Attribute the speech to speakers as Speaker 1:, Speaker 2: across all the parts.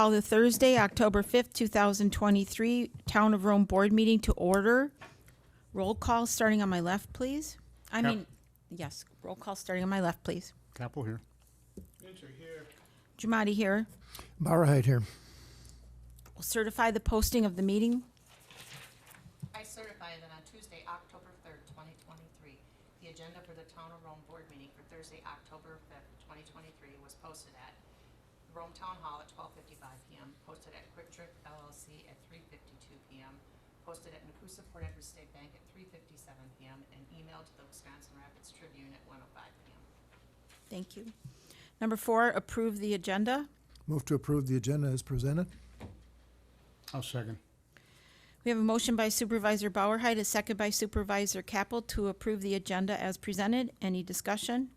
Speaker 1: Call the Thursday, October 5th, 2023 Town of Rome Board meeting to order. Roll call starting on my left, please. Yes, roll call starting on my left, please.
Speaker 2: Capel here.
Speaker 1: Jamadi here.
Speaker 3: Barahide here.
Speaker 1: Will certify the posting of the meeting.
Speaker 4: I certify that on Tuesday, October 3rd, 2023, the agenda for the Town of Rome Board meeting for Thursday, October 5th, 2023 was posted at Rome Town Hall at 12:55 p.m., posted at Quick Trip LLC at 3:52 p.m., posted at Nakusa Port Edward State Bank at 3:57 p.m., and emailed to the Wisconsin Rapids Tribune at 1:05 p.m.
Speaker 1: Thank you. Number 4, approve the agenda.
Speaker 3: Move to approve the agenda as presented.
Speaker 2: I'll second.
Speaker 1: We have a motion by Supervisor Bauerheit, a second by Supervisor Capel to approve the agenda as presented. Any discussion?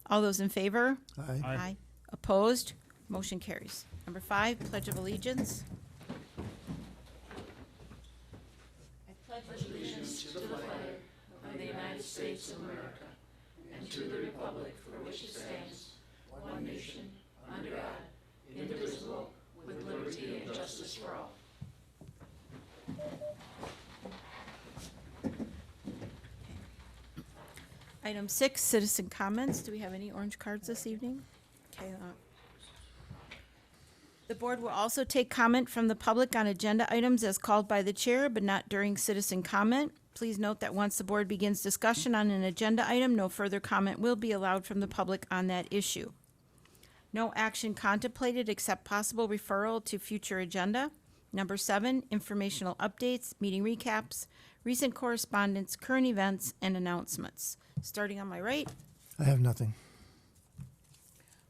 Speaker 1: All those in favor?
Speaker 3: Aye.
Speaker 2: Aye.
Speaker 1: Opposed? Motion carries. Number 5, Pledge of Allegiance. Item 6, citizen comments. Do we have any orange cards this evening? Okay. The board will also take comment from the public on agenda items as called by the chair, but not during citizen comment. Please note that once the board begins discussion on an agenda item, no further comment will be allowed from the public on that issue. No action contemplated except possible referral to future agenda. Number 7, informational updates, meeting recaps, recent correspondence, current events, and announcements. Starting on my right,
Speaker 3: I have nothing.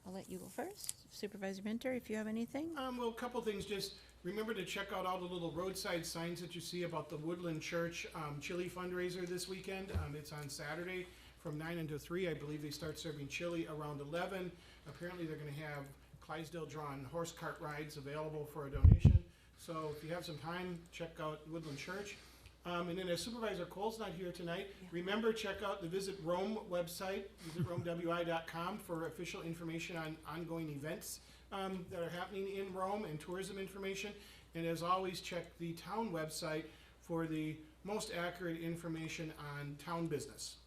Speaker 1: I'll let you go first. Supervisor Minter, if you have anything.
Speaker 5: Well, a couple things. Just remember to check out all the little roadside signs that you see about the Woodland Church chili fundraiser this weekend. It's on Saturday from 9 until 3. I believe they start serving chili around 11. Apparently, they're going to have Clydesdale drawn horse cart rides available for a donation. So if you have some time, check out Woodland Church. And then as Supervisor Cole's not here tonight, remember, check out the Visit Rome website, visitromewi.com, for official information on ongoing events that are happening in Rome and tourism information. And as always, check the town website for the most accurate information on town business.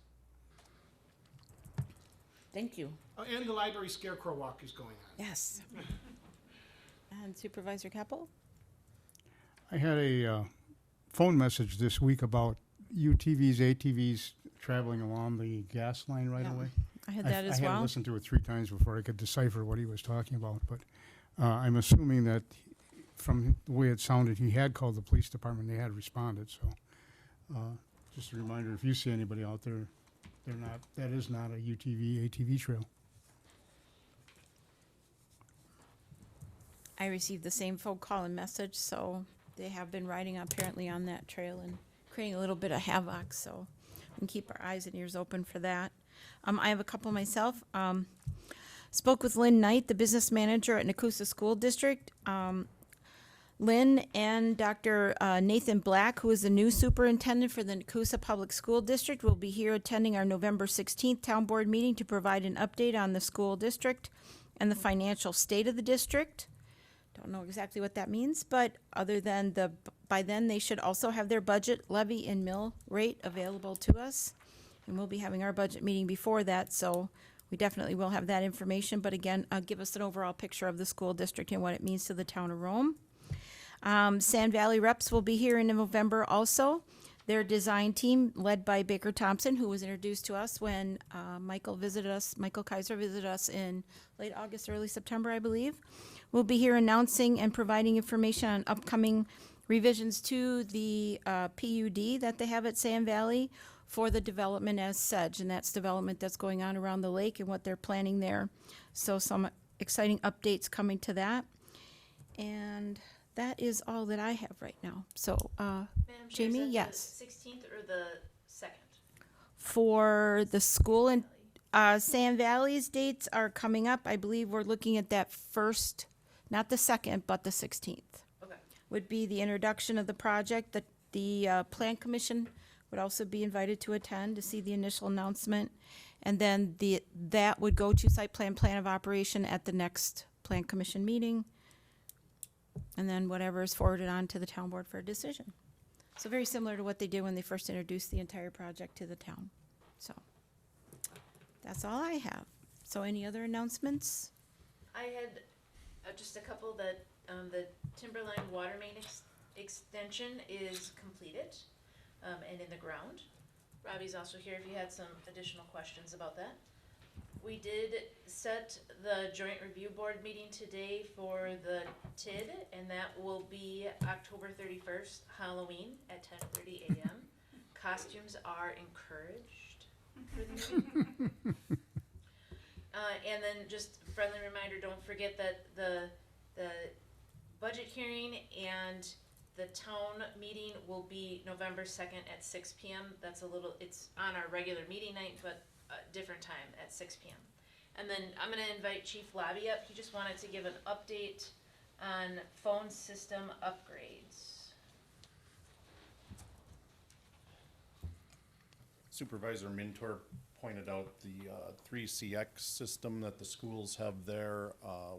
Speaker 1: Thank you.
Speaker 5: Oh, and the library scarecrow walk is going on.
Speaker 1: Yes. And Supervisor Capel?
Speaker 2: I had a phone message this week about UTVs, ATVs traveling along the gas line right
Speaker 1: Yeah,
Speaker 2: away.
Speaker 1: I had that as
Speaker 2: I had
Speaker 1: well.
Speaker 2: to listen to it 3 times before I could decipher what he was talking about, but I'm assuming that from the way it sounded, he had called the police department, they had responded, so just a reminder, if you see anybody out there, that is not a UTV, ATV trail.
Speaker 1: I received the same phone call and message, so they have been riding apparently on that trail and creating a little bit of havoc, so we can keep our eyes and ears open for that. I have a couple myself. Spoke with Lynn Knight, the business manager at Nakusa School District. Lynn and Dr. Nathan Black, who is the new superintendent for the Nakusa Public School District, will be here attending our November 16th town board meeting to provide an update on the school district and the financial state of the district. Don't know exactly what that means, but other than by then they should also have their budget levy and mill rate available to us. And we'll be having our budget meeting before that, so we definitely will have that information. But again, give us an overall picture of the school district and what it means to the town of Rome. Sand Valley reps will be here in November also. Their design team, led by Baker Thompson, who was introduced to us when Michael Kaiser visited us in late August, early September, I believe, will be here announcing and providing information on upcoming revisions to the PUD that they have at Sand Valley for the development as Sedge, and that's development that's going on around the lake and what they're planning there. So some exciting updates coming to that. And that is all that I have right now. So,
Speaker 6: Madam Chair,
Speaker 1: Jamie,
Speaker 6: is that
Speaker 1: yes.
Speaker 6: the 16th or the 2nd?
Speaker 1: For the school and Sand Valley's dates are coming up. I believe we're looking at that first, not the 2nd, but the 16th.
Speaker 6: Okay.
Speaker 1: Would be the introduction of the project. The Plan Commission would also be invited to attend to see the initial announcement. And then that would go to site plan of operation at the next Plan Commission meeting And then whatever is forwarded on to the town board for a decision. So very similar to what they did when they first introduced the entire project to the town. So that's all I have. So any other announcements?
Speaker 6: I had just a couple that, the Timberline water main extension is completed, and in the ground. Robbie's also here if you had some additional questions about that. We did set the joint review board meeting today for the TID, and that will be October 31st, Halloween at 10:30 a.m. Costumes are encouraged for the meeting. And then just a friendly reminder, don't forget that the budget hearing and the town meeting will be November 2nd at 6 p.m. It's on our regular meeting night, but a different time at 6 p.m. And then I'm gonna invite Chief Labby up. He just wanted to give an update on phone system upgrades.
Speaker 7: Supervisor Mintor pointed out the 3CX system that the schools have there.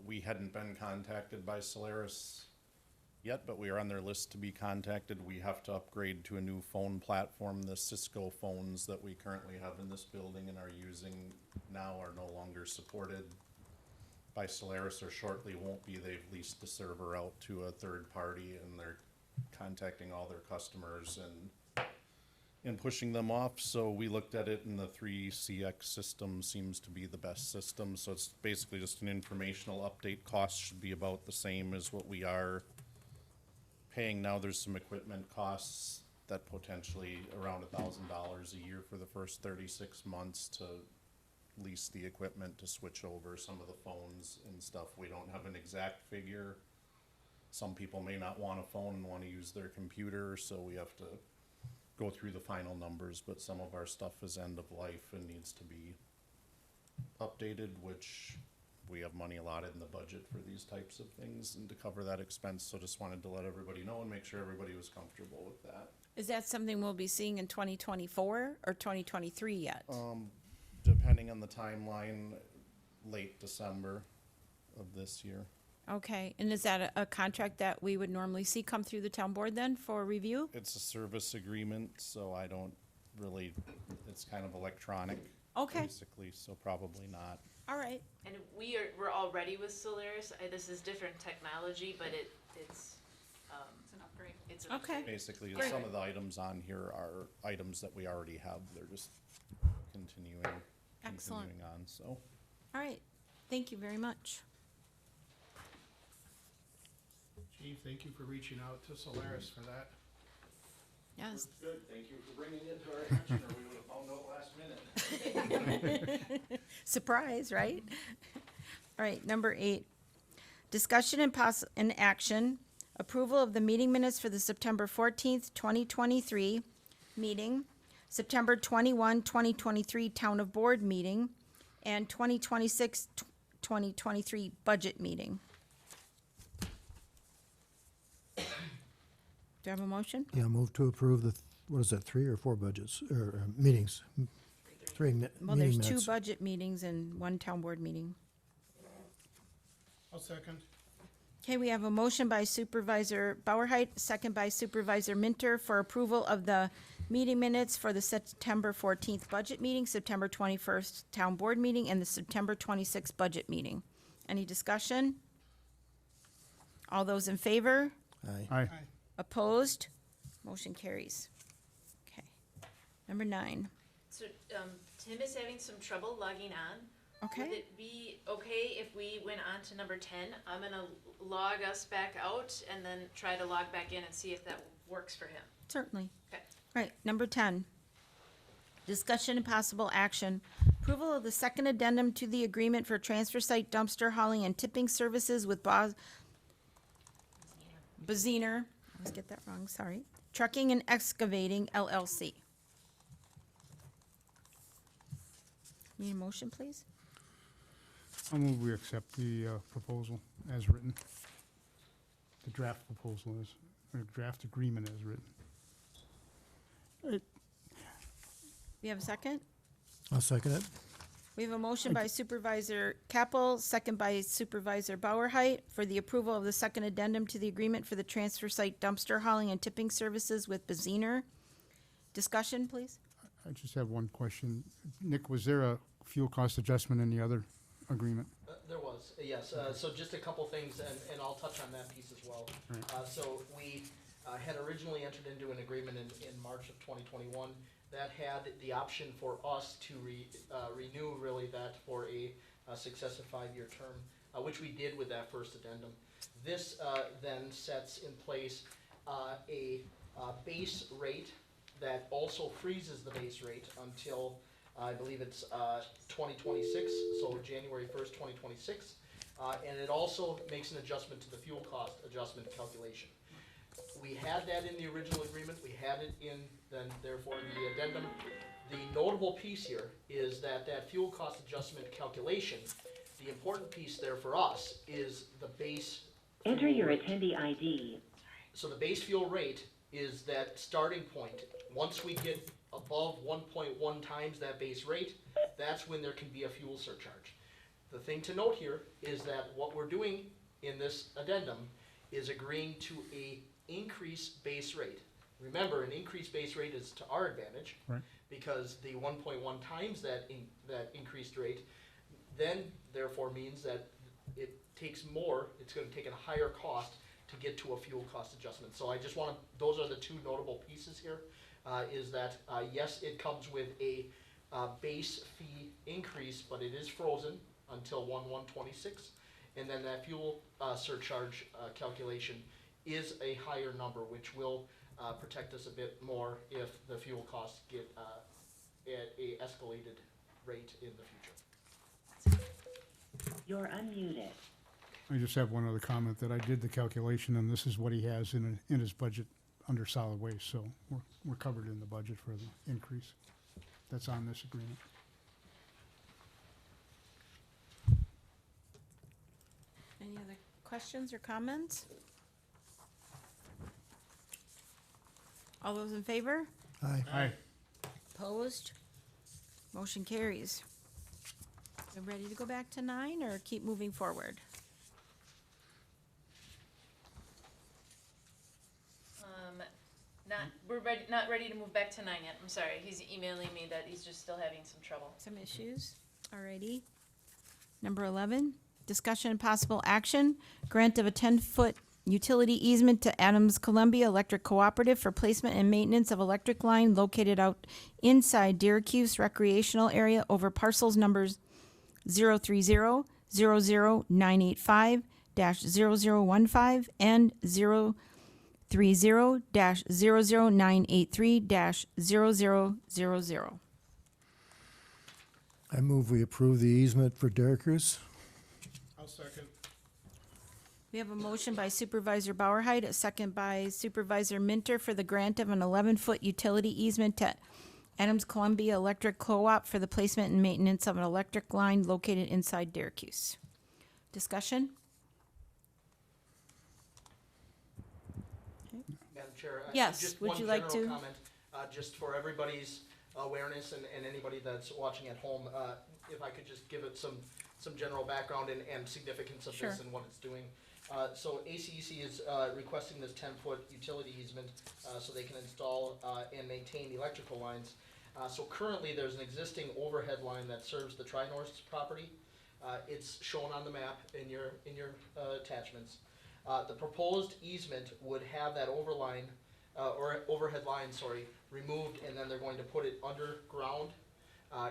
Speaker 7: We hadn't been contacted by Solaris yet, but we are on their list to be contacted. We have to upgrade to a new phone platform. The Cisco phones that we currently have in this building and are using now are no longer supported by Solaris, or shortly won't be. They've leased the server out to a third party, and they're contacting all their customers and pushing them off. So we looked at it, and the 3CX system seems to be the best system. So it's basically just an informational update. Costs should be about the same as what we are paying now. There's some equipment costs that potentially around $1,000 a year for the first 36 months to lease the equipment to switch over some of the phones and stuff. We don't have an exact figure. Some people may not want a phone and want to use their computer, so we have to go through the final numbers, but some of our stuff is end of life and needs to be updated, which we have money allotted in the budget for these types of things and to cover that expense. So just wanted to let everybody know and make sure everybody was comfortable with that.
Speaker 1: Is that something we'll be seeing in 2024 or 2023 yet?
Speaker 7: Depending on the timeline, late December of this year.
Speaker 1: Okay, and is that a contract that we would normally see come through the town board then for review?
Speaker 7: It's a service agreement, so I don't really, it's kind of electronic.
Speaker 1: Okay.
Speaker 7: Basically, so probably not.
Speaker 1: All right,
Speaker 6: And we're already with Solaris. This is different technology, but it's an upgrade. It's an
Speaker 1: okay,
Speaker 7: Basically,
Speaker 1: Great.
Speaker 7: some of the items on here are items that we already have. They're just continuing
Speaker 1: Excellent.
Speaker 7: on, so.
Speaker 1: all right. Thank you very much.
Speaker 5: Chief, thank you for reaching out to Solaris for that.
Speaker 1: Yes.
Speaker 7: Good, thank you for bringing it to our attention, or we would have found out last minute.
Speaker 1: Surprise, right? All right, number 8. Discussion and action, approval of the meeting minutes for the September 14th, 2023 meeting, September 21, 2023 Town of Board meeting, and 2023 budget meeting. Do I have a motion?
Speaker 3: Yeah, move to approve the, what is that, 3 or 4 budgets, or meetings? 3
Speaker 1: Well,
Speaker 3: meeting
Speaker 1: there's 2
Speaker 3: minutes.
Speaker 1: budget meetings and 1 town board meeting.
Speaker 5: I'll second.
Speaker 1: Okay, we have a motion by Supervisor Bauerheit, second by Supervisor Minter for approval of the meeting minutes for the September 14th budget meeting, September 21st town board meeting, and the September 26th budget meeting. Any discussion? All those in favor?
Speaker 3: Aye.
Speaker 2: Aye.
Speaker 1: Opposed? Motion carries. Okay. Number 9.
Speaker 6: So, Tim is having some trouble logging on. Would
Speaker 1: Okay,
Speaker 6: it be okay if we went on to number 10? I'm gonna log us back out and then try to log back in and see if that works for him.
Speaker 1: certainly.
Speaker 6: Okay.
Speaker 1: Right, number 10. Discussion and possible action. Approval of the second addendum to the agreement for transfer site dumpster hauling and tipping services with Baziner, I always get that wrong, sorry. Trucking and Excavating LLC. Need a motion, please?
Speaker 2: I'll move we accept the proposal as written. The draft proposal is, or draft agreement as written.
Speaker 1: We have a second?
Speaker 3: I'll second it.
Speaker 1: We have a motion by Supervisor Capel, second by Supervisor Bauerheit, for the approval of the second addendum to the agreement for the transfer site dumpster hauling and tipping services with Baziner. Discussion, please?
Speaker 2: I just have one question. Nick, was there a fuel cost adjustment in the other agreement?
Speaker 8: There was, yes. So just a couple things, and I'll touch on that piece as well.
Speaker 2: Right.
Speaker 8: So we had originally entered into an agreement in March of 2021 that had the option for us to renew really that for a successive 5-year term, which we did with that first addendum. This then sets in place a base rate that also freezes the base rate until I believe it's 2026, so January 1st, 2026. And it also makes an adjustment to the fuel cost adjustment calculation. We had that in the original agreement, we had it in then therefore the addendum. The notable piece here is that that fuel cost adjustment calculation, the important piece there for us is the base.
Speaker 9: Enter your
Speaker 8: fuel rate.
Speaker 9: attendee ID.
Speaker 8: So the base fuel rate is that starting point. Once we get above 1.1 times that base rate, that's when there can be a fuel surcharge. The thing to note here is that what we're doing in this addendum is agreeing to a increased base rate. Remember, an increased base rate is to our advantage,
Speaker 2: Right.
Speaker 8: because the 1.1 times that increased rate then therefore means that it takes more, it's gonna take a higher cost to get to a fuel cost adjustment. So I just wanna, those are the two notable pieces here, is that, yes, it comes with a base fee increase, but it is frozen until 1/1/26. And then that fuel surcharge calculation is a higher number, which will protect us a bit more if the fuel costs get at a escalated rate in the future.
Speaker 9: You're unmuted.
Speaker 2: I just have one other comment, that I did the calculation, and this is what he has in his budget under solid waste, so we're covered in the budget for the increase that's on this agreement.
Speaker 1: Any other questions or comments? All those in favor?
Speaker 3: Aye.
Speaker 2: Aye.
Speaker 1: Opposed? Motion carries. We ready to go back to 9 or keep moving forward?
Speaker 6: Not ready to move back to 9 yet. I'm sorry. He's emailing me that he's just still having some trouble.
Speaker 1: Some issues? Alrighty. Number 11, discussion and possible action, grant of a 10-foot utility easement to Adams Columbia Electric Cooperative for placement and maintenance of electric line located out inside Syracuse recreational area over parcels numbers 030-00985-0015 and 030-00983-0000.
Speaker 3: I move we approve the easement for Dairy Cruz.
Speaker 5: I'll second.
Speaker 1: We have a motion by Supervisor Bauerheit, a second by Supervisor Minter for the grant of an 11-foot utility easement to Adams Columbia Electric Co-op for the placement and maintenance of an electric line located inside Syracuse. Discussion?
Speaker 8: Madam Chair,
Speaker 1: Yes,
Speaker 8: just
Speaker 1: would
Speaker 8: one
Speaker 1: you like
Speaker 8: general
Speaker 1: to?
Speaker 8: comment, just for everybody's awareness and anybody that's watching at home, if I could just give it some general background and significance of this
Speaker 1: Sure.
Speaker 8: and what it's doing. So ACEC is requesting this 10-foot utility easement so they can install and maintain electrical lines. So currently, there's an existing overhead line that serves the Tri-North's property. It's shown on the map in your attachments. The proposed easement would have that overhead line, removed, and then they're going to put it underground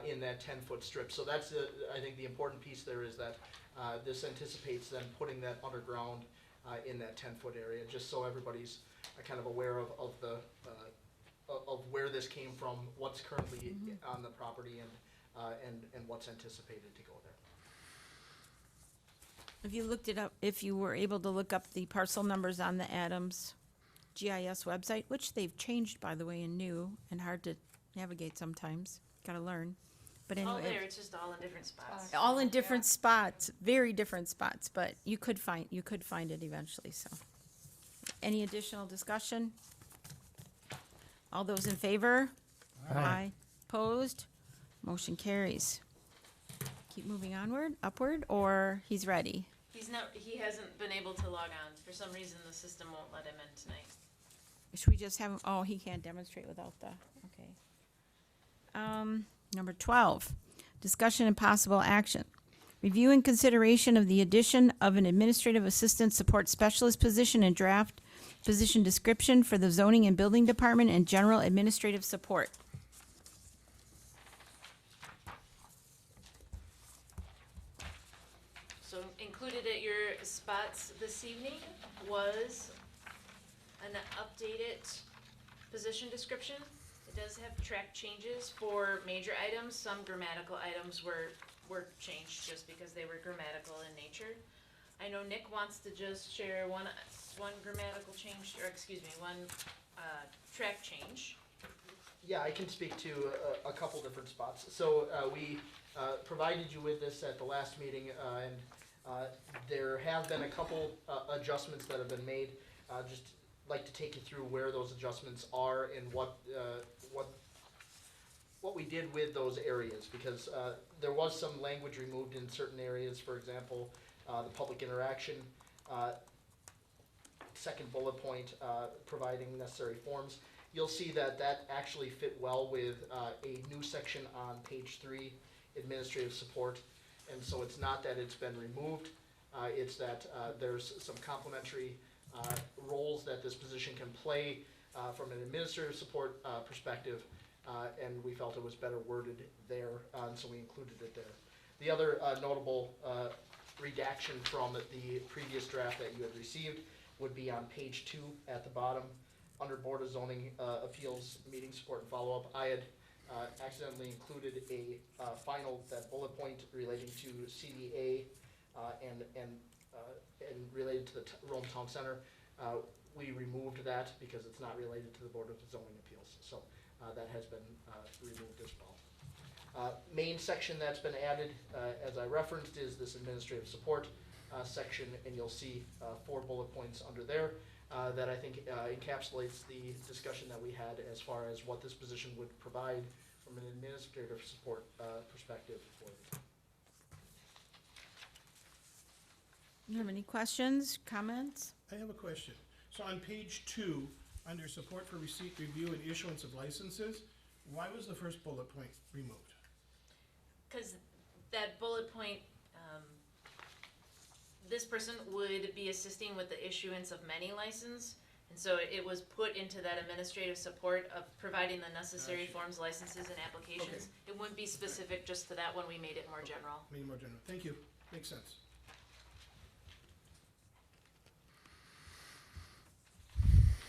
Speaker 8: in that 10-foot strip. So that's I think the important piece there is that this anticipates them putting that underground in that 10-foot area, just so everybody's kind of aware of where this came from, what's currently on the property, and what's anticipated to go there.
Speaker 1: If you looked it up, if you were able to look up the parcel numbers on the Adams GIS website, which they've changed, by the way, and new and hard to navigate sometimes, gotta learn. But
Speaker 6: All
Speaker 1: anyway,
Speaker 6: there, it's just all in different spots.
Speaker 1: all in different spots, very different spots, but you could find it eventually, so. Any additional discussion? All those in favor? Aye. Opposed? Motion carries. keep moving onward, upward, or he's ready?
Speaker 6: He hasn't been able to log on. For some reason, the system won't let him in tonight.
Speaker 1: Should we just have him, oh, he can't demonstrate without the, okay. Number 12, discussion and possible action. Review and consideration of the addition of an administrative assistant support specialist position and draft position description for the zoning and building department and general administrative support.
Speaker 6: So included at your spots this evening was an updated position description. It does have track changes for major items. Some grammatical items were changed just because they were grammatical in nature. I know Nick wants to just share one grammatical change, or excuse me, one track change.
Speaker 8: Yeah, I can speak to a couple different spots. So we provided you with this at the last meeting, and there have been a couple adjustments that have been made. Just like to take you through where those adjustments are and what we did with those areas, because there was some language removed in certain areas. For example, the public interaction, second bullet point, providing necessary forms. You'll see that that actually fit well with a new section on page 3, administrative support. And so it's not that it's been removed, it's that there's some complementary roles that this position can play from an administrative support perspective, and we felt it was better worded there, and so we included it there. The other notable redaction from the previous draft that you had received would be on page 2 at the bottom, under Board of Zoning Appeals meeting support and follow-up. I had accidentally included a that bullet point relating to CDA and related to the Rome Town Center. We removed that because it's not related to the Board of Zoning Appeals, so that has been removed as well. Main section that's been added, as I referenced, is this administrative support section, and you'll see 4 bullet points under there that I think encapsulates the discussion that we had as far as what this position would provide from an administrative support perspective for the town.
Speaker 1: You have any questions, comments?
Speaker 5: I have a question. So on page 2, under support for receipt, review, and issuance of licenses, why was the first bullet point removed?
Speaker 6: Because that bullet point, this person would be assisting with the issuance of many license, and so it was put into that administrative support of providing the necessary forms, licenses, and applications.
Speaker 5: Okay.
Speaker 6: It wouldn't be specific just to that one, we made it more general.
Speaker 5: Maybe more general. Thank you. Makes sense.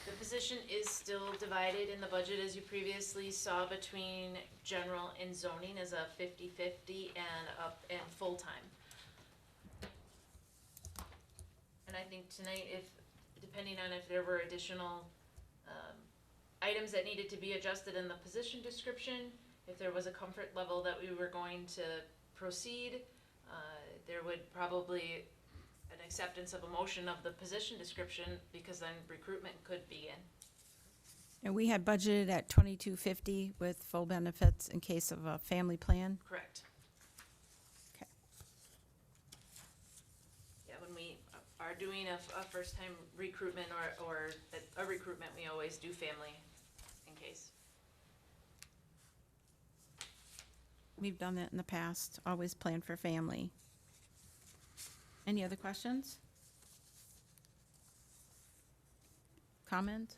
Speaker 6: The position is still divided in the budget, as you previously saw, between general and zoning as a 50-50 and full-time. And I think tonight, depending on if there were additional items that needed to be adjusted in the position description, if there was a comfort level that we were going to proceed, there would probably an acceptance of a motion of the position description, because then recruitment could begin.
Speaker 1: And we had budgeted at $22.50 with full benefits in case of a family plan.
Speaker 6: Correct.
Speaker 1: Okay.
Speaker 6: Yeah, when we are doing a first-time recruitment or a recruitment, we always do family in case.
Speaker 1: We've done that in the past, always plan for family. Any other questions? Comment?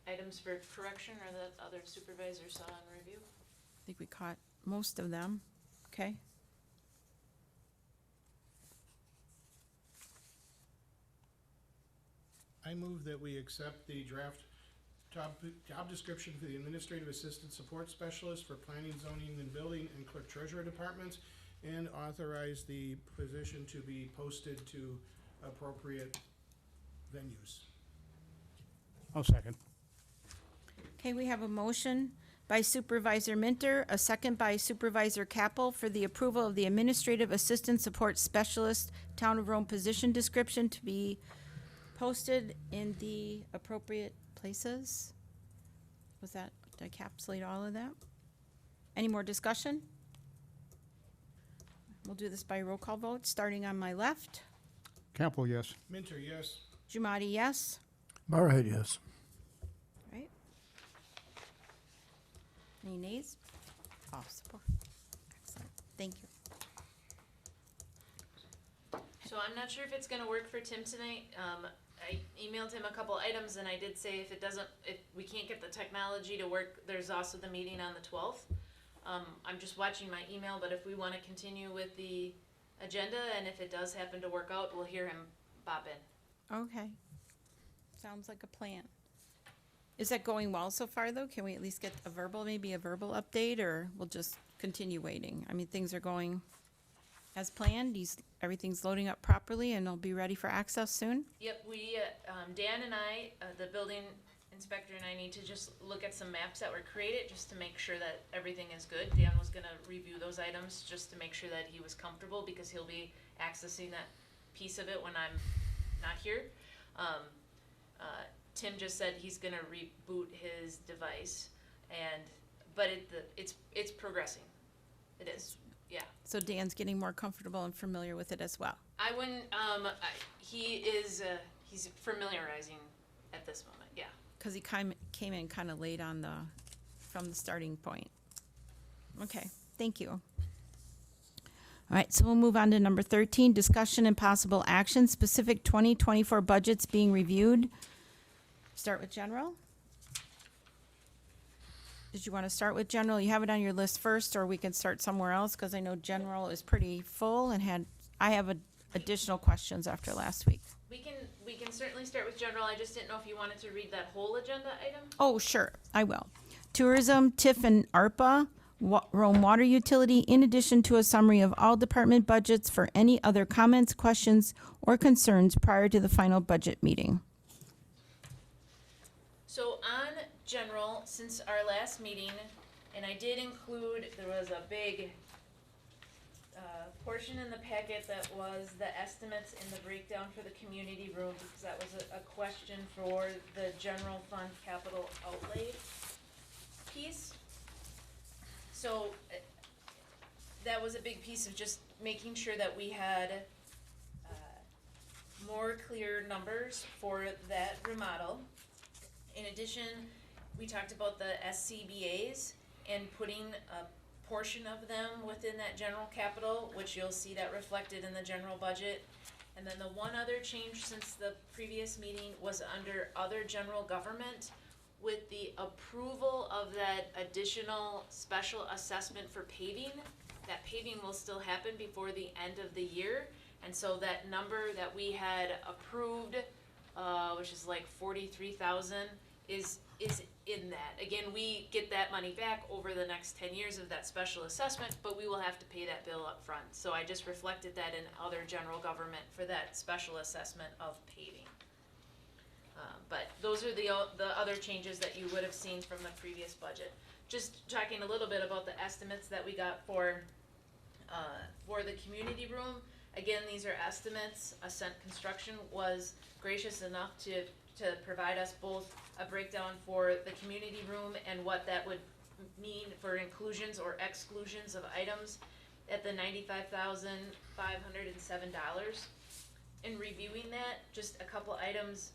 Speaker 6: Items for correction or that other supervisors saw in review?
Speaker 1: I think we caught most of them. Okay.
Speaker 5: I move that we accept the draft job description for the administrative assistant support specialist for planning, zoning, and building and clerk treasurer departments, and authorize the position to be posted to appropriate venues.
Speaker 2: I'll second.
Speaker 1: Okay, we have a motion by Supervisor Minter, a second by Supervisor Capel for the approval of the Administrative Assistant Support Specialist Town of Rome position description to be posted in the appropriate places. Was that, to encapsulate all of that? Any more discussion? We'll do this by roll call vote, starting on my left.
Speaker 2: Capel, yes.
Speaker 5: Minter, yes.
Speaker 1: Jumati, yes.
Speaker 3: Barrhead, yes.
Speaker 1: Right. Any nays? All support. Excellent. Thank you.
Speaker 6: So I'm not sure if it's gonna work for Tim tonight. I emailed him a couple items and I did say if we can't get the technology to work, there's also the meeting on the 12th. I'm just watching my email, but if we wanna continue with the agenda and if it does happen to work out, we'll hear him pop in.
Speaker 1: Okay. Sounds like a plan. Is that going well so far, though? Can we at least get maybe a verbal update, or we'll just continue waiting? I mean, things are going as planned. Everything's loading up properly, and it'll be ready for access soon?
Speaker 6: Yep, Dan and I, the building inspector and I need to just look at some maps that were created, just to make sure that everything is good. Dan was gonna review those items, just to make sure that he was comfortable, because he'll be accessing that piece of it when I'm not here. Tim just said he's gonna reboot his device, but it's progressing. It is, yeah.
Speaker 1: So Dan's getting more comfortable and familiar with it as well.
Speaker 6: I wouldn't, he's familiarizing at this moment, yeah.
Speaker 1: Because he came in kind of late from the starting point. Okay, thank you. All right, so we'll move on to number 13, discussion and possible action, specific 2024 budgets being reviewed. Start with general. Did you want to start with general? You have it on your list first, or we can start somewhere else, because I know general is pretty full and I have additional questions after last week.
Speaker 6: We can certainly start with general. I just didn't know if you wanted to read that whole agenda item.
Speaker 1: Oh, sure, I will. Tourism, TIF, and ARPA, Rome Water Utility, in addition to a summary of all department budgets for any other comments, questions, or concerns prior to the final budget meeting.
Speaker 6: So on general, since our last meeting, and I did include, there was a big portion in the packet that was the estimates and the breakdown for the community room, because that was a question for the general fund capital outlay piece. So that was a big piece of just making sure that we had more clear numbers for that remodel. In addition, we talked about the SCBA's and putting a portion of them within that general capital, which you'll see that reflected in the general budget. And then the one other change since the previous meeting was under other general government, with the approval of that additional special assessment for paving. That paving will still happen before the end of the year. And so that number that we had approved, which is like 43,000, is in that. Again, we get that money back over the next 10 years of that special assessment, but we will have to pay that bill up front. So I just reflected that in other general government for that special assessment of paving. But those are the other changes that you would have seen from the previous budget. Just talking a little bit about the estimates that we got for the community room. Again, these are estimates. Ascent Construction was gracious enough to provide us both a breakdown for the community room and what that would mean for inclusions or exclusions of items at the $95,507. In reviewing that, just a couple items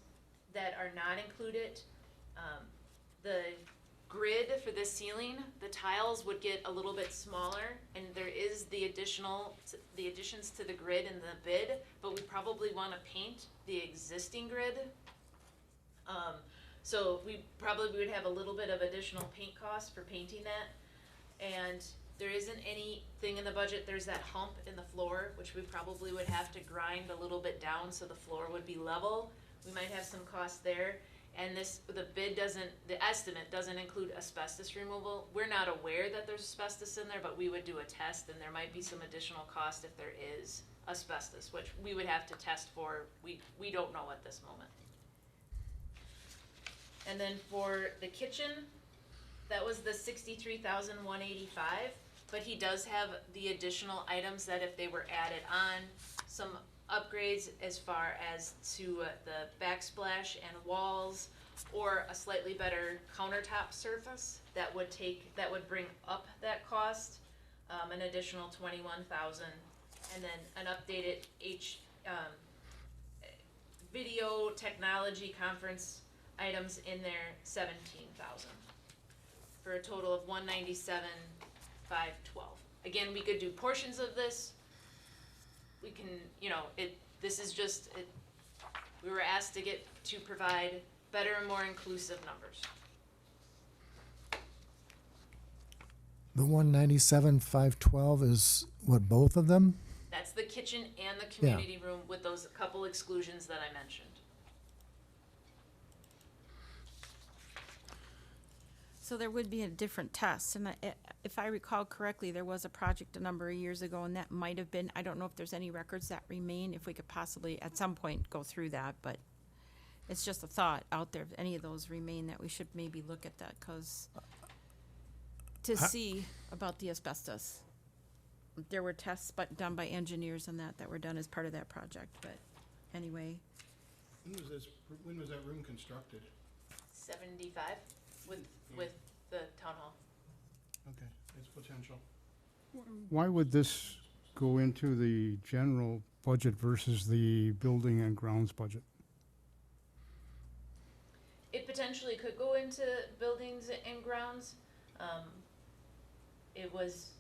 Speaker 6: that are not included. The grid for the ceiling, the tiles would get a little bit smaller, and there is the additions to the grid in the bid, but we probably want to paint the existing grid. So we probably would have a little bit of additional paint cost for painting that. And there isn't anything in the budget, there's that hump in the floor, which we probably would have to grind a little bit down so the floor would be level. We might have some costs there. And the estimate doesn't include asbestos removal. We're not aware that there's asbestos in there, but we would do a test, and there might be some additional cost if there is asbestos, which we would have to test for. We don't know at this moment. And then for the kitchen, that was the $63,185, but he does have the additional items that if they were added on, some upgrades as far as to the backsplash and walls, or a slightly better countertop surface that would bring up that cost, an additional $21,000 and then an updated video technology conference items in there, 17,000. For a total of 197,512. Again, we could do portions of this. We can, this is just, we were asked to provide better and more inclusive numbers.
Speaker 3: The 197,512 is what, both of them?
Speaker 6: That's the kitchen and the community room with those couple exclusions that I mentioned.
Speaker 1: So there would be a different test, and if I recall correctly, there was a project a number of years ago, and that might have been, I don't know if there's any records that remain, if we could possibly at some point go through that, but it's just a thought out there, if any of those remain, that we should maybe look at that, because to see about the asbestos. There were tests done by engineers and that were done as part of that project, but anyway.
Speaker 5: When was that room constructed?
Speaker 6: 75 with the town hall.
Speaker 5: Okay, it's potential.
Speaker 2: Why would this go into the general budget versus the building and grounds budget?
Speaker 6: It potentially could go into buildings and grounds.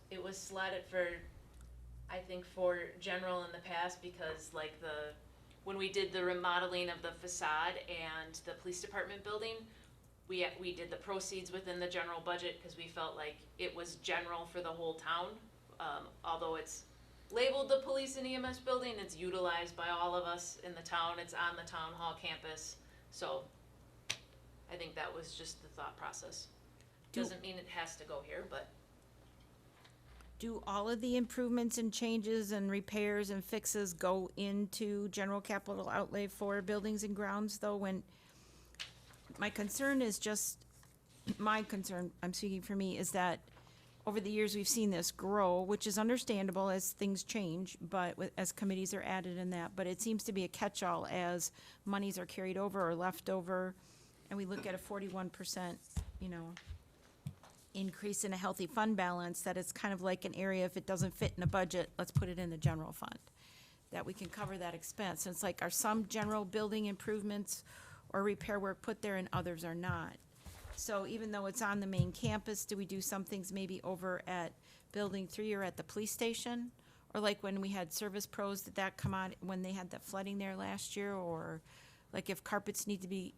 Speaker 6: It was slotted for, I think, for general in the past because when we did the remodeling of the facade and the police department building, we did the proceeds within the general budget because we felt like it was general for the whole town. Although it's labeled the police and EMS building, it's utilized by all of us in the town. It's on the town hall campus. So I think that was just the thought process. Doesn't mean it has to go here, but.
Speaker 1: Do all of the improvements and changes and repairs and fixes go into general capital outlay for buildings and grounds, though, when my concern is just, I'm speaking for me, is that over the years we've seen this grow, which is understandable as things change, but as committees are added in that, but it seems to be a catch-all as monies are carried over or left over, and we look at a 41%, increase in a healthy fund balance, that it's kind of like an area, if it doesn't fit in a budget, let's put it in the general fund, that we can cover that expense. And it's like, are some general building improvements or repair work put there and others are not? So even though it's on the main campus, do we do some things maybe over at Building 3 or at the police station? Or like when we had Service Pros, did that come out when they had that flooding there last year? Or like if carpets need to be,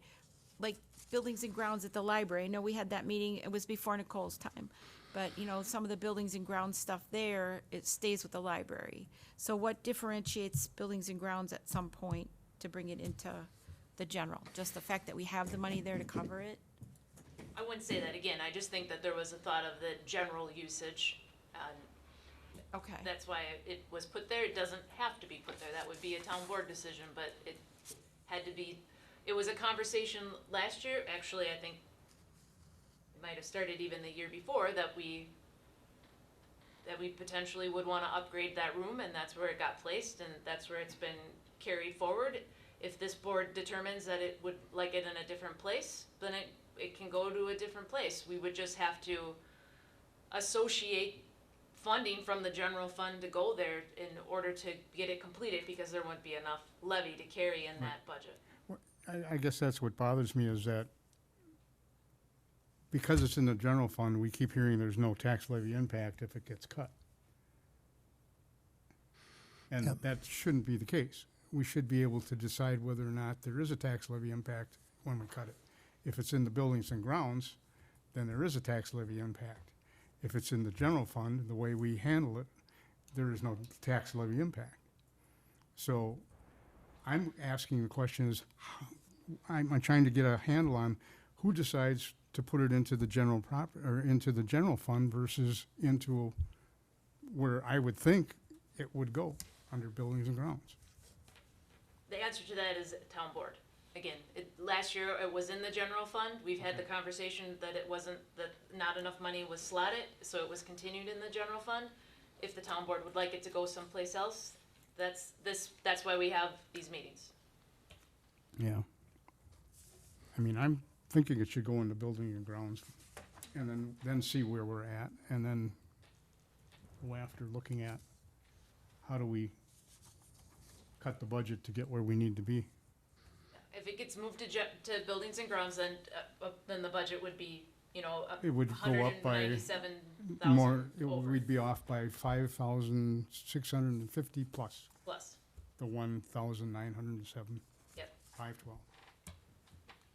Speaker 1: like buildings and grounds at the library. I know we had that meeting, it was before Nicole's time. But, some of the buildings and grounds stuff there, it stays with the library. So what differentiates buildings and grounds at some point to bring it into the general? Just the fact that we have the money there to cover it?
Speaker 6: I wouldn't say that again. I just think that there was a thought of the general usage.
Speaker 1: Okay.
Speaker 6: That's why it was put there. It doesn't have to be put there. That would be a town board decision, but it had to be. It was a conversation last year. Actually, I think it might have started even the year before that we potentially would want to upgrade that room, and that's where it got placed, and that's where it's been carried forward. If this board determines that it would like it in a different place, then it can go to a different place. We would just have to associate funding from the general fund to go there in order to get it completed, because there wouldn't be enough levy to carry in that budget.
Speaker 2: I guess that's what bothers me, is that because it's in the general fund, we keep hearing there's no tax levy impact if it gets cut. And
Speaker 3: Yep.
Speaker 2: that shouldn't be the case. We should be able to decide whether or not there is a tax levy impact when we cut it. If it's in the buildings and grounds, then there is a tax levy impact. If it's in the general fund, the way we handle it, there is no tax levy impact. So I'm asking the question is, I'm trying to get a handle on who decides to put it into the general or into the general fund versus into where I would think it would go, under buildings and grounds.
Speaker 6: The answer to that is town board. Again, last year it was in the general fund. We've had the conversation that it wasn't, that not enough money was slotted, so it was continued in the general fund. If the town board would like it to go someplace else, that's why we have these meetings.
Speaker 2: Yeah. I mean, I'm thinking it should go into building and grounds, and then see where we're at, and then go after looking at how do we cut the budget to get where we need to be?
Speaker 6: If it gets moved to buildings and grounds, then the budget would be, you know,
Speaker 2: It would go up by
Speaker 6: 197,000
Speaker 2: more,
Speaker 6: over
Speaker 2: we'd be off by 5,650 plus
Speaker 6: plus.
Speaker 2: the 1,907,
Speaker 6: Yep.
Speaker 2: 512.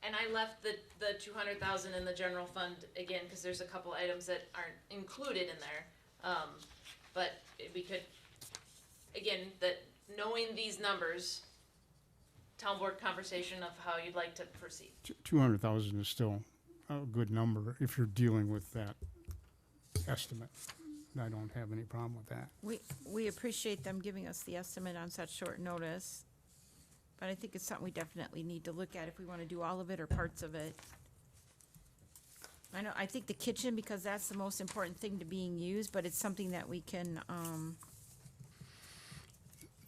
Speaker 6: And I left the 200,000 in the general fund again, cause there's a couple items that aren't included in there. But we could, again, that knowing these numbers, town board conversation of how you'd like to proceed.
Speaker 2: 200,000 is still a good number if you're dealing with that estimate. I don't have any problem with that.
Speaker 1: We appreciate them giving us the estimate on such short notice, but I think it's something we definitely need to look at if we want to do all of it or parts of it. I think the kitchen, because that's the most important thing to being used, but it's something that we can,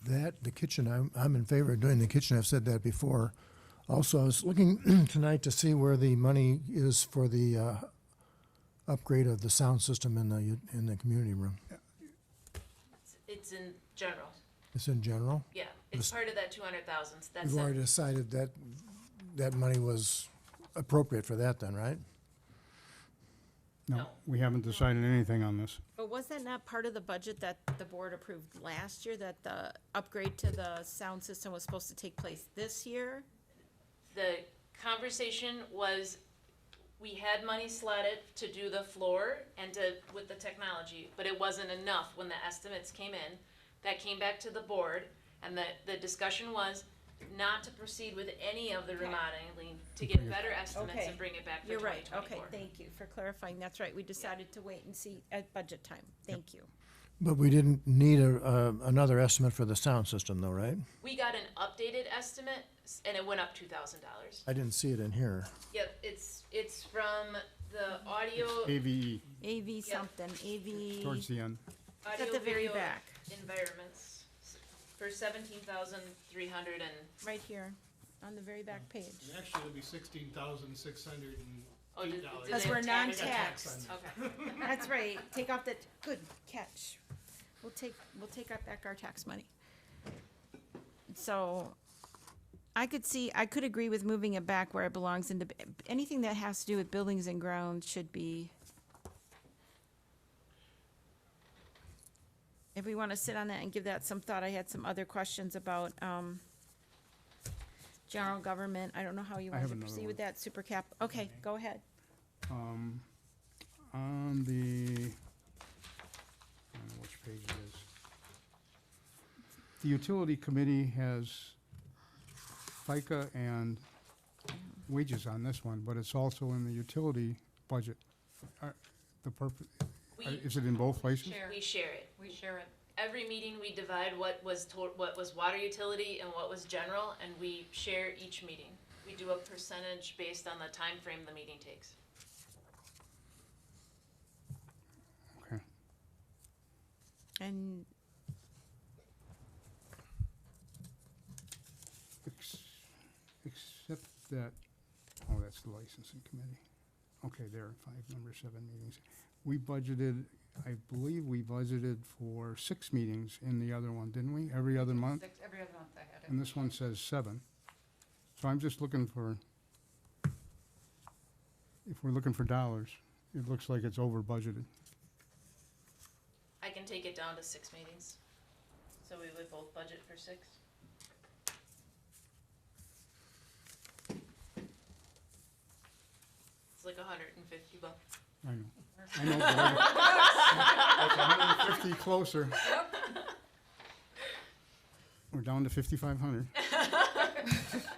Speaker 3: The kitchen, I'm in favor of doing the kitchen, I've said that before. Also, I was looking tonight to see where the money is for the upgrade of the sound system in the community room.
Speaker 6: It's in general,
Speaker 3: It's in general.
Speaker 6: yeah, it's part of that 200,000, that's
Speaker 3: We've already
Speaker 6: it.
Speaker 3: decided that that money was appropriate for that then, right?
Speaker 2: No,
Speaker 6: No.
Speaker 2: we haven't decided anything on this.
Speaker 1: but was that not part of the budget that the board approved last year, that the upgrade to the sound system was supposed to take place this year?
Speaker 6: The conversation was, we had money slotted to do the floor and with the technology, but it wasn't enough when the estimates came in. That came back to the board, and the discussion was not to proceed with any of the remodeling, to get better estimates
Speaker 1: Okay.
Speaker 6: and bring it back for
Speaker 1: You're
Speaker 6: twenty
Speaker 1: right,
Speaker 6: twenty-four.
Speaker 1: okay, thank you for clarifying, that's right, we decided to wait and see at budget time, thank you.
Speaker 3: But we didn't need another estimate for the sound system though, right?
Speaker 6: We got an updated estimate, and it went up $2,000.
Speaker 3: I didn't see it in here.
Speaker 6: Yep, it's from the audio,
Speaker 2: AVE,
Speaker 1: AV something, AV,
Speaker 2: towards the end.
Speaker 1: it's
Speaker 6: audio
Speaker 1: at the very
Speaker 6: video
Speaker 1: back,
Speaker 6: environments for 17,300 and,
Speaker 1: right here, on the very back page.
Speaker 5: Actually, it'll be $16,608.
Speaker 6: oh, did
Speaker 1: Because
Speaker 6: they
Speaker 1: we're
Speaker 6: tax it?
Speaker 1: non-taxed.
Speaker 6: Okay.
Speaker 1: That's right, take off that, good catch. We'll take back our tax money. So, I could agree with moving it back where it belongs into, anything that has to do with buildings and grounds should be. If we wanna sit on that and give that some thought, I had some other questions about, general government, I don't know how you
Speaker 2: I
Speaker 1: want
Speaker 2: have
Speaker 1: to
Speaker 2: another
Speaker 1: proceed with
Speaker 2: one.
Speaker 1: that, super cap, okay, go ahead.
Speaker 2: On the, I don't know which page it is. The utility committee has FICA and wages on this one, but it's also in the utility budget. The purpose,
Speaker 6: We,
Speaker 2: is it in both places?
Speaker 6: we share it. We share it. Every meeting, we divide what was water utility and what was general, and we share each meeting. We do a percentage based on the time frame the meeting takes.
Speaker 2: Okay.
Speaker 1: And
Speaker 2: Except that, oh, that's the licensing committee. Okay, there are 5 number 7 meetings. We budgeted, I believe we budgeted for 6 meetings in the other one, didn't we? Every other month?
Speaker 4: Every other month I had it.
Speaker 2: And this one says 7. So I'm just looking for, if we're looking for dollars, it looks like it's over budgeted.
Speaker 6: I can take it down to 6 meetings. So we would both budget for 6. It's like $150.
Speaker 2: I know. I know, but it's 150 closer. We're down to 5,500.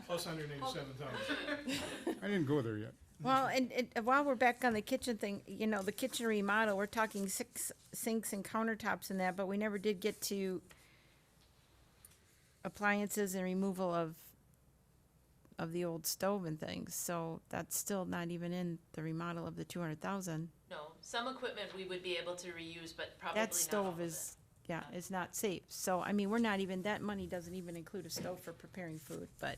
Speaker 5: Plus 187,000.
Speaker 2: I didn't go there yet.
Speaker 1: well, and while we're back on the kitchen thing, you know, the kitchen remodel, we're talking 6 sinks and countertops and that, but we never did get to appliances and removal of the old stove and things, so that's still not even in the remodel of the 200,000.
Speaker 6: No, some equipment we would be able to reuse, but probably not
Speaker 1: That
Speaker 6: all
Speaker 1: stove
Speaker 6: of it.
Speaker 1: is, yeah, is not safe, so, I mean, we're not even, that money doesn't even include a stove for preparing food, but,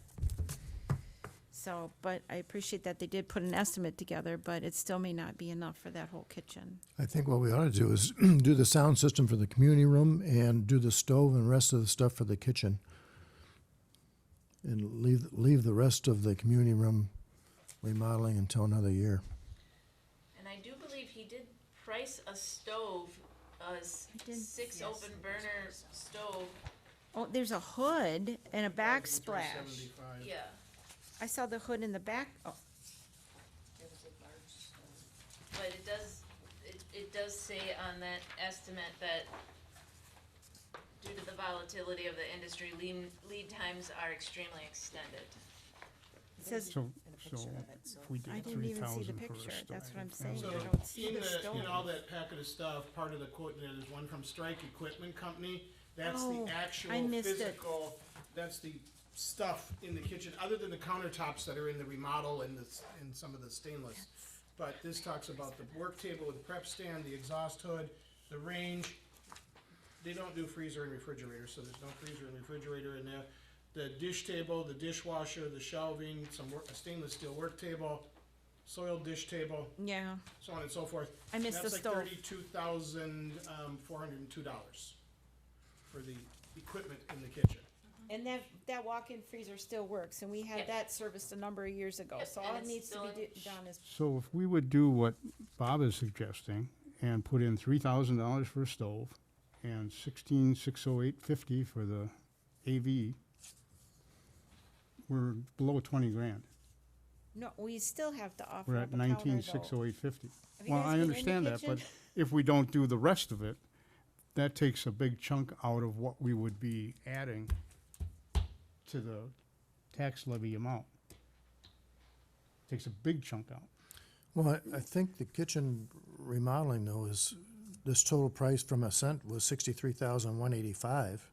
Speaker 1: So, but I appreciate that they did put an estimate together, but it still may not be enough for that whole kitchen.
Speaker 3: I think what we ought to do is do the sound system for the community room and do the stove and rest of the stuff for the kitchen. And leave the rest of the community room remodeling until another year.
Speaker 6: And I do believe he did price a stove,
Speaker 1: did?
Speaker 6: six open burner stove.
Speaker 1: Oh, there's a hood and a backsplash.
Speaker 5: $375.
Speaker 6: Yeah.
Speaker 1: I saw the hood in the back. Oh,
Speaker 6: But it does say on that estimate that due to the volatility of the industry, lead times are extremely extended.
Speaker 1: it says,
Speaker 2: So if we
Speaker 1: I
Speaker 2: did
Speaker 1: didn't even see
Speaker 2: 3,000
Speaker 1: the
Speaker 2: for a
Speaker 1: picture.
Speaker 2: stove.
Speaker 1: That's what I'm saying.
Speaker 5: So
Speaker 1: I don't see
Speaker 5: in
Speaker 1: the stove.
Speaker 5: in all that packet of stuff, part of the quote, there's one from Strike Equipment Company. That's
Speaker 1: Oh,
Speaker 5: the
Speaker 1: I
Speaker 5: actual
Speaker 1: missed it.
Speaker 5: physical, that's the stuff in the kitchen, other than the countertops that are in the remodel and and some of the stainless. But this talks about the work table with the prep stand, the exhaust hood, the range. They don't do freezer and refrigerator, so there's no freezer and refrigerator in there. The dish table, the dishwasher, the shelving, a stainless steel work table, soiled dish table,
Speaker 1: Yeah,
Speaker 5: so on and so forth.
Speaker 1: I missed the stove.
Speaker 5: That's like $32,402 for the equipment in the kitchen.
Speaker 1: and that walk-in freezer still works, and we had
Speaker 6: Yep.
Speaker 1: that serviced a number of years ago.
Speaker 6: Yep,
Speaker 1: So
Speaker 6: and
Speaker 1: all it
Speaker 6: it's
Speaker 1: needs to
Speaker 6: still
Speaker 1: be
Speaker 6: in-
Speaker 1: done is,
Speaker 2: So if we would do what Bob is suggesting and put in $3,000 for a stove and $16,608.50 for the AV, we're below 20 grand.
Speaker 1: no, we still have to offer
Speaker 2: We're
Speaker 1: up
Speaker 2: at
Speaker 1: a counter, though.
Speaker 2: 19,608.50.
Speaker 1: Have you
Speaker 2: Well,
Speaker 1: guys
Speaker 2: I
Speaker 1: been in the
Speaker 2: understand that, but
Speaker 1: kitchen?
Speaker 2: if we don't do the rest of it, that takes a big chunk out of what we would be adding to the tax levy amount. Takes a big chunk out.
Speaker 3: Well, I think the kitchen remodeling though is, this total price from Ascent was 63,185,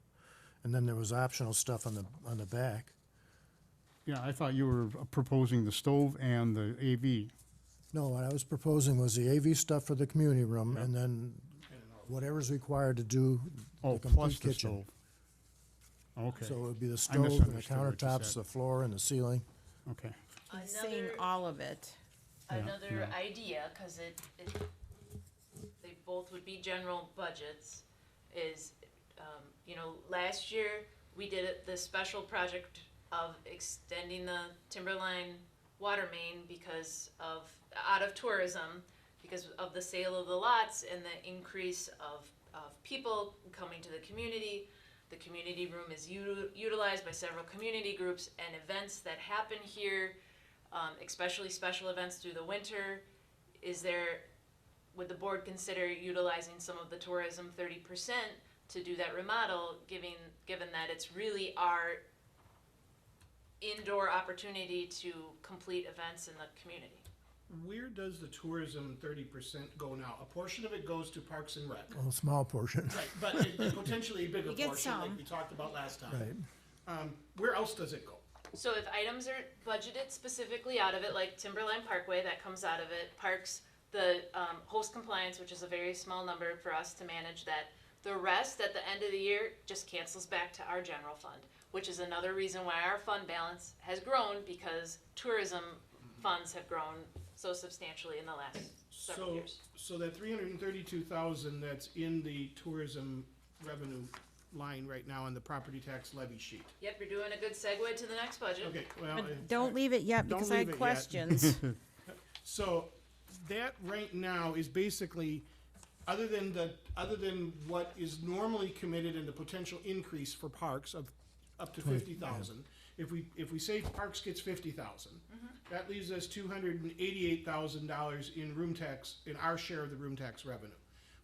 Speaker 3: and then there was optional stuff on the back.
Speaker 2: Yeah, I thought you were proposing the stove and the AV.
Speaker 3: No, what I was proposing was the AV stuff for the community room, and then whatever's required to do
Speaker 2: Oh,
Speaker 3: the
Speaker 2: plus
Speaker 3: complete
Speaker 2: the
Speaker 3: kitchen.
Speaker 2: stove. Okay,
Speaker 3: So it would be the stove and the
Speaker 2: misunderstood what you
Speaker 3: countertops,
Speaker 2: said.
Speaker 3: the floor and the ceiling.
Speaker 2: okay.
Speaker 1: He's saying
Speaker 6: Another,
Speaker 1: all of it.
Speaker 6: another
Speaker 2: yeah.
Speaker 6: idea, cause they both would be general budgets, is, last year, we did the special project of extending the Timberline water main out of tourism, because of the sale of the lots and the increase of people coming to the community. The community room is utilized by several community groups and events that happen here, especially special events through the winter. Would the board consider utilizing some of the tourism 30% to do that remodel, given that it's really our indoor opportunity to complete events in the community?
Speaker 5: Where does the tourism 30% go now? A portion of it goes to Parks and Rec.
Speaker 3: A small portion,
Speaker 5: Right, but potentially a bigger
Speaker 1: You get
Speaker 5: portion, like
Speaker 1: some.
Speaker 5: we talked about last time.
Speaker 3: right?
Speaker 5: Where else does it go?
Speaker 6: So if items are budgeted specifically out of it, like Timberline Parkway, that comes out of it, parks, the host compliance, which is a very small number for us to manage that. The rest at the end of the year just cancels back to our general fund, which is another reason why our fund balance has grown, because tourism funds have grown so substantially in the last several years.
Speaker 5: So that 332,000 that's in the tourism revenue line right now on the property tax levy sheet.
Speaker 6: Yep, you're doing a good segue to the next budget.
Speaker 5: Okay, well.
Speaker 1: But don't leave it yet,
Speaker 5: Don't
Speaker 1: because I
Speaker 5: leave
Speaker 1: had
Speaker 5: it yet.
Speaker 1: questions.
Speaker 5: So that right now is basically, other than what is normally committed in the potential increase for parks of up to 50,000. If we say parks gets 50,000, that leaves us $288,000 in room tax, in our share of the room tax revenue,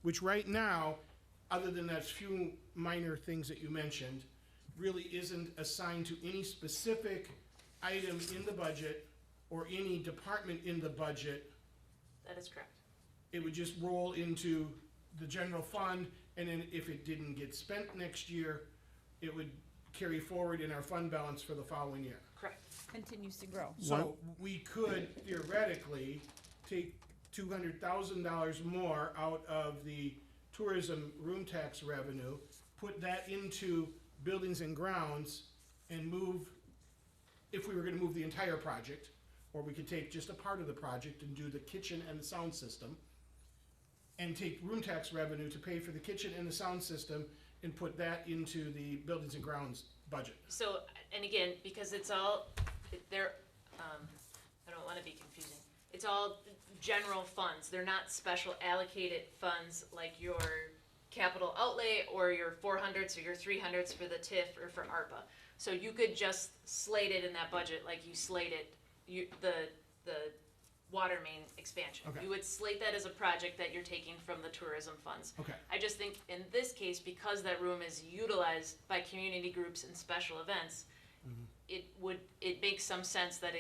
Speaker 5: which right now, other than that few minor things that you mentioned, really isn't assigned to any specific item in the budget or any department in the budget.
Speaker 6: That is correct.
Speaker 5: It would just roll into the general fund, and then if it didn't get spent next year, it would carry forward in our fund balance for the following year.
Speaker 6: Correct.
Speaker 1: Continues to grow.
Speaker 5: So we could theoretically take $200,000 more out of the tourism room tax revenue, put that into buildings and grounds, and move if we were gonna move the entire project, or we could take just a part of the project and do the kitchen and the sound system, and take room tax revenue to pay for the kitchen and the sound system, and put that into the buildings and grounds budget.
Speaker 6: So, and again, because it's all, they're, I don't wanna be confusing. It's all general funds, they're not special allocated funds like your capital outlay or your 400s or your 300s for the TIF or for ARPA. So you could just slate it in that budget like you slated the water main expansion.
Speaker 5: Okay.
Speaker 6: You would slate that as a project that you're taking from the tourism funds.
Speaker 5: Okay.
Speaker 6: I just think in this case, because that room is utilized by community groups and special events, it makes some sense that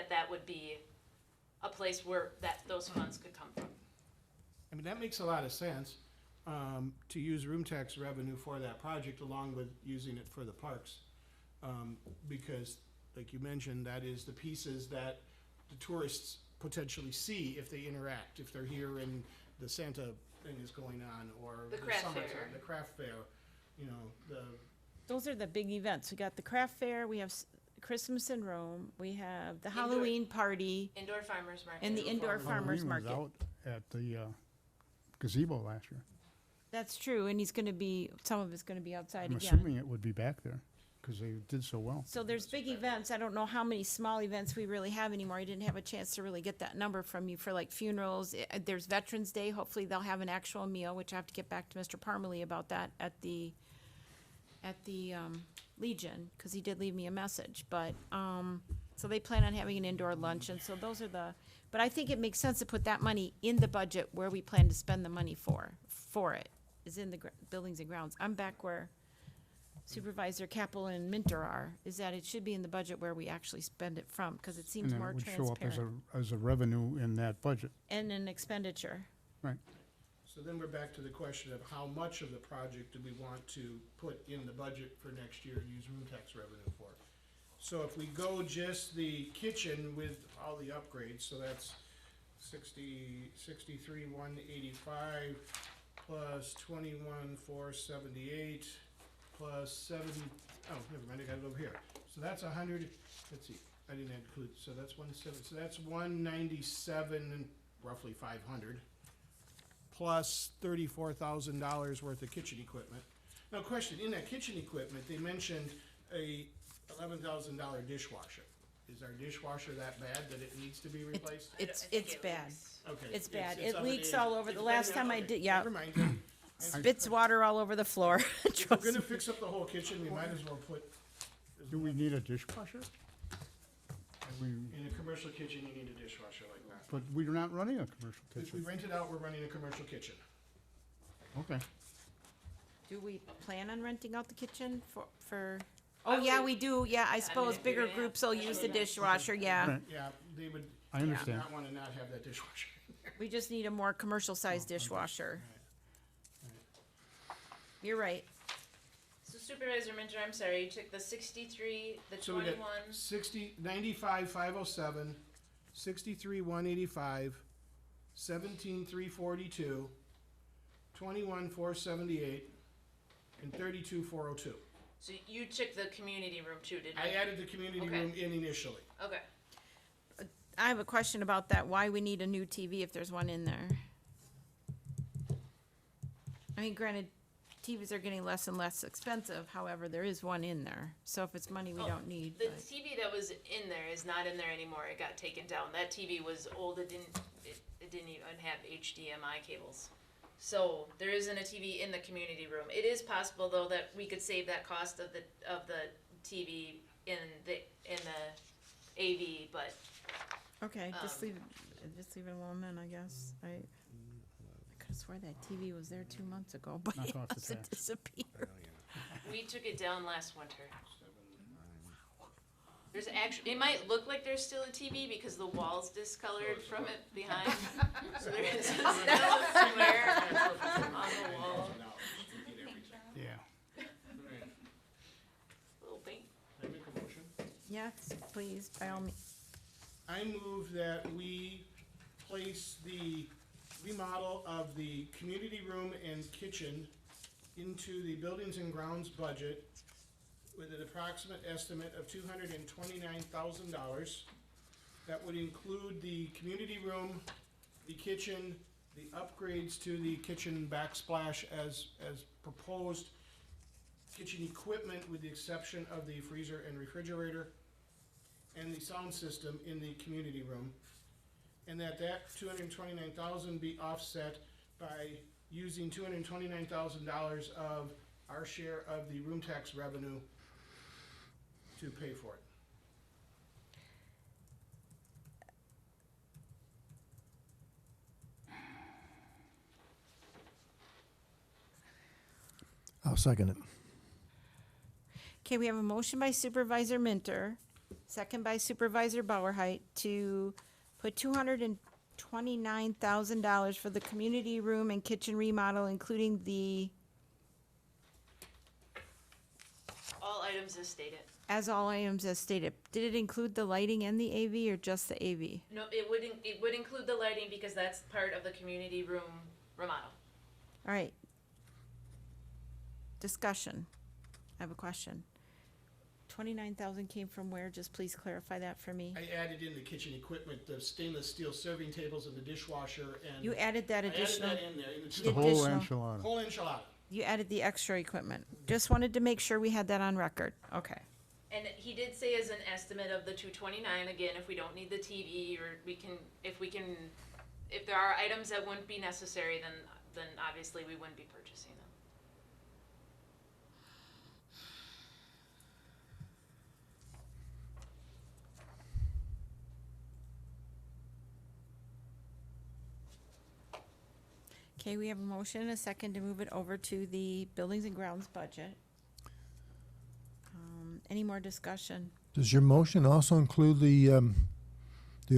Speaker 6: that would be a place where those funds could come from.
Speaker 5: I mean, that makes a lot of sense, to use room tax revenue for that project along with using it for the parks. Because, like you mentioned, that is the pieces that the tourists potentially see if they interact, if they're here and the Santa thing is going on, or
Speaker 6: The
Speaker 5: the
Speaker 6: craft
Speaker 5: summertime,
Speaker 6: fair.
Speaker 5: the craft fair, you know,
Speaker 1: Those are the big events. We got the craft fair, we have Christmas in Rome, we have the Halloween party,
Speaker 6: Indoor farmers market.
Speaker 1: and the indoor farmers
Speaker 2: Halloween was
Speaker 1: market.
Speaker 2: out at the gazebo last year.
Speaker 1: That's true, and some of it's gonna be outside
Speaker 2: I'm
Speaker 1: again.
Speaker 2: assuming it would be back there, because they did so well.
Speaker 1: So there's big events. I don't know how many small events we really have anymore. I didn't have a chance to really get that number from you for like funerals. There's Veterans Day. Hopefully they'll have an actual meal, which I have to get back to Mr. Parmalee about that at the Legion, because he did leave me a message. But, so they plan on having an indoor lunch, and so those are but I think it makes sense to put that money in the budget where we plan to spend the money for it, is in the buildings and grounds. I'm back where Supervisor Capel and Minter are, is that it should be in the budget where we actually spend it from, because it seems
Speaker 2: And then
Speaker 1: more
Speaker 2: it would show up
Speaker 1: transparent.
Speaker 2: as a revenue in that budget.
Speaker 1: And an expenditure.
Speaker 2: Right.
Speaker 5: so then we're back to the question of how much of the project do we want to put in the budget for next year and use room tax revenue for? So if we go just the kitchen with all the upgrades, so that's 63,185 plus 21,478 plus 7, never mind, I got it over here. So that's 100, let's see, I didn't include, so that's 17, so that's 197, roughly 500, plus $34,000 worth of kitchen equipment. Now, question, in that kitchen equipment, they mentioned a $11,000 dishwasher. Is our dishwasher that bad that it needs to be replaced?
Speaker 1: It's bad.
Speaker 5: Okay.
Speaker 1: It's bad.
Speaker 5: it's
Speaker 1: It
Speaker 5: of an
Speaker 1: leaks
Speaker 5: age.
Speaker 1: all over.
Speaker 5: It's
Speaker 1: The
Speaker 5: bad
Speaker 1: last
Speaker 5: now?
Speaker 1: time I
Speaker 5: Okay,
Speaker 1: did, yeah,
Speaker 5: Never mind, then.
Speaker 1: spits water all over the floor.
Speaker 5: If we're
Speaker 1: Trust
Speaker 5: gonna
Speaker 1: me.
Speaker 5: fix up the whole kitchen, we might as well put,
Speaker 2: Do we need a dishwasher?
Speaker 5: in a commercial kitchen, you need a dishwasher like that.
Speaker 2: But we're not running a commercial
Speaker 5: If we
Speaker 2: kitchen.
Speaker 5: rent it out, we're running a commercial kitchen.
Speaker 2: Okay.
Speaker 1: Do we plan on renting out the kitchen for? Oh, yeah, we do. Yeah, I suppose
Speaker 6: if you're
Speaker 1: bigger
Speaker 6: gonna have-
Speaker 1: groups will use the dishwasher, yeah.
Speaker 2: Right.
Speaker 5: Yeah, they would
Speaker 2: I understand.
Speaker 5: not wanna not have that dishwasher.
Speaker 1: We just need a more commercial-sized dishwasher. You're right.
Speaker 6: So Supervisor Minter, I'm sorry, you took the 63, the
Speaker 5: So we got
Speaker 6: 21,
Speaker 5: 95,507, 63,185, 17,342, 21,478, and 32,402.
Speaker 6: so you took the community room too, didn't you?
Speaker 5: I added the community
Speaker 6: Okay.
Speaker 5: room in initially.
Speaker 6: Okay.
Speaker 1: I have a question about that, why we need a new TV if there's one in there. I mean, granted, TVs are getting less and less expensive, however, there is one in there, so if it's money we
Speaker 6: Oh,
Speaker 1: don't need,
Speaker 6: The
Speaker 1: but,
Speaker 6: TV that was in there is not in there anymore. It got taken down. That TV was old. It didn't even have HDMI cables. So there isn't a TV in the community room. It is possible though that we could save that cost of the TV in the AV, but
Speaker 1: okay, just
Speaker 6: Um,
Speaker 1: leave it alone then, I guess, I could've swore that TV was there 2 months ago, but
Speaker 2: Knock
Speaker 1: it
Speaker 2: off the
Speaker 1: must have
Speaker 2: tax.
Speaker 1: disappeared.
Speaker 6: we took it down last winter. There's actually, it might look like there's still a TV because the wall's discolored from it behind. So there is still a square on the wall.
Speaker 2: Yeah.
Speaker 6: Little paint.
Speaker 5: Can I make a motion?
Speaker 1: Yes, please, by all means.
Speaker 5: I move that we place the remodel of the community room and kitchen into the buildings and grounds budget with an approximate estimate of $229,000. That would include the community room, the kitchen, the upgrades to the kitchen backsplash as proposed, kitchen equipment with the exception of the freezer and refrigerator, and the sound system in the community room. And that $229,000 be offset by using $229,000 of our share of the room tax revenue to pay for it.
Speaker 3: I'll second it.
Speaker 1: Okay, we have a motion by Supervisor Minter, second by Supervisor Bauerheit to put $229,000 for the community room and kitchen remodel, including the,
Speaker 6: All items as stated.
Speaker 1: as all items as stated. Did it include the lighting and the AV or just the AV?
Speaker 6: No, it would include the lighting because that's part of the community room remodel.
Speaker 1: All right. Discussion. I have a question. 29,000 came from where? Just please clarify that for me.
Speaker 5: I added in the kitchen equipment, the stainless steel serving tables and the dishwasher and.
Speaker 1: You added that additional,
Speaker 5: I added that in there, in the
Speaker 1: The
Speaker 2: The
Speaker 5: two,
Speaker 2: whole
Speaker 1: additional-
Speaker 2: enchilada.
Speaker 5: whole enchilada.
Speaker 1: you added the extra equipment. Just wanted to make sure we had that on record. Okay.
Speaker 6: And he did say as an estimate of the 229, again, if we don't need the TV or if there are items that wouldn't be necessary, then obviously we wouldn't be purchasing them.
Speaker 1: Okay, we have a motion and a second to move it over to the buildings and grounds budget. Any more discussion?
Speaker 3: Does your motion also include the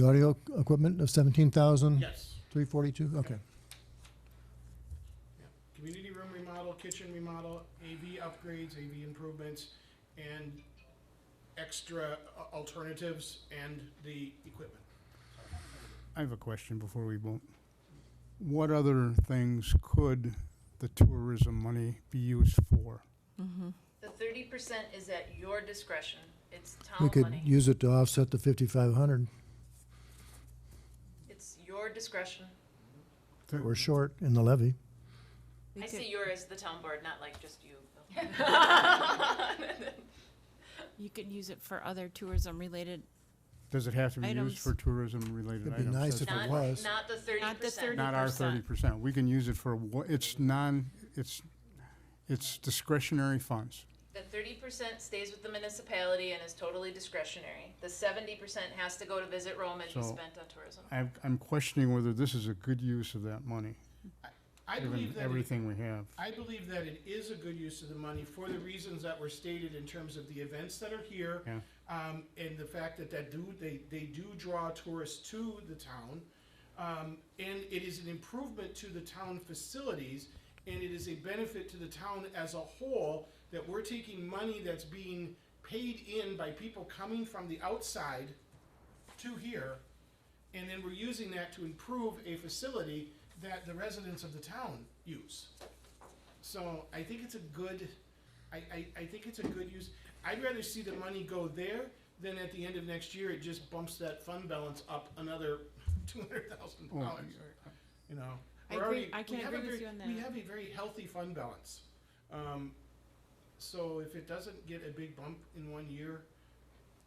Speaker 3: audio equipment of 17,342?
Speaker 5: Yes.
Speaker 3: Okay.
Speaker 5: Community room remodel, kitchen remodel, AV upgrades, AV improvements, and extra alternatives and the equipment.
Speaker 2: I have a question before we vote. What other things could the tourism money be used for?
Speaker 6: The 30% is at your discretion. It's
Speaker 3: We
Speaker 6: town
Speaker 3: could
Speaker 6: money.
Speaker 3: use it to offset the 5,500.
Speaker 6: It's your discretion.
Speaker 3: We're short in the levy.
Speaker 1: We
Speaker 6: I
Speaker 1: could-
Speaker 6: see your as the town board, not like just you, Bill.
Speaker 1: You could use it for other tourism-related,
Speaker 2: Does it have to be
Speaker 1: Items.
Speaker 2: used for tourism-related
Speaker 3: It'd be
Speaker 2: items?
Speaker 3: nice
Speaker 2: That's
Speaker 3: if it
Speaker 2: what-
Speaker 3: was.
Speaker 6: Not the 30%.
Speaker 1: Not the 30.
Speaker 2: Not our
Speaker 1: 30%.
Speaker 2: 30%. We can use it for, it's discretionary funds.
Speaker 6: The 30% stays with the municipality and is totally discretionary. The 70% has to go to Visit Rome and be
Speaker 2: So-
Speaker 6: spent on tourism.
Speaker 2: I'm questioning whether this is a good use of that money,
Speaker 5: I believe
Speaker 2: given
Speaker 5: that
Speaker 2: everything we have.
Speaker 5: I believe that it is a good use of the money for the reasons that were stated in terms of the events that are here.
Speaker 2: Yeah.
Speaker 5: And the fact that they do draw tourists to the town. And it is an improvement to the town facilities, and it is a benefit to the town as a whole, that we're taking money that's being paid in by people coming from the outside to here, and then we're using that to improve a facility that the residents of the town use. So I think it's a good, I think it's a good use. I'd rather see the money go there than at the end of next year, it just bumps that fund balance up another $200,000. You know,
Speaker 1: I
Speaker 5: We're
Speaker 1: agree-
Speaker 5: already-
Speaker 1: I can
Speaker 5: we have
Speaker 1: agree
Speaker 5: a
Speaker 1: with
Speaker 5: very-
Speaker 1: you on that.
Speaker 5: We have a very healthy fund balance. So if it doesn't get a big bump in 1 year,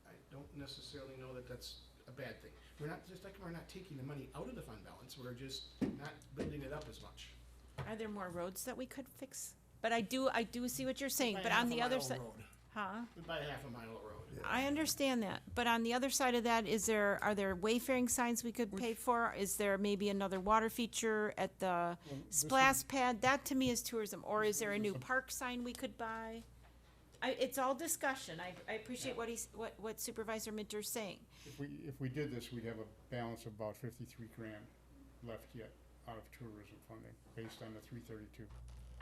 Speaker 5: I don't necessarily know that that's a bad thing. We're not, just like we're not taking the money out of the fund balance, we're just not building it up as much.
Speaker 1: Are there more roads that we could fix? But I do see what you're saying,
Speaker 5: Buy
Speaker 1: but
Speaker 5: a
Speaker 1: on
Speaker 5: half
Speaker 1: the
Speaker 5: a
Speaker 1: other
Speaker 5: mile
Speaker 1: side,
Speaker 5: road.
Speaker 1: huh?
Speaker 5: We buy a half a mile of road.
Speaker 1: I understand that, but on the other side of that, are there wayfaring signs we could pay for? Is there maybe another water feature at the splash pad? That to me is tourism, or is there a new park sign we could buy? It's all discussion. I appreciate what Supervisor Minter's saying.
Speaker 2: If we did this, we'd have a balance of about 53 grand left yet out of tourism funding, based on the 332.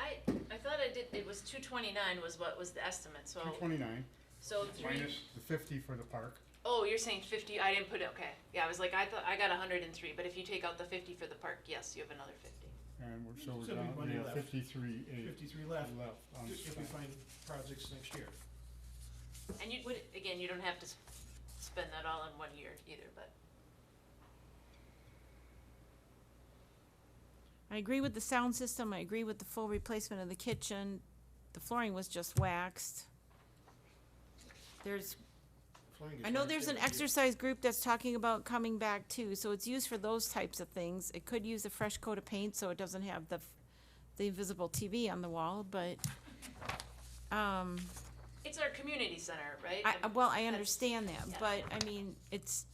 Speaker 6: I thought it was 229 was what was the estimate, so.
Speaker 2: 229
Speaker 6: So
Speaker 2: minus the 50 for the park.
Speaker 6: Oh, you're saying 50, I didn't put it, okay. Yeah, I was like, I thought, I got 103, but if you take out the 50 for the park, yes, you have another 50.
Speaker 2: And we're
Speaker 5: So we
Speaker 2: down,
Speaker 5: money
Speaker 2: we have
Speaker 5: left.
Speaker 2: 53
Speaker 5: 53 left,
Speaker 2: left
Speaker 5: if we
Speaker 2: unspent.
Speaker 5: find projects next year.
Speaker 6: And you would, again, you don't have to spend that all in 1 year either, but.
Speaker 1: I agree with the sound system, I agree with the full replacement of the kitchen. The flooring was just waxed. There's,
Speaker 5: Flooring is
Speaker 1: I know
Speaker 5: waxed
Speaker 1: there's an
Speaker 5: every year.
Speaker 1: exercise group that's talking about coming back too, so it's used for those types of things. It could use a fresh coat of paint so it doesn't have the invisible TV on the wall, but,
Speaker 6: It's our community center, right?
Speaker 1: well, I
Speaker 6: That's-
Speaker 1: understand that,
Speaker 6: yeah.
Speaker 1: but I mean, it's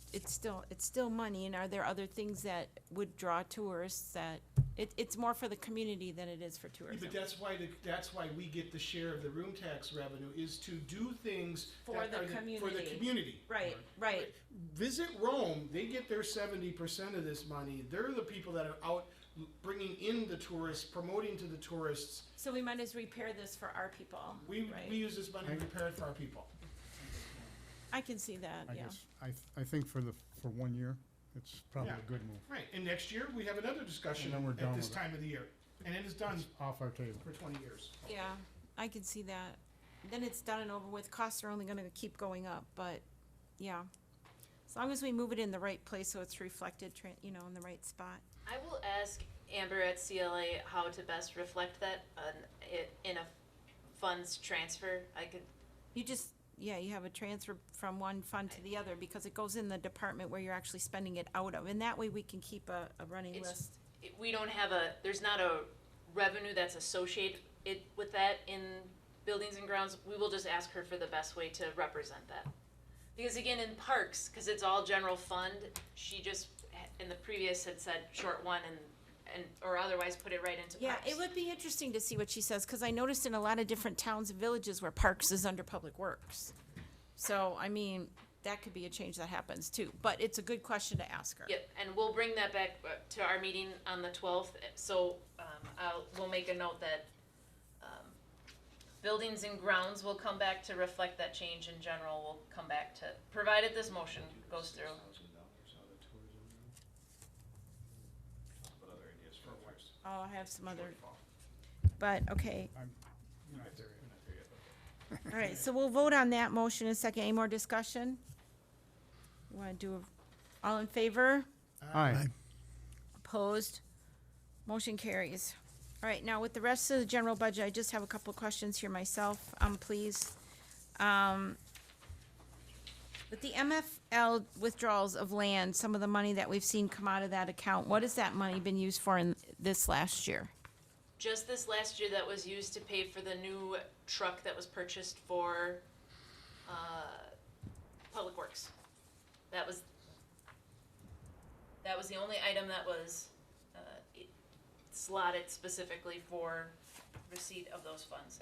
Speaker 1: still money, and are there other things that would draw tourists that, it's more for the community than it is for
Speaker 5: Yeah,
Speaker 1: tourism.
Speaker 5: but that's why we get the share of the room tax revenue, is to do things
Speaker 1: For
Speaker 5: that
Speaker 1: the
Speaker 5: are For the
Speaker 1: community.
Speaker 5: community.
Speaker 1: Right, right.
Speaker 5: Visit Rome, they get their 70% of this money. They're the people that are out bringing in the tourists, promoting to the tourists.
Speaker 1: So we might as repair this for our people.
Speaker 5: We
Speaker 1: right?
Speaker 5: use this money to prepare it for our people.
Speaker 1: I can see that,
Speaker 2: I
Speaker 1: yeah.
Speaker 2: guess, I think for 1 year, it's probably
Speaker 5: Yeah.
Speaker 2: a good move.
Speaker 5: Right, and next year, we have another discussion
Speaker 2: And then we're
Speaker 5: at
Speaker 2: done
Speaker 5: this
Speaker 2: with it.
Speaker 5: time of the year. And it is done
Speaker 2: Off our table.
Speaker 5: for 20 years.
Speaker 1: Yeah, I can see that. Then it's done and over with. Costs are only gonna keep going up, but, yeah. As long as we move it in the right place so it's reflected, in the right spot.
Speaker 6: I will ask Amber at CLA how to best reflect that in a funds transfer. I could,
Speaker 1: You just, you have a transfer from one fund to the other because it goes in the department where you're actually spending it out of. And that way we can keep a running
Speaker 6: It's-
Speaker 1: list.
Speaker 6: we don't have there's not a revenue that's associated with that in buildings and grounds. We will just ask her for the best way to represent that. Because again, in parks, because it's all general fund, she just, in the previous had said short one or otherwise put it right into
Speaker 1: Yeah,
Speaker 6: parks.
Speaker 1: it would be interesting to see what she says, because I noticed in a lot of different towns and villages where parks is under public works. So, I mean, that could be a change that happens too, but it's a good question to ask her.
Speaker 6: Yep, and we'll bring that back to our meeting on the 12th, so, we'll make a note that, buildings and grounds will come back to reflect that change in general, will come back to, provided this motion goes through.
Speaker 1: Oh, I have some other, but, okay.
Speaker 2: You're not there yet.
Speaker 1: All right, so we'll vote on that motion in a second. Any more discussion? You wanna do, all in favor?
Speaker 2: Aye.
Speaker 1: Opposed? Motion carries. All right, now with the rest of the general budget, I just have a couple of questions here myself, please. With the MFL withdrawals of land, some of the money that we've seen come out of that account, what has that money been used for in this last year?
Speaker 6: Just this last year, that was used to pay for the new truck that was purchased for, Public Works. That was the only item that was, slotted specifically for receipt of those funds.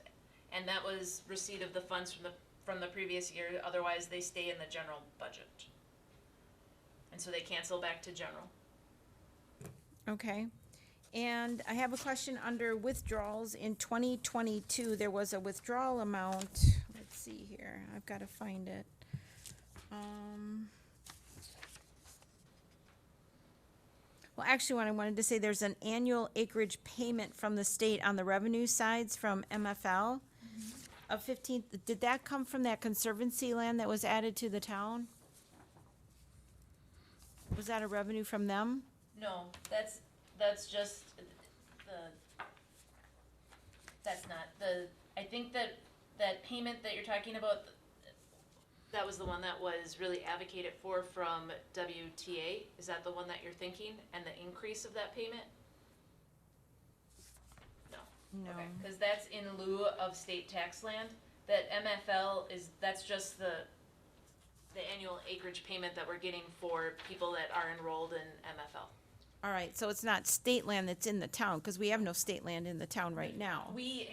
Speaker 6: And that was receipt of the funds from the previous year, otherwise they stay in the general budget. And so they cancel back to general.
Speaker 1: Okay. And I have a question under withdrawals. In 2022, there was a withdrawal amount, let's see here, I've gotta find it. Well, actually, what I wanted to say, there's an annual acreage payment from the state on the revenue sides from MFL of 15, did that come from that conservancy land that was added to the town? Was that a revenue from them?
Speaker 6: No, that's just that's not I think that payment that you're talking about, that was the one that was really advocated for from WTA. Is that the one that you're thinking, and the increase of that payment? No.
Speaker 1: No.
Speaker 6: Okay, cause that's in lieu of state tax land. That MFL that's just the annual acreage payment that we're getting for people that are enrolled in MFL.
Speaker 1: All right, so it's not state land that's in the town, because we have no state land in the town right now.
Speaker 6: We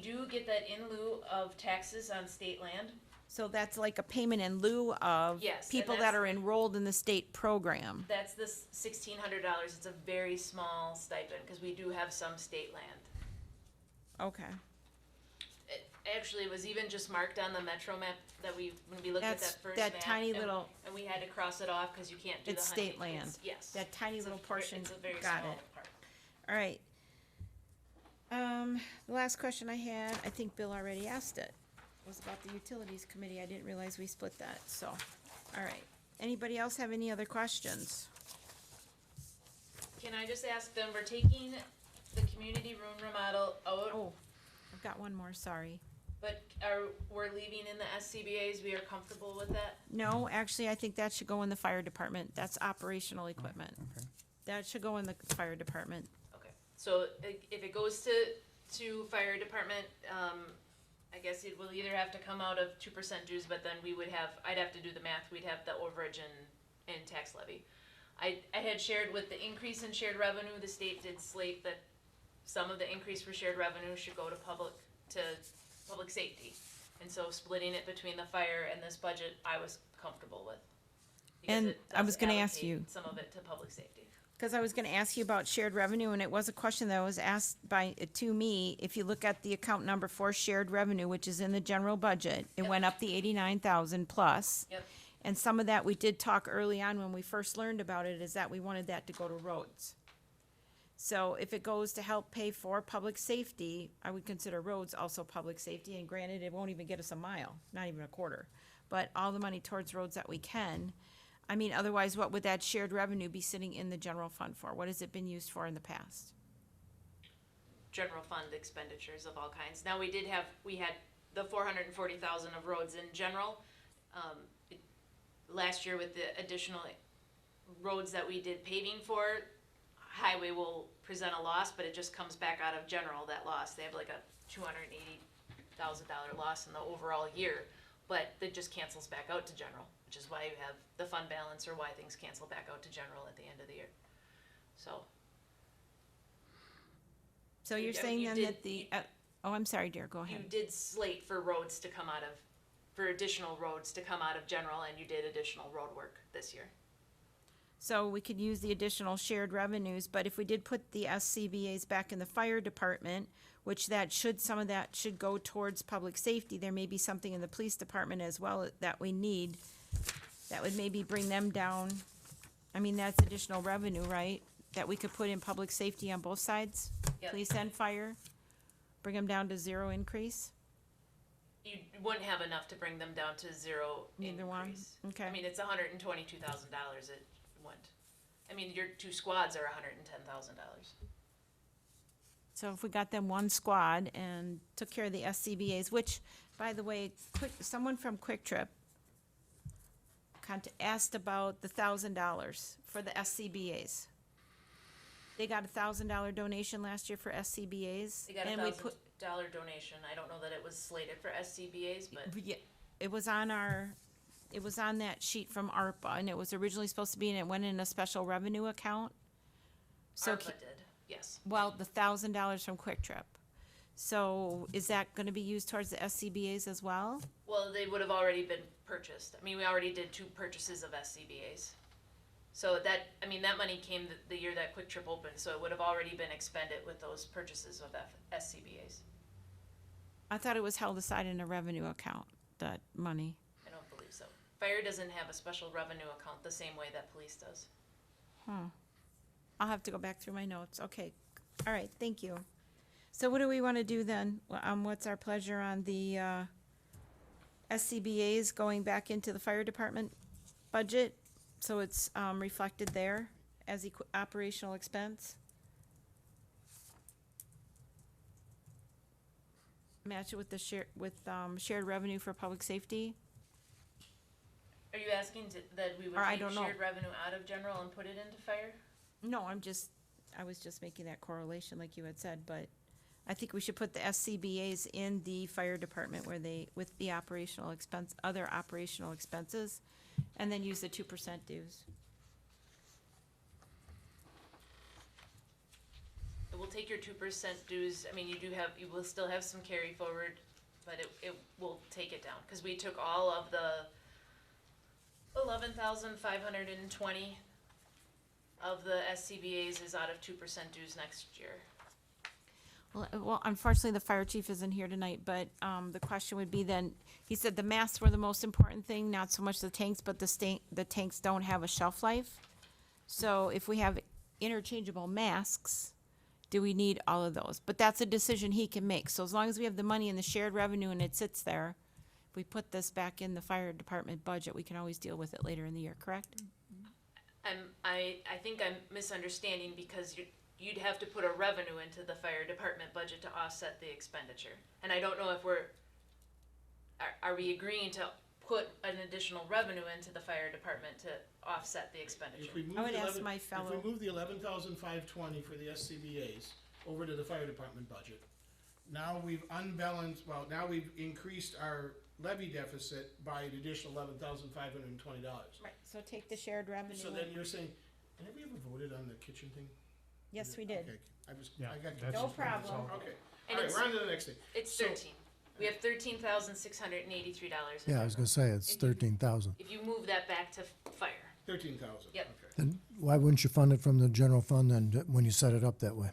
Speaker 6: do get that in lieu of taxes on state land.
Speaker 1: So that's like a payment in lieu of
Speaker 6: Yes, and
Speaker 1: people that
Speaker 6: that's-
Speaker 1: are enrolled in the state program.
Speaker 6: That's the $1,600. It's a very small stipend, because we do have some state land.
Speaker 1: Okay,
Speaker 6: It was even just marked on the Metro map that when we looked at
Speaker 1: That's
Speaker 6: that first
Speaker 1: that
Speaker 6: map.
Speaker 1: tiny
Speaker 6: and-
Speaker 1: little-
Speaker 6: And we had to cross it off, because you can't do the
Speaker 1: It's
Speaker 6: hunting.
Speaker 1: state land.
Speaker 6: Yes.
Speaker 1: that tiny
Speaker 6: It's a
Speaker 1: little
Speaker 6: ver-
Speaker 1: portion,
Speaker 6: It's a very
Speaker 1: got
Speaker 6: small
Speaker 1: it.
Speaker 6: part.
Speaker 1: All right. The last question I had, I think Bill already asked it. was about the utilities committee. I didn't realize we split that, so, all right. Anybody else have any other questions?
Speaker 6: Can I just ask them, we're taking the community room remodel out,
Speaker 1: Oh, I've got one more, sorry.
Speaker 6: but we're leaving in the SCBA's, we are comfortable with that?
Speaker 1: No, actually, I think that should go in the fire department. That's operational equipment.
Speaker 2: Okay.
Speaker 1: That should go in the fire department.
Speaker 6: Okay, so if it goes to fire department, I guess it will either have to come out of 2% dues, but then I'd have to do the math, we'd have the overage and tax levy. I had shared with the increase in shared revenue, the state did slate that some of the increase for shared revenue should go to public safety. And so splitting it between the fire and this budget, I was comfortable with. because
Speaker 1: And
Speaker 6: it
Speaker 1: I was
Speaker 6: does
Speaker 1: gonna ask
Speaker 6: allocate
Speaker 1: you-
Speaker 6: some of it to public safety.
Speaker 1: Because I was gonna ask you about shared revenue, and it was a question that was asked to me. If you look at the account number for shared revenue, which is in the general budget, it
Speaker 6: Yep.
Speaker 1: went up the 89,000 plus.
Speaker 6: Yep.
Speaker 1: And some of that, we did talk early on when we first learned about it, is that we wanted that to go to roads. So if it goes to help pay for public safety, I would consider roads also public safety, and granted, it won't even get us a mile, not even a quarter. But all the money towards roads that we can. I mean, otherwise, what would that shared revenue be sitting in the general fund for? What has it been used for in the past?
Speaker 6: General fund expenditures of all kinds. Now, we had the 440,000 of roads in general. Last year with the additional roads that we did paving for, highway will present a loss, but it just comes back out of general, that loss. They have like a $280,000 loss in the overall year, but it just cancels back out to general, which is why you have the fund balance, or why things cancel back out to general at the end of the year. So,
Speaker 1: So you're
Speaker 6: Yeah,
Speaker 1: saying
Speaker 6: you
Speaker 1: then
Speaker 6: did-
Speaker 1: that the, oh, I'm sorry, dear, go
Speaker 6: you
Speaker 1: ahead.
Speaker 6: did slate for roads to come out of, for additional roads to come out of general, and you did additional road work this year.
Speaker 1: So we could use the additional shared revenues, but if we did put the SCBA's back in the fire department, which some of that should go towards public safety, there may be something in the police department as well that we need, that would maybe bring them down. I mean, that's additional revenue, right? That we could put in public safety on both sides,
Speaker 6: Yep.
Speaker 1: police and fire, bring them down to zero increase.
Speaker 6: You wouldn't have enough to bring them down to zero
Speaker 1: Neither one?
Speaker 6: increase.
Speaker 1: Okay.
Speaker 6: I mean, it's $122,000 it went. I mean, your two squads are $110,000.
Speaker 1: So if we got them one squad and took care of the SCBA's, which, by the way, someone from Quick Trip asked about the $1,000 for the SCBA's. They got a $1,000 donation last year for SCBA's.
Speaker 6: They got a
Speaker 1: and we put-
Speaker 6: $1,000 donation. I don't know that it was slated for SCBA's, but
Speaker 1: Yeah, it was on that sheet from ARPA, and it was originally supposed to be, and it went in a special revenue account. So,
Speaker 6: ARPA did, yes.
Speaker 1: well, the $1,000 from Quick Trip. So is that gonna be used towards the SCBA's as well?
Speaker 6: Well, they would have already been purchased. I mean, we already did 2 purchases of SCBA's. So that money came the year that Quick Trip opened, so it would have already been expended with those purchases of SCBA's.
Speaker 1: I thought it was held aside in a revenue account, that money.
Speaker 6: I don't believe so. Fire doesn't have a special revenue account the same way that police does.
Speaker 1: I'll have to go back through my notes. Okay, all right, thank you. So what do we wanna do then? What's our pleasure on the, SCBA's going back into the fire department budget? So it's, reflected there as operational expense? Match it with the shared revenue for public safety?
Speaker 6: Are you asking that we would
Speaker 1: Or I
Speaker 6: take
Speaker 1: don't know.
Speaker 6: shared revenue out of general and put it into fire?
Speaker 1: No, I was just making that correlation like you had said, but I think we should put the SCBA's in the fire department with the other operational expenses, and then use the 2% dues.
Speaker 6: It will take your 2% dues, I mean, you will still have some carry forward, but it will take it down, cause we took all of the 11,520 of the SCBA's is out of 2% dues next year.
Speaker 1: Well, unfortunately, the fire chief isn't here tonight, but, the question would be then, he said the masks were the most important thing, not so much the tanks, but the tanks don't have a shelf life. So if we have interchangeable masks, do we need all of those? But that's a decision he can make. So as long as we have the money in the shared revenue and it sits there, we put this back in the fire department budget, we can always deal with it later in the year, correct?
Speaker 6: I think I'm misunderstanding because you'd have to put a revenue into the fire department budget to offset the expenditure. And I don't know if are we agreeing to put an additional revenue into the fire department to offset the expenditure?
Speaker 5: If we move
Speaker 1: I would
Speaker 5: the
Speaker 1: ask
Speaker 5: 11
Speaker 1: my
Speaker 5: If
Speaker 1: fellow-
Speaker 5: we move the 11,520 for the SCBA's over to the fire department budget, now we've unbalanced, now we've increased our levy deficit by an additional $11,520.
Speaker 1: Right, so take the shared revenue.
Speaker 5: So then you're saying, have we ever voted on the kitchen thing?
Speaker 1: Yes, we did.
Speaker 5: Okay,
Speaker 2: Yeah,
Speaker 5: I got
Speaker 2: that's-
Speaker 1: No problem.
Speaker 5: Okay,
Speaker 6: And
Speaker 5: all right,
Speaker 6: it's-
Speaker 5: we're on to the next thing.
Speaker 6: It's
Speaker 5: So-
Speaker 6: 13. We have $13,683.
Speaker 3: Yeah, I was gonna say, it's 13,000.
Speaker 6: If you move that back to fire,
Speaker 5: 13,000.
Speaker 6: Yep.
Speaker 5: Okay.
Speaker 3: Then why wouldn't you fund it from the general fund then, when you set it up that way?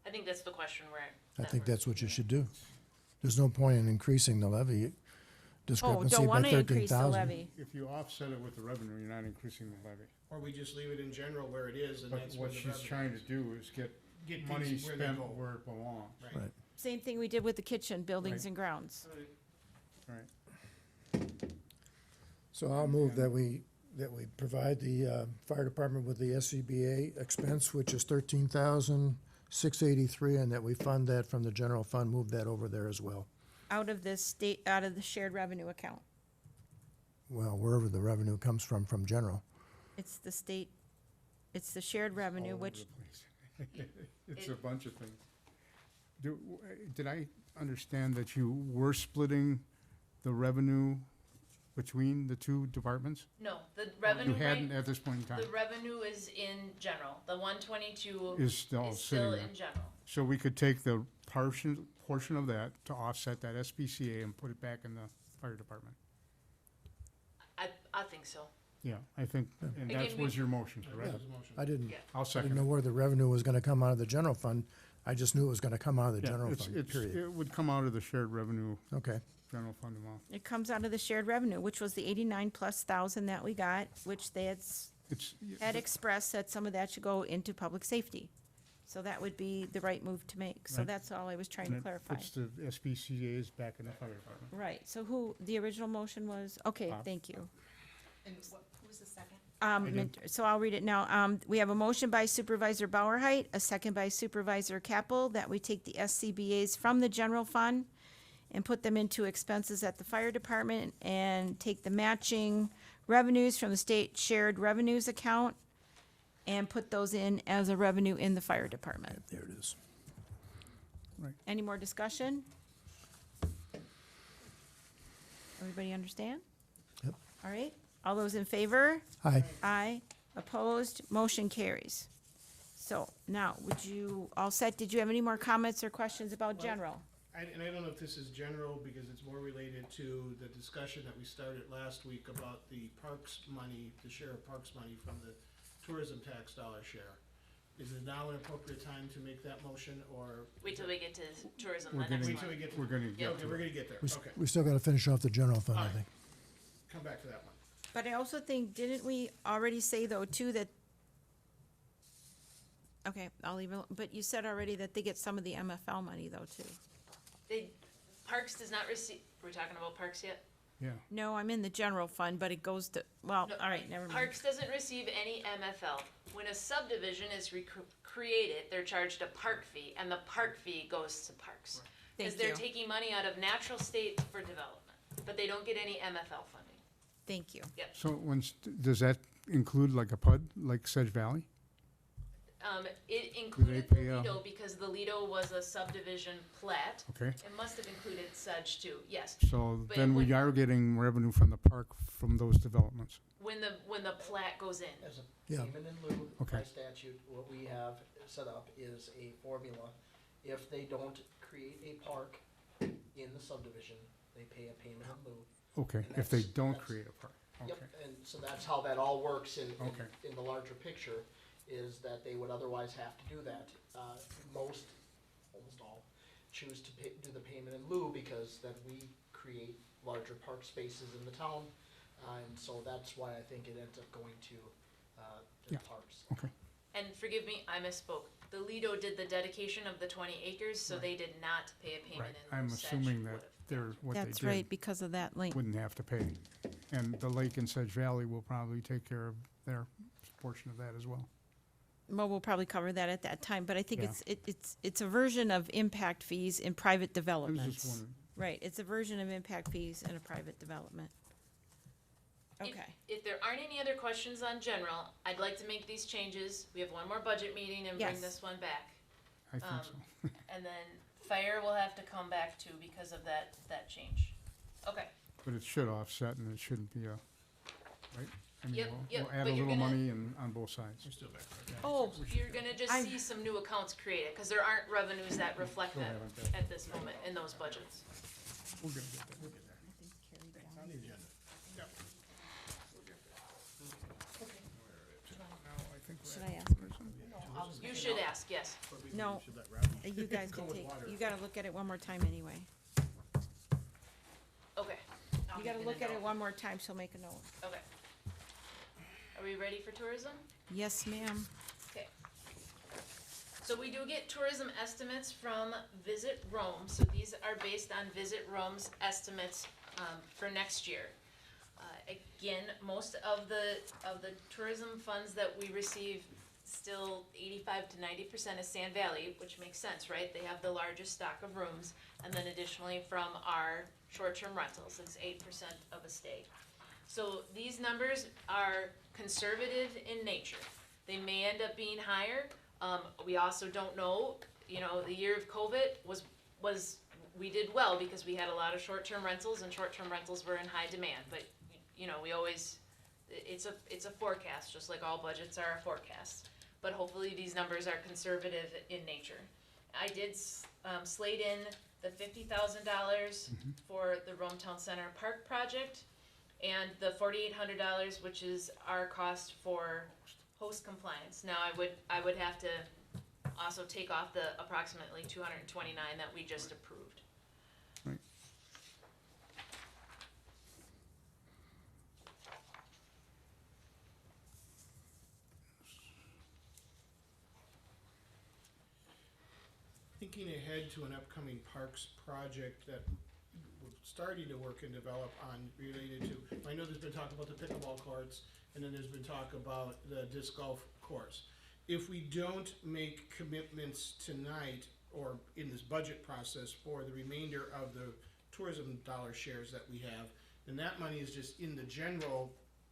Speaker 6: I think that's the question
Speaker 3: I think that's what you should do. There's no point in increasing the levy
Speaker 1: Oh,
Speaker 3: discrepancy
Speaker 1: don't
Speaker 3: by
Speaker 1: wanna
Speaker 3: 13,000.
Speaker 1: increase the levy.
Speaker 2: If you offset it with the revenue, you're not increasing the levy.
Speaker 5: Or we just leave it in general where it is, and
Speaker 2: But
Speaker 5: that's where
Speaker 2: what
Speaker 5: the
Speaker 2: she's
Speaker 5: revenue
Speaker 2: trying to
Speaker 5: is.
Speaker 2: do is get
Speaker 5: Get
Speaker 2: money
Speaker 5: things where they
Speaker 2: spent
Speaker 5: go.
Speaker 2: where it belongs.
Speaker 3: Right.
Speaker 1: Same thing we did with the kitchen, buildings
Speaker 2: Right.
Speaker 1: and grounds.
Speaker 2: Right.
Speaker 3: So I'll move that we provide the fire department with the SCBA expense, which is 13,683, and that we fund that from the general fund, move that over there as well.
Speaker 1: Out of the shared revenue account.
Speaker 3: Well, wherever the revenue comes from general.
Speaker 1: It's the state, it's the shared revenue,
Speaker 2: All over
Speaker 1: which,
Speaker 2: the place. It's a bunch of things. Did I understand that you were splitting the revenue between the two departments?
Speaker 6: No, the
Speaker 2: You
Speaker 6: revenue
Speaker 2: hadn't
Speaker 6: right,
Speaker 2: at this point in time?
Speaker 6: the revenue is in general. The 122
Speaker 2: Is still
Speaker 6: is still
Speaker 2: sitting there?
Speaker 6: in general.
Speaker 2: So we could take the portion of that to offset that SPCA and put it back in the fire department?
Speaker 6: I think so.
Speaker 2: Yeah, I think, and
Speaker 6: Again,
Speaker 2: that
Speaker 6: we-
Speaker 2: was your motion,
Speaker 5: That
Speaker 2: correct?
Speaker 5: was his motion.
Speaker 3: I didn't,
Speaker 6: Yeah.
Speaker 2: I'll
Speaker 3: I
Speaker 2: second
Speaker 3: didn't know
Speaker 2: it.
Speaker 3: where the revenue was gonna come out of the general fund. I just knew it was gonna come out of the
Speaker 2: Yeah,
Speaker 3: general
Speaker 2: it's-
Speaker 3: fund,
Speaker 2: it's-
Speaker 3: period.
Speaker 2: It would come out of the shared revenue,
Speaker 3: Okay,
Speaker 2: general fund amount.
Speaker 1: it comes out of the shared revenue, which was the 89,000+ that we got, which they had expressed that some of that should go into public safety. So that would be the right move to make. So
Speaker 2: Right.
Speaker 1: that's all I was trying
Speaker 2: And
Speaker 1: to
Speaker 2: it
Speaker 1: clarify.
Speaker 2: puts the SPCA's back in the fire department.
Speaker 1: Right, so the original motion was, okay,
Speaker 2: Bob.
Speaker 1: thank you.
Speaker 4: And who was the second?
Speaker 1: So I'll read it now. We have a motion by Supervisor Bauerheit, a second by Supervisor Capel, that we take the SCBA's from the general fund and put them into expenses at the fire department and take the matching revenues from the state shared revenues account and put those in as a revenue in the fire department.
Speaker 3: there it is.
Speaker 1: Any more discussion? Everybody understand?
Speaker 3: Yep.
Speaker 1: All right, all those in favor?
Speaker 3: Aye.
Speaker 1: Aye. Opposed? Motion carries. So now, would you, all set, did you have any more comments or questions about general?
Speaker 5: And I don't know if this is general, because it's more related to the discussion that we started last week about the parks money, the share of parks money from the tourism tax dollar share. Is it now an appropriate time to make that motion, or?
Speaker 6: Wait till we get to tourism
Speaker 2: We're
Speaker 6: the next
Speaker 2: getting-
Speaker 5: Wait till we
Speaker 6: month.
Speaker 5: get to.
Speaker 2: We're gonna get
Speaker 5: Okay,
Speaker 2: to
Speaker 5: we're
Speaker 2: it.
Speaker 5: gonna get there,
Speaker 3: We, s-
Speaker 5: okay.
Speaker 3: we still gotta finish off the general fund, I
Speaker 5: Alright.
Speaker 3: think.
Speaker 5: Come back to that one.
Speaker 1: But I also think, didn't we already say though too that, okay, I'll leave it, but you said already that they get some of the MFL money though too.
Speaker 6: Parks does not receive, we're talking about parks yet?
Speaker 2: Yeah,
Speaker 1: No, I'm in the general fund, but it goes to, well,
Speaker 6: No,
Speaker 1: all right, never mind.
Speaker 6: Parks doesn't receive any MFL. When a subdivision is created, they're charged a park fee, and the park fee goes to parks. Because
Speaker 1: Thank
Speaker 6: they're
Speaker 1: you.
Speaker 6: taking money out of natural state for development, but they don't get any MFL funding.
Speaker 1: Thank you.
Speaker 2: so does that include like a PUD, like Sedge Valley?
Speaker 6: It included the
Speaker 2: pay a-
Speaker 6: Lido because the Lido was a subdivision plat.
Speaker 2: Okay,
Speaker 6: It must have included Sedge too, yes.
Speaker 2: so
Speaker 6: But
Speaker 2: then we
Speaker 6: when-
Speaker 2: are getting revenue from the park from those developments.
Speaker 6: When the plat goes in.
Speaker 8: As a
Speaker 3: Yeah.
Speaker 8: payment in lieu,
Speaker 2: Okay.
Speaker 8: by statute, what we have set up is a formula. If they don't create a park in the subdivision, they pay a payment in lieu.
Speaker 2: Okay,
Speaker 8: And
Speaker 2: if they
Speaker 8: that's-
Speaker 2: don't
Speaker 8: that's-
Speaker 2: create a park, okay.
Speaker 8: Yep, and so that's how that all works
Speaker 2: Okay.
Speaker 8: in the larger picture, is that they would otherwise have to do that. Almost all, choose to do the payment in lieu, because then we create larger park spaces in the town. And so that's why I think it ends up going to the
Speaker 2: Yeah.
Speaker 8: parks.
Speaker 6: And And forgive me, I misspoke. The Lido did the dedication of the 20 acres, so they did not pay a payment
Speaker 2: Right,
Speaker 6: in
Speaker 2: I'm
Speaker 6: lieu. Sedge
Speaker 2: assuming that
Speaker 6: would've.
Speaker 2: they're, what they
Speaker 1: That's right,
Speaker 2: did,
Speaker 1: because of that link.
Speaker 2: wouldn't have to pay. And the lake in Sedge Valley will probably take care of their portion of that as well.
Speaker 1: Well, we'll probably cover that at that time, but I think
Speaker 2: Yeah.
Speaker 1: it's a version of impact fees in private
Speaker 2: I was just
Speaker 1: developments.
Speaker 2: wondering.
Speaker 1: Right, it's a version of impact fees in a private development.
Speaker 6: If-
Speaker 1: Okay,
Speaker 6: If there aren't any other questions on general, I'd like to make these changes. We have one more budget meeting and bring
Speaker 1: Yes.
Speaker 6: this one back.
Speaker 2: I think so.
Speaker 6: And then fire will have to come back too because of that change. Okay,
Speaker 2: But it should offset and it shouldn't be a, right? I mean,
Speaker 6: Yep, yep,
Speaker 2: we'll add
Speaker 6: but
Speaker 2: a
Speaker 6: you're
Speaker 2: little
Speaker 6: gonna-
Speaker 2: money in, on both sides.
Speaker 1: oh,
Speaker 6: you're gonna just
Speaker 1: I'm-
Speaker 6: see some new accounts created, cause there aren't revenues that reflect
Speaker 2: Still
Speaker 6: that
Speaker 2: haven't got-
Speaker 6: at this moment in those budgets.
Speaker 2: We're gonna get there.
Speaker 1: should I ask her?
Speaker 6: You should ask, yes.
Speaker 1: No, you guys can take, you gotta look at it one more time anyway.
Speaker 6: Okay.
Speaker 1: You gotta look at it one more time, she'll make a note.
Speaker 6: Okay. Are we ready for tourism?
Speaker 1: Yes, ma'am.
Speaker 6: Okay. So we do get tourism estimates from Visit Rome, so these are based on Visit Rome's estimates, for next year. Again, most of the tourism funds that we receive, still 85 to 90% is Sand Valley, which makes sense, right? They have the largest stock of rooms, and then additionally from our short-term rentals, it's 8% of a stay. So these numbers are conservative in nature. They may end up being higher. We also don't know, you know, the year of COVID was, we did well because we had a lot of short-term rentals and short-term rentals were in high demand, but, you know, we always, it's a forecast, just like all budgets are a forecast. But hopefully these numbers are conservative in nature. I did, slate in the $50,000 for the Rome Town Center Park project and the $4,800, which is our cost for host compliance. Now, I would have to also take off the approximately 229 that we just approved.
Speaker 2: Right.
Speaker 5: Thinking ahead to an upcoming parks project that we're starting to work and develop on related to, I know there's been talk about the pickleball courts, and then there's been talk about the disc golf course. If we don't make commitments tonight or in this budget process for the remainder of the tourism dollar shares that we have, then that money is just in the general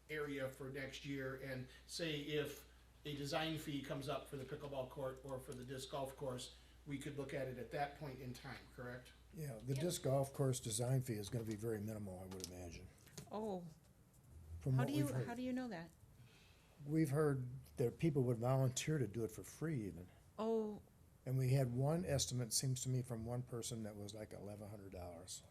Speaker 5: area for next year. And say if a design fee comes up for the pickleball court or for the disc golf course, we could look at it at that point in time, correct?
Speaker 3: Yeah, the disc golf course design fee is gonna be very minimal, I would imagine.
Speaker 1: Oh,
Speaker 3: From
Speaker 1: how
Speaker 3: what
Speaker 1: do
Speaker 3: we've
Speaker 1: you,
Speaker 3: heard.
Speaker 1: how do you know that?
Speaker 3: We've heard that people would volunteer to do it for free even.
Speaker 1: Oh,
Speaker 3: And we had one estimate, seems to me, from one person that was like $1,100.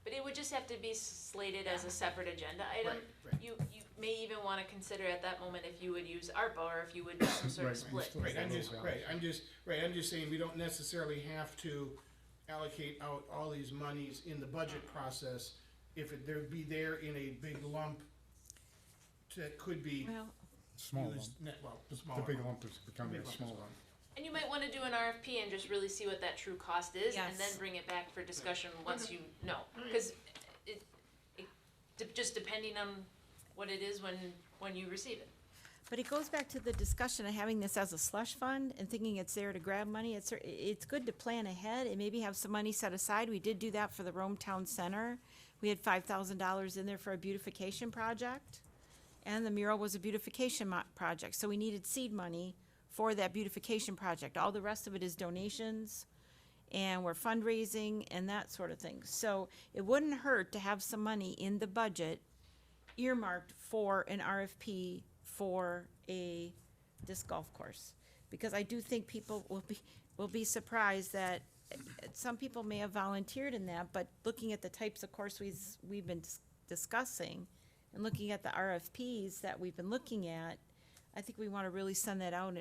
Speaker 6: But it would just have to be slated as a separate agenda item.
Speaker 5: Right, right.
Speaker 6: You may even wanna consider at that moment if you would use ARPA or if you would do some sort of
Speaker 2: Right,
Speaker 6: split.
Speaker 2: still-
Speaker 5: Right, I'm just saying, we don't necessarily have to allocate out all these monies in the budget process if there'd be there in a big lump that could be
Speaker 1: well,
Speaker 2: Small one.
Speaker 5: used, well, the
Speaker 2: The
Speaker 5: smaller
Speaker 2: big
Speaker 5: one.
Speaker 2: lump is becoming
Speaker 5: The
Speaker 2: a
Speaker 5: big lump
Speaker 2: small
Speaker 5: is
Speaker 2: one.
Speaker 6: And you might wanna do an RFP and just really see what that true cost is, and then
Speaker 1: Yes.
Speaker 6: bring it back for discussion once you know. Cause just depending on what it is when you receive it.
Speaker 1: but it goes back to the discussion of having this as a slush fund and thinking it's there to grab money. It's good to plan ahead and maybe have some money set aside. We did do that for the Rome Town Center. We had $5,000 in there for a beautification project. And the mural was a beautification project, so we needed seed money for that beautification project. All the rest of it is donations, and we're fundraising and that sort of thing. So it wouldn't hurt to have some money in the budget earmarked for an RFP for a disc golf course. Because I do think people will be surprised that some people may have volunteered in that, but looking at the types of course we've been discussing, and looking at the RFPs that we've been looking at, I think we want to really send that out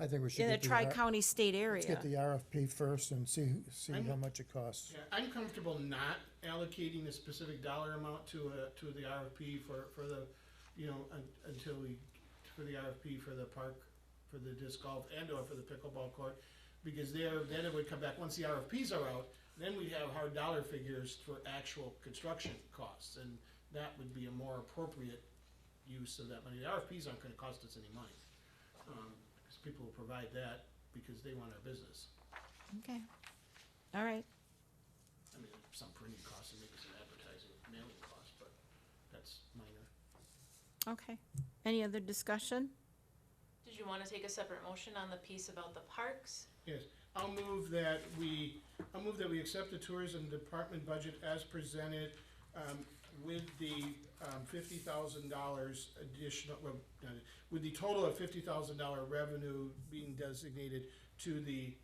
Speaker 3: I think we should
Speaker 1: in a
Speaker 3: get the R-
Speaker 1: tri-county state
Speaker 3: let's
Speaker 1: area.
Speaker 3: get the RFP first and see
Speaker 5: I'm-
Speaker 3: how much it costs.
Speaker 5: Yeah, I'm comfortable not allocating a specific dollar amount to the RFP for the, you know, until we for the RFP for the park, for the disc golf and or for the pickleball court. Because then it would come back, once the RFPs are out, then we'd have hard dollar figures for actual construction costs. And that would be a more appropriate use of that money. The RFPs aren't gonna cost us any money. Because people will provide that because they want our business.
Speaker 1: Okay. All right.
Speaker 5: I mean, some printing costs and maybe some advertising, mailing costs, but that's minor.
Speaker 1: Okay. Any other discussion?
Speaker 6: Did you wanna take a separate motion on the piece about the parks?
Speaker 5: Yes, I'll move that we accept the tourism department budget as presented, with the, $50,000 additional, well, with the total of $50,000 revenue being designated to the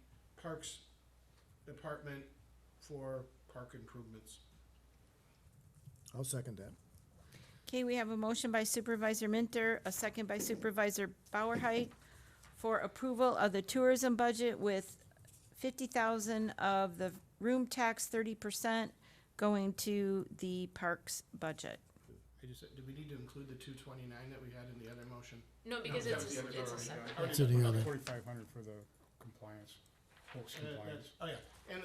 Speaker 5: Parks Department for park improvements.
Speaker 3: I'll second that.
Speaker 1: Okay, we have a motion by Supervisor Minter, a second by Supervisor Bauerheit for approval of the tourism budget with 50,000 of the room tax, 30% going to the parks budget.
Speaker 5: I just said, do we need to include the 229 that we had in the other motion?
Speaker 6: No, because
Speaker 5: that
Speaker 6: it's,
Speaker 5: was the other
Speaker 6: it's a
Speaker 5: already
Speaker 6: separate.
Speaker 5: done.
Speaker 3: It's in the other.
Speaker 2: 4,500 for the compliance, host compliance.
Speaker 5: Oh, yeah, and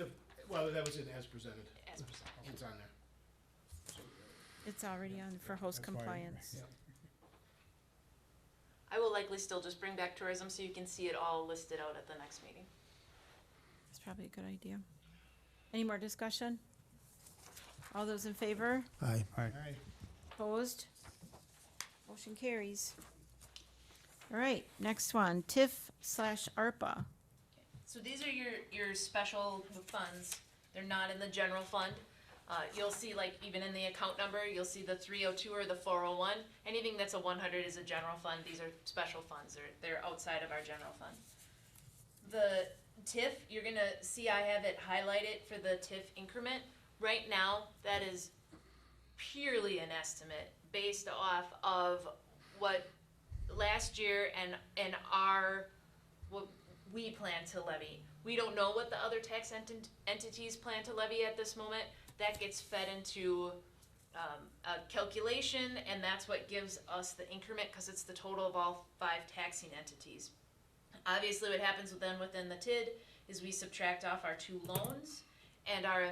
Speaker 5: well, that was in as presented.
Speaker 6: As presented.
Speaker 5: It's on there.
Speaker 1: It's already on for host
Speaker 2: That's why-
Speaker 1: compliance.
Speaker 6: I will likely still just bring back tourism so you can see it all listed out at the next meeting.
Speaker 1: That's probably a good idea. Any more discussion? All those in favor?
Speaker 3: Aye.
Speaker 2: Aye.
Speaker 5: Aye.
Speaker 1: Opposed? Motion carries. All right, next one, TIF/ARPA.
Speaker 6: So these are your special funds. They're not in the general fund. You'll see, like, even in the account number, you'll see the 302 or the 401. Anything that's a 100 is a general fund. These are special funds. They're outside of our general fund. The TIF, you're gonna see I have it highlighted for the TIF increment. Right now, that is purely an estimate based off of what last year and what we plan to levy. We don't know what the other tax entities plan to levy at this moment. That gets fed into a calculation, and that's what gives us the increment, because it's the total of all 5 taxing entities. Obviously, what happens within the TID is we subtract off our 2 loans and our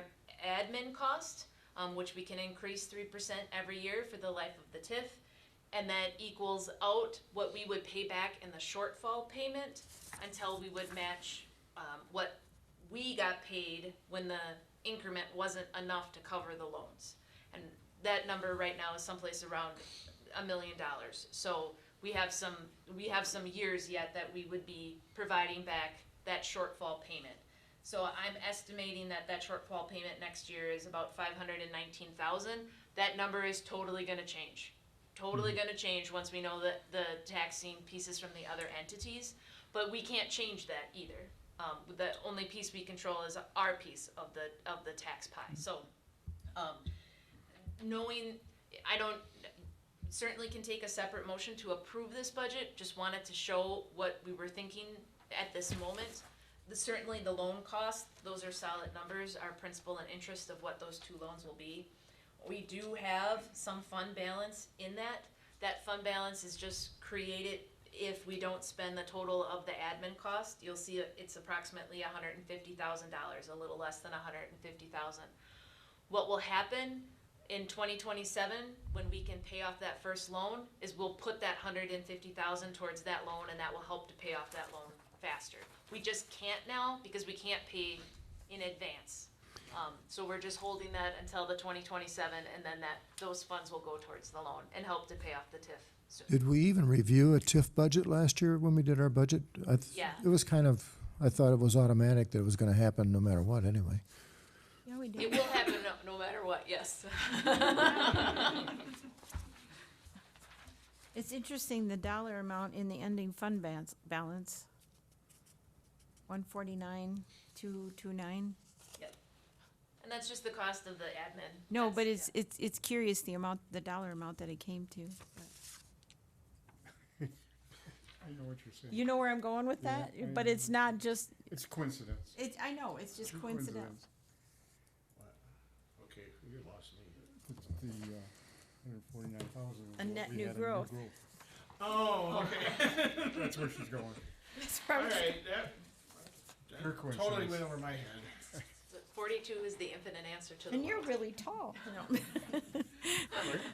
Speaker 6: admin cost, which we can increase 3% every year for the life of the TIF, and that equals out what we would pay back in the shortfall payment until we would match what we got paid when the increment wasn't enough to cover the loans. And that number right now is someplace around $1 million. So we have some years yet that we would be providing back that shortfall payment. So I'm estimating that shortfall payment next year is about $519,000. That number is totally gonna change. Totally gonna change once we know that the taxing pieces from the other entities, but we can't change that either. The only piece we control is our piece of the tax pie. So, knowing, I don't, certainly can take a separate motion to approve this budget, just wanted to show what we were thinking at this moment. Certainly the loan costs, those are solid numbers, our principal and interest of what those 2 loans will be. We do have some fund balance in that. That fund balance is just created if we don't spend the total of the admin cost. You'll see it's approximately $150,000, a little less than $150,000. What will happen in 2027, when we can pay off that first loan, is we'll put that $150,000 towards that loan, and that will help to pay off that loan faster. We just can't now because we can't pay in advance. So we're just holding that until the 2027, and then those funds will go towards the loan and help to pay off the TIF soon.
Speaker 3: Did we even review a TIF budget last year when we did our budget?
Speaker 6: Yeah.
Speaker 3: It was kind of, I thought it was automatic that it was gonna happen no matter what, anyway.
Speaker 1: Yeah, we
Speaker 6: It
Speaker 1: did.
Speaker 6: will happen no matter what, yes.
Speaker 1: It's interesting, the dollar amount in the ending fund balance, 149,229.
Speaker 6: Yep. And that's just the cost of the admin.
Speaker 1: No, but
Speaker 6: That's-
Speaker 1: it's curious the dollar amount that it came to.
Speaker 2: I know what you're saying.
Speaker 1: You know where I'm going with
Speaker 2: Yeah,
Speaker 1: that?
Speaker 2: I
Speaker 1: But
Speaker 2: know.
Speaker 1: it's not just,
Speaker 2: It's coincidence.
Speaker 1: I know, it's just coincidental.
Speaker 5: Okay, you lost me.
Speaker 2: It's the 149,000.
Speaker 1: A net new growth.
Speaker 5: Oh, okay.
Speaker 2: That's where she's going.
Speaker 5: All right, that
Speaker 2: Her
Speaker 5: totally
Speaker 2: coincidence.
Speaker 4: Oh.
Speaker 5: went over my head.
Speaker 6: 42 is the infinite answer to the
Speaker 1: And you're
Speaker 6: world.
Speaker 1: really tall. No.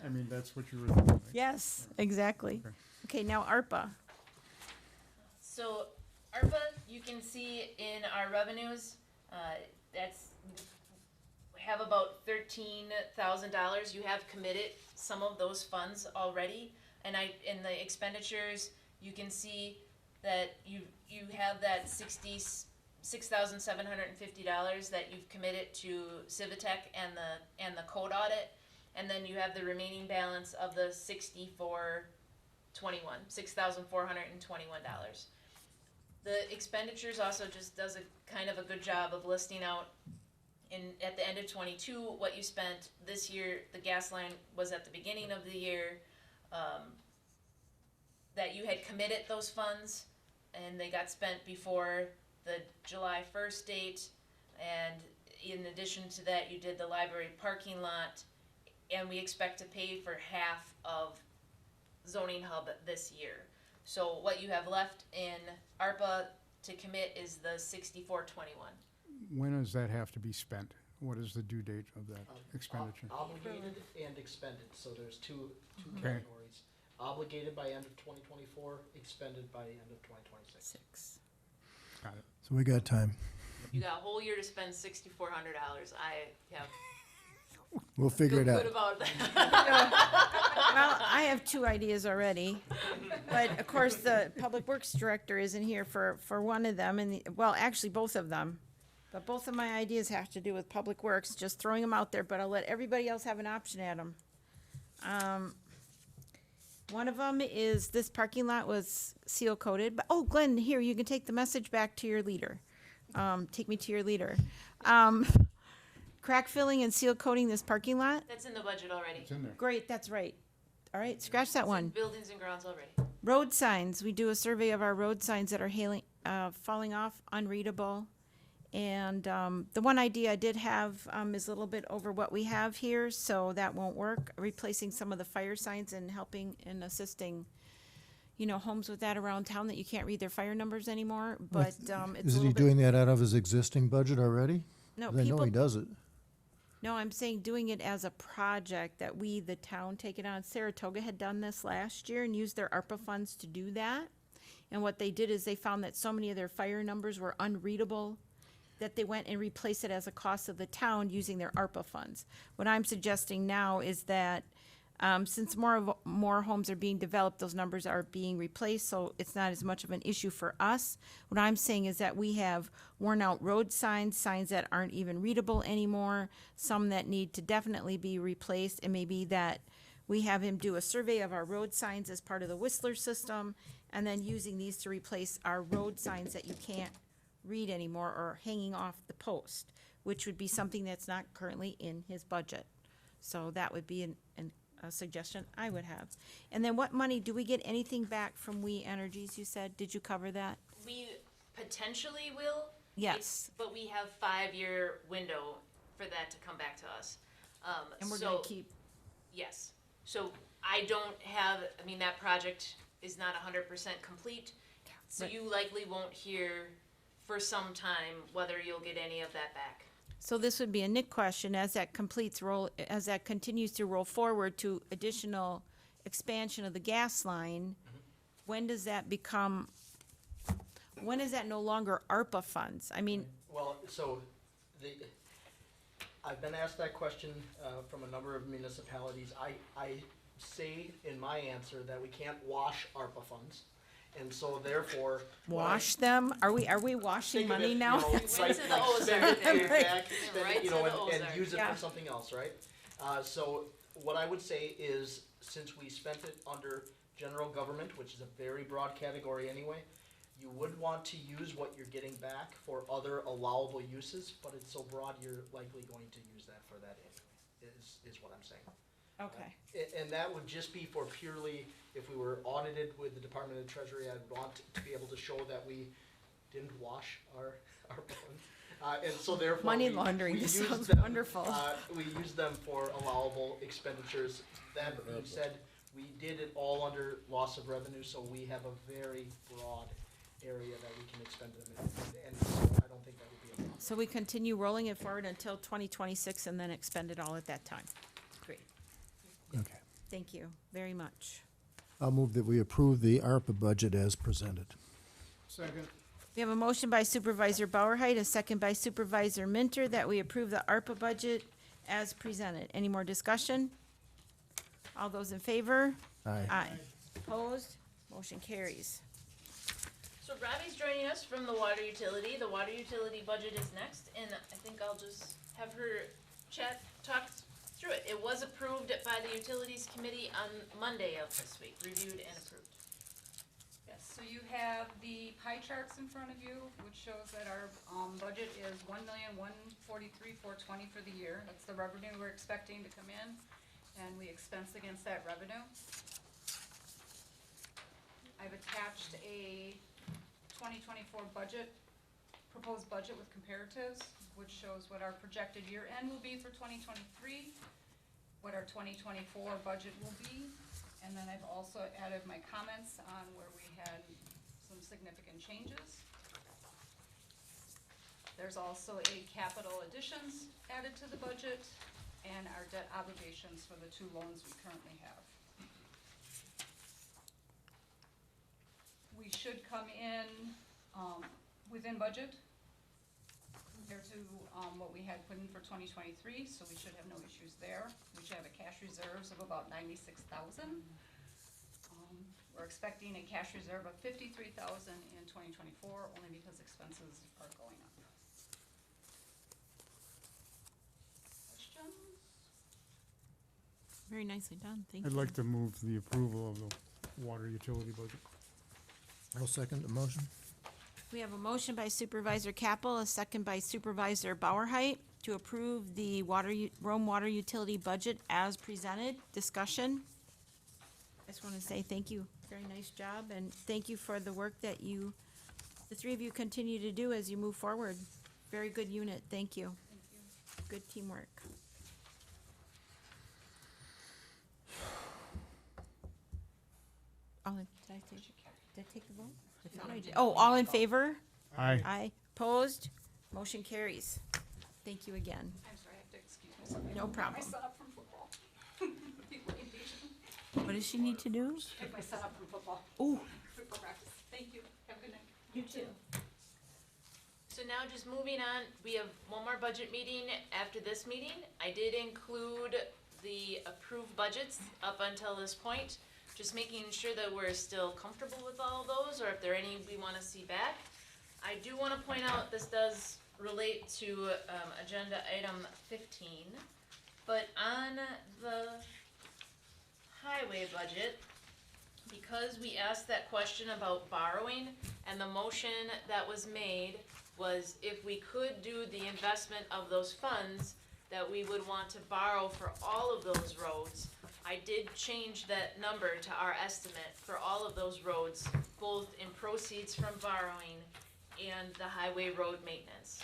Speaker 2: I mean, that's what you were thinking, right?
Speaker 1: Yes, exactly.
Speaker 2: Okay.
Speaker 1: Okay, now ARPA.
Speaker 6: So ARPA, you can see in our revenues, that's, have about $13,000. You have committed some of those funds already. And in the expenditures, you can see that you have that $66,750 that you've committed to Civitech and the code audit. And then you have the remaining balance of the $6,421. The expenditures also just does a kind of a good job of listing out at the end of 22 what you spent this year. The gas line was at the beginning of the year, that you had committed those funds and they got spent before the July 1st date. And in addition to that, you did the library parking lot, and we expect to pay for half of zoning hub this year. So what you have left in ARPA to commit is the 6421.
Speaker 2: When does that have to be spent? What is the due date of that expenditure?
Speaker 8: Obligated and expended, so there's two
Speaker 2: Okay.
Speaker 8: categories. Obligated by end of 2024, expended by end of 2026.
Speaker 1: 6.
Speaker 2: Got it.
Speaker 3: So we got time.
Speaker 6: You got a whole year to spend $6,400. I have
Speaker 3: We'll figure
Speaker 6: feel
Speaker 3: it out.
Speaker 6: good about that.
Speaker 1: Well, I have 2 ideas already, but of course, the Public Works Director isn't here for one of them, and, well, actually, both of them. But both of my ideas have to do with Public Works, just throwing them out there, but I'll let everybody else have an option at them. One of them is this parking lot was seal coated, but, oh, Glenn, here, you can take the message back to your leader. Take me to your leader. Crack filling and seal coating this parking lot?
Speaker 6: That's in the budget already.
Speaker 2: It's in there.
Speaker 1: Great, that's right. All right, scratch that one.
Speaker 6: Buildings and grounds already.
Speaker 1: Road signs, we do a survey of our road signs that are falling off, unreadable. And the one idea I did have is a little bit over what we have here, so that won't work. Replacing some of the fire signs and helping and assisting, homes with that around town that you can't read their fire numbers anymore, but it's a
Speaker 3: Isn't he
Speaker 1: little bit.
Speaker 3: doing that out of his existing budget already?
Speaker 1: No,
Speaker 3: 'Cause I know
Speaker 1: people,
Speaker 3: he does it.
Speaker 1: no, I'm saying doing it as a project that we, the town, take it on. Saratoga had done this last year and used their ARPA funds to do that. And what they did is they found that so many of their fire numbers were unreadable that they went and replaced it as a cost of the town using their ARPA funds. What I'm suggesting now is that, since more homes are being developed, those numbers are being replaced, so it's not as much of an issue for us. What I'm saying is that we have worn out road signs that aren't even readable anymore, some that need to definitely be replaced, and maybe that we have him do a survey of our road signs as part of the Whistler system, and then using these to replace our road signs that you can't read anymore or hanging off the post, which would be something that's not currently in his budget. So that would be a suggestion I would have. And then what money, do we get anything back from We Energies, you said? Did you cover that?
Speaker 6: We potentially will.
Speaker 1: Yes.
Speaker 6: But we have 5-year window for that to come back to us.
Speaker 1: And we're
Speaker 6: so-
Speaker 1: gonna keep,
Speaker 6: Yes. So I don't have, that project is not 100% complete. So
Speaker 1: Right.
Speaker 6: you likely won't hear for some time whether you'll get any of that back.
Speaker 1: so this would be a Nick question, as that continues to roll forward to additional expansion of the gas line, when does that no longer ARPA funds?
Speaker 8: Well, so I've been asked that question from a number of municipalities. I say in my answer that we can't wash ARPA funds, and so therefore.
Speaker 1: Wash them? Are we washing
Speaker 8: Think of
Speaker 1: money
Speaker 8: it,
Speaker 1: now?
Speaker 8: Right,
Speaker 6: Went to the
Speaker 8: like
Speaker 6: Ozark
Speaker 8: spend it, pay it
Speaker 6: there.
Speaker 8: back, spend
Speaker 6: Right
Speaker 8: it,
Speaker 6: to the
Speaker 8: and
Speaker 6: Ozark.
Speaker 8: use it
Speaker 1: Yeah.
Speaker 8: for something else, right? So what I would say is, since we spent it under general government, which is a very broad category anyway, you would want to use what you're getting back for other allowable uses, but it's so broad, you're likely going to use that for that anyway, is what I'm saying.
Speaker 1: Okay.
Speaker 8: And that would just be for purely, if we were audited with the Department of Treasury, I'd want to be able to show that we didn't wash our funds. And so therefore.
Speaker 1: Money
Speaker 8: we-
Speaker 1: laundering,
Speaker 8: we
Speaker 1: this
Speaker 8: use
Speaker 1: sounds
Speaker 8: them,
Speaker 1: wonderful.
Speaker 8: We use them for allowable expenditures. That being said, We did it all under loss of revenue, so we have a very broad area that we can expend them in, and so I don't think that would be a problem.
Speaker 1: So we continue rolling it forward until 2026 and then expend it all at that time. Great.
Speaker 3: Okay.
Speaker 1: Thank you very much.
Speaker 3: I'll move that we approve the ARPA budget as presented.
Speaker 5: Second.
Speaker 1: We have a motion by Supervisor Bauerheit, a second by Supervisor Minter, that we approve the ARPA budget as presented. Any more discussion? All those in favor?
Speaker 3: Aye.
Speaker 1: Aye. Opposed? Motion carries.
Speaker 6: So Robbie's joining us from the water utility. The water utility budget is next, and I think I'll just have her talk through it. It was approved by the utilities committee on Monday of this week, reviewed and approved.
Speaker 10: Yes, so you have the pie charts in front of you, which shows that our, budget is $1,143,420 for the year. That's the revenue we're expecting to come in, and we expense against that revenue. I've attached a 2024 budget, proposed budget with comparatives, which shows what our projected year end will be for 2023, what our 2024 budget will be, and then I've also added my comments on where we had some significant changes. There's also a capital additions added to the budget and our debt obligations for the 2 loans we currently have. We should come in, within budget compared to, what we had put in for 2023, so we should have no issues there. We should have a cash reserves of about 96,000. We're expecting a cash reserve of 53,000 in 2024, only because expenses are going up. Questions?
Speaker 1: Very nicely done, thank
Speaker 2: I'd
Speaker 1: you.
Speaker 2: like to move the approval of the water utility budget.
Speaker 3: I'll second the motion.
Speaker 1: We have a motion by Supervisor Capel, a second by Supervisor Bauerheit to approve the Rome Water Utility budget as presented. Discussion? I just want to say thank you. Very nice job, and thank you for the work that the 3 of you continue to do as you move forward. Very good unit. Thank you.
Speaker 10: Thank you.
Speaker 1: Good teamwork. Did I take the vote? I thought I did. Oh, all in favor?
Speaker 2: Aye.
Speaker 1: Aye. Opposed? Motion carries. Thank you again.
Speaker 10: I'm sorry, I have to excuse myself. I
Speaker 1: No
Speaker 10: picked
Speaker 1: problem.
Speaker 10: My son up from football. People impatient.
Speaker 1: What does she need to do?
Speaker 10: Pick my son up from football.
Speaker 1: Ooh.
Speaker 10: Football practice. Thank you. Have a good night.
Speaker 1: You too.
Speaker 6: So now just moving on, we have one more budget meeting after this meeting. I did include the approved budgets up until this point, just making sure that we're still comfortable with all of those, or if there are any we wanna see back. I do wanna point out, this does relate to, agenda item 15, but on the highway budget, because we asked that question about borrowing, and the motion that was made was if we could do the investment of those funds, that we would want to borrow for all of those roads. I did change that number to our estimate for all of those roads, both in proceeds from borrowing and the highway road maintenance.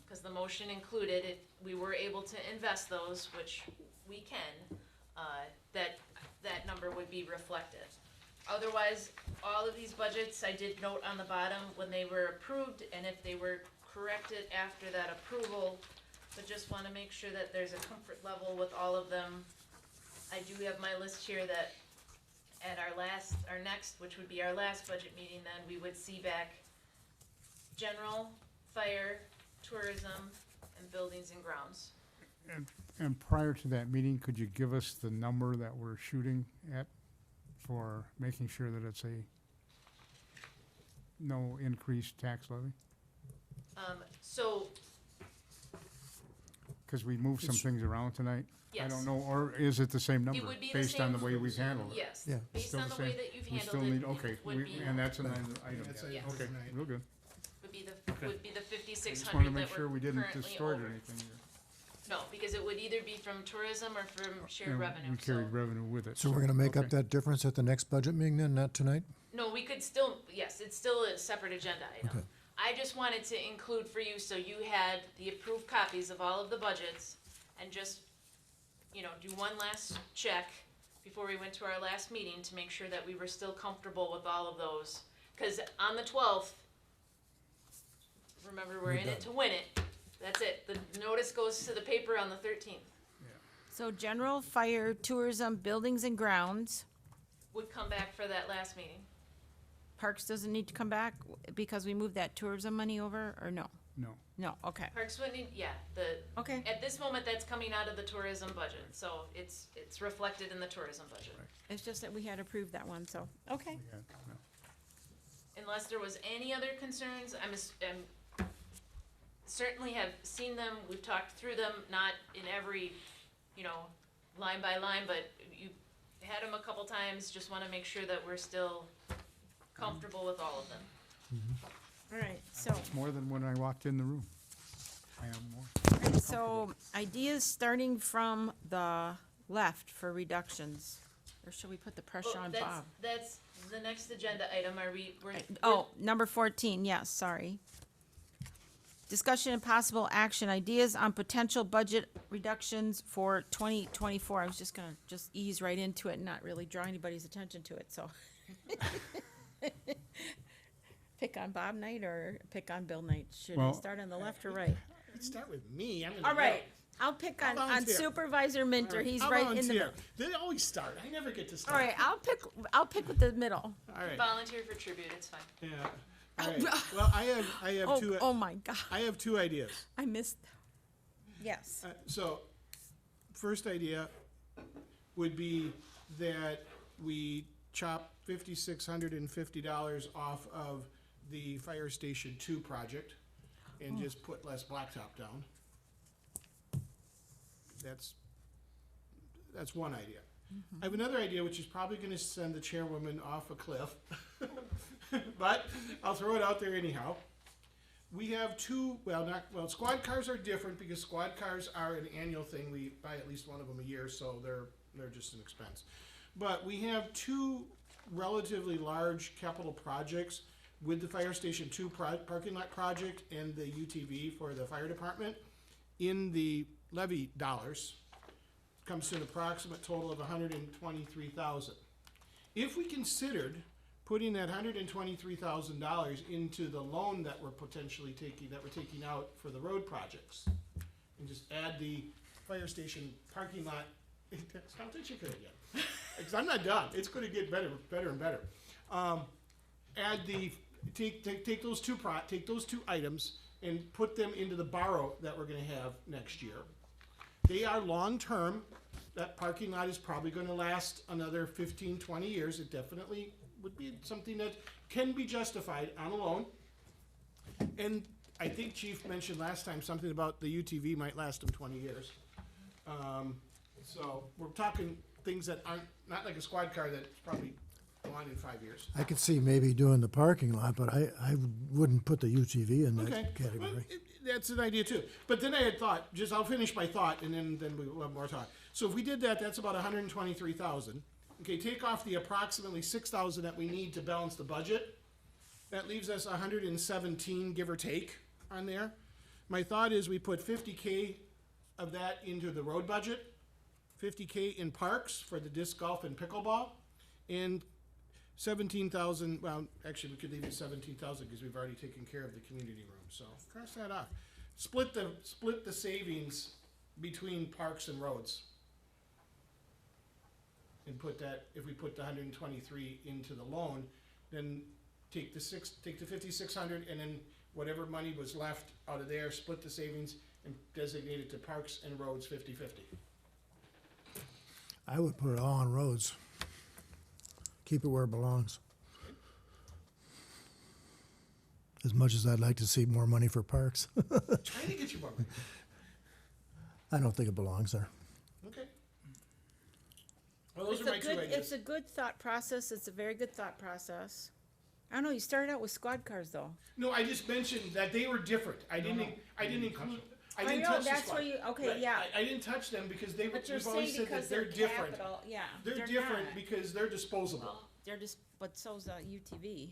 Speaker 6: Cause the motion included, if we were able to invest those, which we can, that number would be reflected. Otherwise, all of these budgets, I did note on the bottom when they were approved and if they were corrected after that approval, but just wanna make sure that there's a comfort level with all of them. I do have my list here that at our next, which would be our last budget meeting, then we would see back general, fire, tourism, and buildings and grounds.
Speaker 2: And prior to that meeting, could you give us the number that we're shooting at for making sure that it's no increased tax levy?
Speaker 6: So,
Speaker 2: Because we moved some
Speaker 3: It's-
Speaker 2: things around tonight. I
Speaker 6: yes.
Speaker 2: don't know, or is it the same number?
Speaker 6: would be the
Speaker 2: Based on the
Speaker 6: same-
Speaker 2: way we've handled it?
Speaker 6: Yes,
Speaker 3: Yeah.
Speaker 6: based
Speaker 2: Still
Speaker 6: on
Speaker 2: the
Speaker 6: the way
Speaker 2: same?
Speaker 6: that you've
Speaker 2: We still
Speaker 6: handled
Speaker 2: need,
Speaker 6: it,
Speaker 2: okay,
Speaker 6: it would be,
Speaker 2: and that's an item,
Speaker 5: That's
Speaker 2: yeah.
Speaker 5: a
Speaker 6: Yes.
Speaker 5: vote
Speaker 2: Okay,
Speaker 5: tonight.
Speaker 2: real good.
Speaker 6: would be the
Speaker 2: I
Speaker 6: 5600
Speaker 2: just wanted to
Speaker 6: that
Speaker 2: make sure
Speaker 6: we're
Speaker 2: we didn't
Speaker 6: currently
Speaker 2: distort
Speaker 6: over.
Speaker 2: anything here.
Speaker 6: No, because it would either be from tourism or from shared
Speaker 2: And
Speaker 6: revenue,
Speaker 2: We carried
Speaker 6: so.
Speaker 2: revenue with it.
Speaker 3: So we're gonna make up
Speaker 2: okay.
Speaker 3: that difference at the next budget meeting then, not tonight?
Speaker 6: No, we could still, yes, it's still a separate agenda item.
Speaker 3: Okay.
Speaker 6: I just wanted to include for you, so you had the approved copies of all of the budgets, and just, do one last check before we went to our last meeting to make sure that we were still comfortable with all of those. Cause on the 12th, remember, we're in it to win it. That's it. The notice goes to the paper on the 13th.
Speaker 1: So general, fire, tourism, buildings and grounds.
Speaker 6: Would come back for that last meeting.
Speaker 1: Parks doesn't need to come back because we moved that tourism money over, or no?
Speaker 2: No.
Speaker 1: No, okay.
Speaker 6: Parks wouldn't,
Speaker 1: Okay.
Speaker 6: at this moment, that's coming out of the tourism budget, so it's reflected in the tourism budget.
Speaker 1: It's just that we had approved that one, so, okay.
Speaker 2: Yeah, no.
Speaker 6: Unless there was any other concerns, I'm certainly have seen them, we've talked through them, not in every, line by line, but you had them a couple times, just wanna make sure that we're still comfortable with all of them.
Speaker 1: All right, so,
Speaker 2: It's more than when I walked in the room. I am more.
Speaker 1: all right, so ideas starting from the left for reductions. Or should we put the pressure
Speaker 6: Well,
Speaker 1: on
Speaker 6: that's-
Speaker 1: Bob?
Speaker 6: That's the next agenda item, we're.
Speaker 1: Oh, number 14, yes, sorry. Discussion and possible action, ideas on potential budget reductions for 2024. I was just gonna ease right into it and not really draw anybody's attention to it, so. Pick on Bob Knight or pick on Bill Knight? Should I
Speaker 2: Well-
Speaker 1: start on the left or right?
Speaker 5: Let's start with me. I'm in the
Speaker 1: All right,
Speaker 5: middle.
Speaker 1: I'll pick
Speaker 5: I'll
Speaker 1: on
Speaker 5: volunteer.
Speaker 1: Supervisor Minter, he's
Speaker 5: I'll
Speaker 1: right in the
Speaker 5: volunteer.
Speaker 1: middle.
Speaker 5: They always start. I never get to
Speaker 1: All
Speaker 5: start.
Speaker 1: right, I'll pick with the middle.
Speaker 5: All right.
Speaker 6: Volunteer for tribute, it's fine.
Speaker 5: Yeah. All right. Well, I have two.
Speaker 1: Oh my God,
Speaker 5: I have two ideas.
Speaker 1: I missed. Yes.
Speaker 5: So, first idea would be that we chop $5,650 off of the Fire Station 2 project and just put less blacktop down. That's one idea. I have another idea, which is probably gonna send the chairwoman off a cliff. But I'll throw it out there anyhow. We have two, squad cars are different because squad cars are an annual thing. We buy at least one of them a year, so they're just an expense. But we have two relatively large capital projects with the Fire Station 2 parking lot project and the UTV for the fire department in the levy dollars. Comes to an approximate total of $123,000. If we considered putting that $123,000 into the loan that we're taking out for the road projects, and just add the fire station parking lot, stop the chicken again, because I'm not done. It's going to get better and better. Take those two items and put them into the borrow that we're going to have next year. They are long-term. That parking lot is probably gonna last another 15, 20 years. It definitely would be something that can be justified on a loan. And I think Chief mentioned last time something about the UTV might last them 20 years. So we're talking things that aren't, not like a squad car that's probably gone in 5 years.
Speaker 3: I could see maybe doing the parking lot, but I wouldn't put the UTV in
Speaker 5: Okay,
Speaker 3: that
Speaker 5: well,
Speaker 3: category.
Speaker 5: that's an idea too. But then I had thought, I'll finish my thought and then we'll have more talk. So if we did that, that's about $123,000. Okay, take off the approximately $6,000 that we need to balance the budget. That leaves us $117, give or take, on there. My thought is we put $50K of that into the road budget, $50K in parks for the disc golf and pickleball, and $17,000, well, actually, we could leave it $17,000 because we've already taken care of the community room, so cross that off. Split the savings between parks and roads. And put that, if we put the 123 into the loan, then take the 5,600 and then whatever money was left out of there, split the savings and designate it to parks and roads 50/50.
Speaker 3: I would put it all on roads. Keep it where it belongs. As much as I'd like to see more money for parks,
Speaker 5: Trying to get you more money.
Speaker 3: I don't think it belongs there.
Speaker 5: Okay. Well, those are my two ideas.
Speaker 1: It's a good thought process, it's a very good thought process. I don't know, you started out with squad cars though.
Speaker 5: No, I just mentioned that they were different. I didn't include. I
Speaker 1: I
Speaker 5: didn't
Speaker 1: know,
Speaker 5: touch the
Speaker 1: that's
Speaker 5: squad.
Speaker 1: where you, okay,
Speaker 5: Right,
Speaker 1: yeah.
Speaker 5: I didn't touch them because they were.
Speaker 1: But you're
Speaker 5: we've always
Speaker 1: saying
Speaker 5: said that
Speaker 1: because
Speaker 5: they're
Speaker 1: they're
Speaker 5: different.
Speaker 1: capital, yeah.
Speaker 5: They're different
Speaker 1: not.
Speaker 5: because they're disposable.
Speaker 1: Well, they're just, but so's a UTV.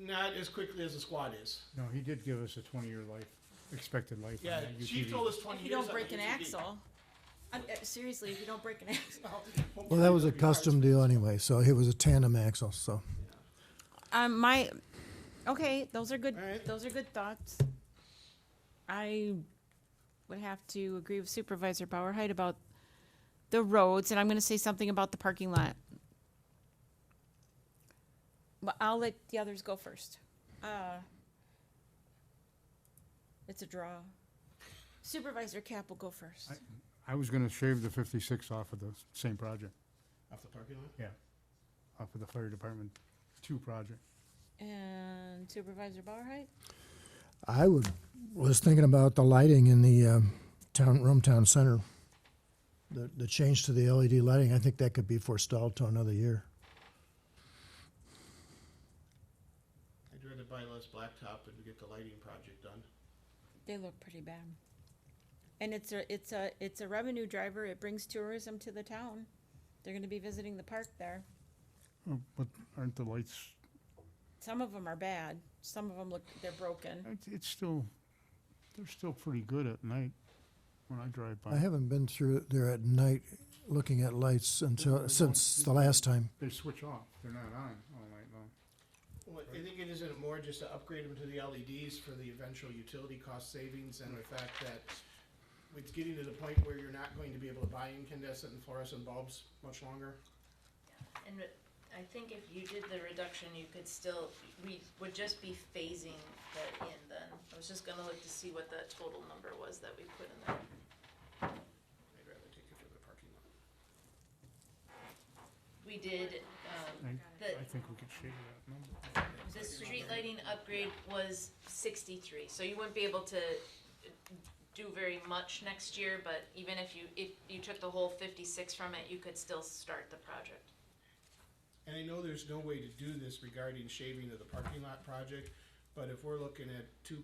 Speaker 5: Not as quickly as a squad is.
Speaker 2: No, he did give us a 20-year expected life on
Speaker 5: Yeah,
Speaker 2: that
Speaker 5: Chief
Speaker 2: UTV.
Speaker 5: told us 20
Speaker 1: If you
Speaker 5: years.
Speaker 1: don't break
Speaker 5: on
Speaker 1: an
Speaker 5: the UTV.
Speaker 1: axle. Seriously, if you don't break an axle.
Speaker 3: Well, that was a custom deal anyway, so it was a tandem axle, so.
Speaker 1: Okay, those are good,
Speaker 5: All right.
Speaker 1: those are good thoughts. I would have to agree with Supervisor Bauerheit about the roads, and I'm gonna say something about the parking lot. But I'll let the others go first. It's a draw. Supervisor Cap will go first.
Speaker 2: I was gonna shave the 56 off of the same project,
Speaker 5: Off the parking lot?
Speaker 2: off of the fire department 2 project.
Speaker 1: And Supervisor Bauerheit?
Speaker 3: Was thinking about the lighting in the Town Center. The change to the LED lighting, I think that could be forestalled till another year.
Speaker 5: I'd rather buy less blacktop and get the lighting project done.
Speaker 1: They look pretty bad. And it's a revenue driver. It brings tourism to the town. They're gonna be visiting the park there.
Speaker 2: Oh, but aren't the lights,
Speaker 1: Some of them are bad. Some of them they're broken.
Speaker 2: it's still, they're still pretty good at night when I drive by.
Speaker 3: I haven't been through there at night looking at lights since the last time.
Speaker 2: They switch off, they're not on all night long.
Speaker 5: Well, I think it isn't more just to upgrade them to the LEDs for the eventual utility cost savings and the fact that it's getting to the point where you're not going to be able to buy incandescent and fluorescent bulbs much longer.
Speaker 6: And I think if you did the reduction, you could still, we would just be phasing that in then. I was just gonna look to see what the total number was that we put in there.
Speaker 5: I'd rather take it for the parking lot.
Speaker 6: We did,
Speaker 2: I think we could shave that number.
Speaker 6: the street lighting upgrade was 63, so you wouldn't be able to do very much next year, but even if you took the whole 56 from it, you could still start the project.
Speaker 5: And I know there's no way to do this regarding shaving of the parking lot project, but if we're looking at $2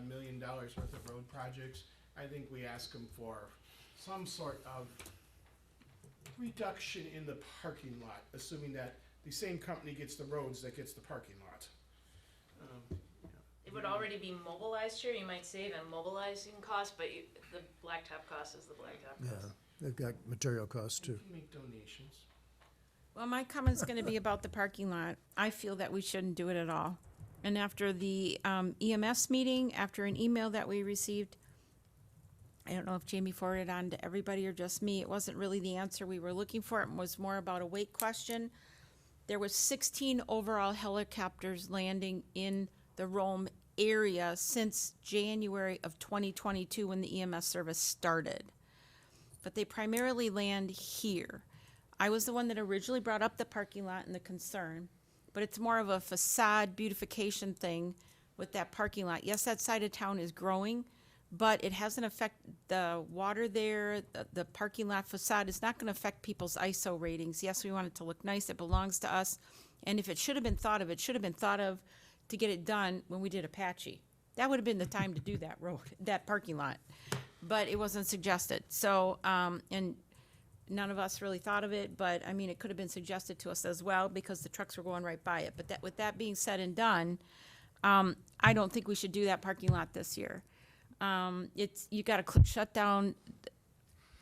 Speaker 5: million worth of road projects, I think we ask them for some sort of reduction in the parking lot, assuming that the same company gets the roads that gets the parking lot.
Speaker 6: It would already be mobilized here, you might save in mobilizing costs, but the blacktop cost is the blacktop
Speaker 3: Yeah,
Speaker 6: cost.
Speaker 3: they've got material costs
Speaker 5: You
Speaker 3: too.
Speaker 5: can make donations.
Speaker 1: Well, my comment's gonna be about the parking lot. I feel that we shouldn't do it at all. And after the EMS meeting, after an email that we received, I don't know if Jamie forwarded on to everybody or just me, it wasn't really the answer we were looking for. It was more about a weight question. There was 16 overall helicopters landing in the Rome area since January of 2022 when the EMS service started. But they primarily land here. I was the one that originally brought up the parking lot and the concern, but it's more of a facade beautification thing with that parking lot. Yes, that side of town is growing, but it hasn't affected the water there. The parking lot facade is not gonna affect people's ISO ratings. Yes, we want it to look nice. It belongs to us. And if it should have been thought of, it should have been thought of to get it done when we did Apache. That would have been the time to do that road, that parking lot. But it wasn't suggested. So, and none of us really thought of it, but I mean, it could have been suggested to us as well because the trucks were going right by it. But that, with that being said and done, I don't think we should do that parking lot this year. You gotta shut down,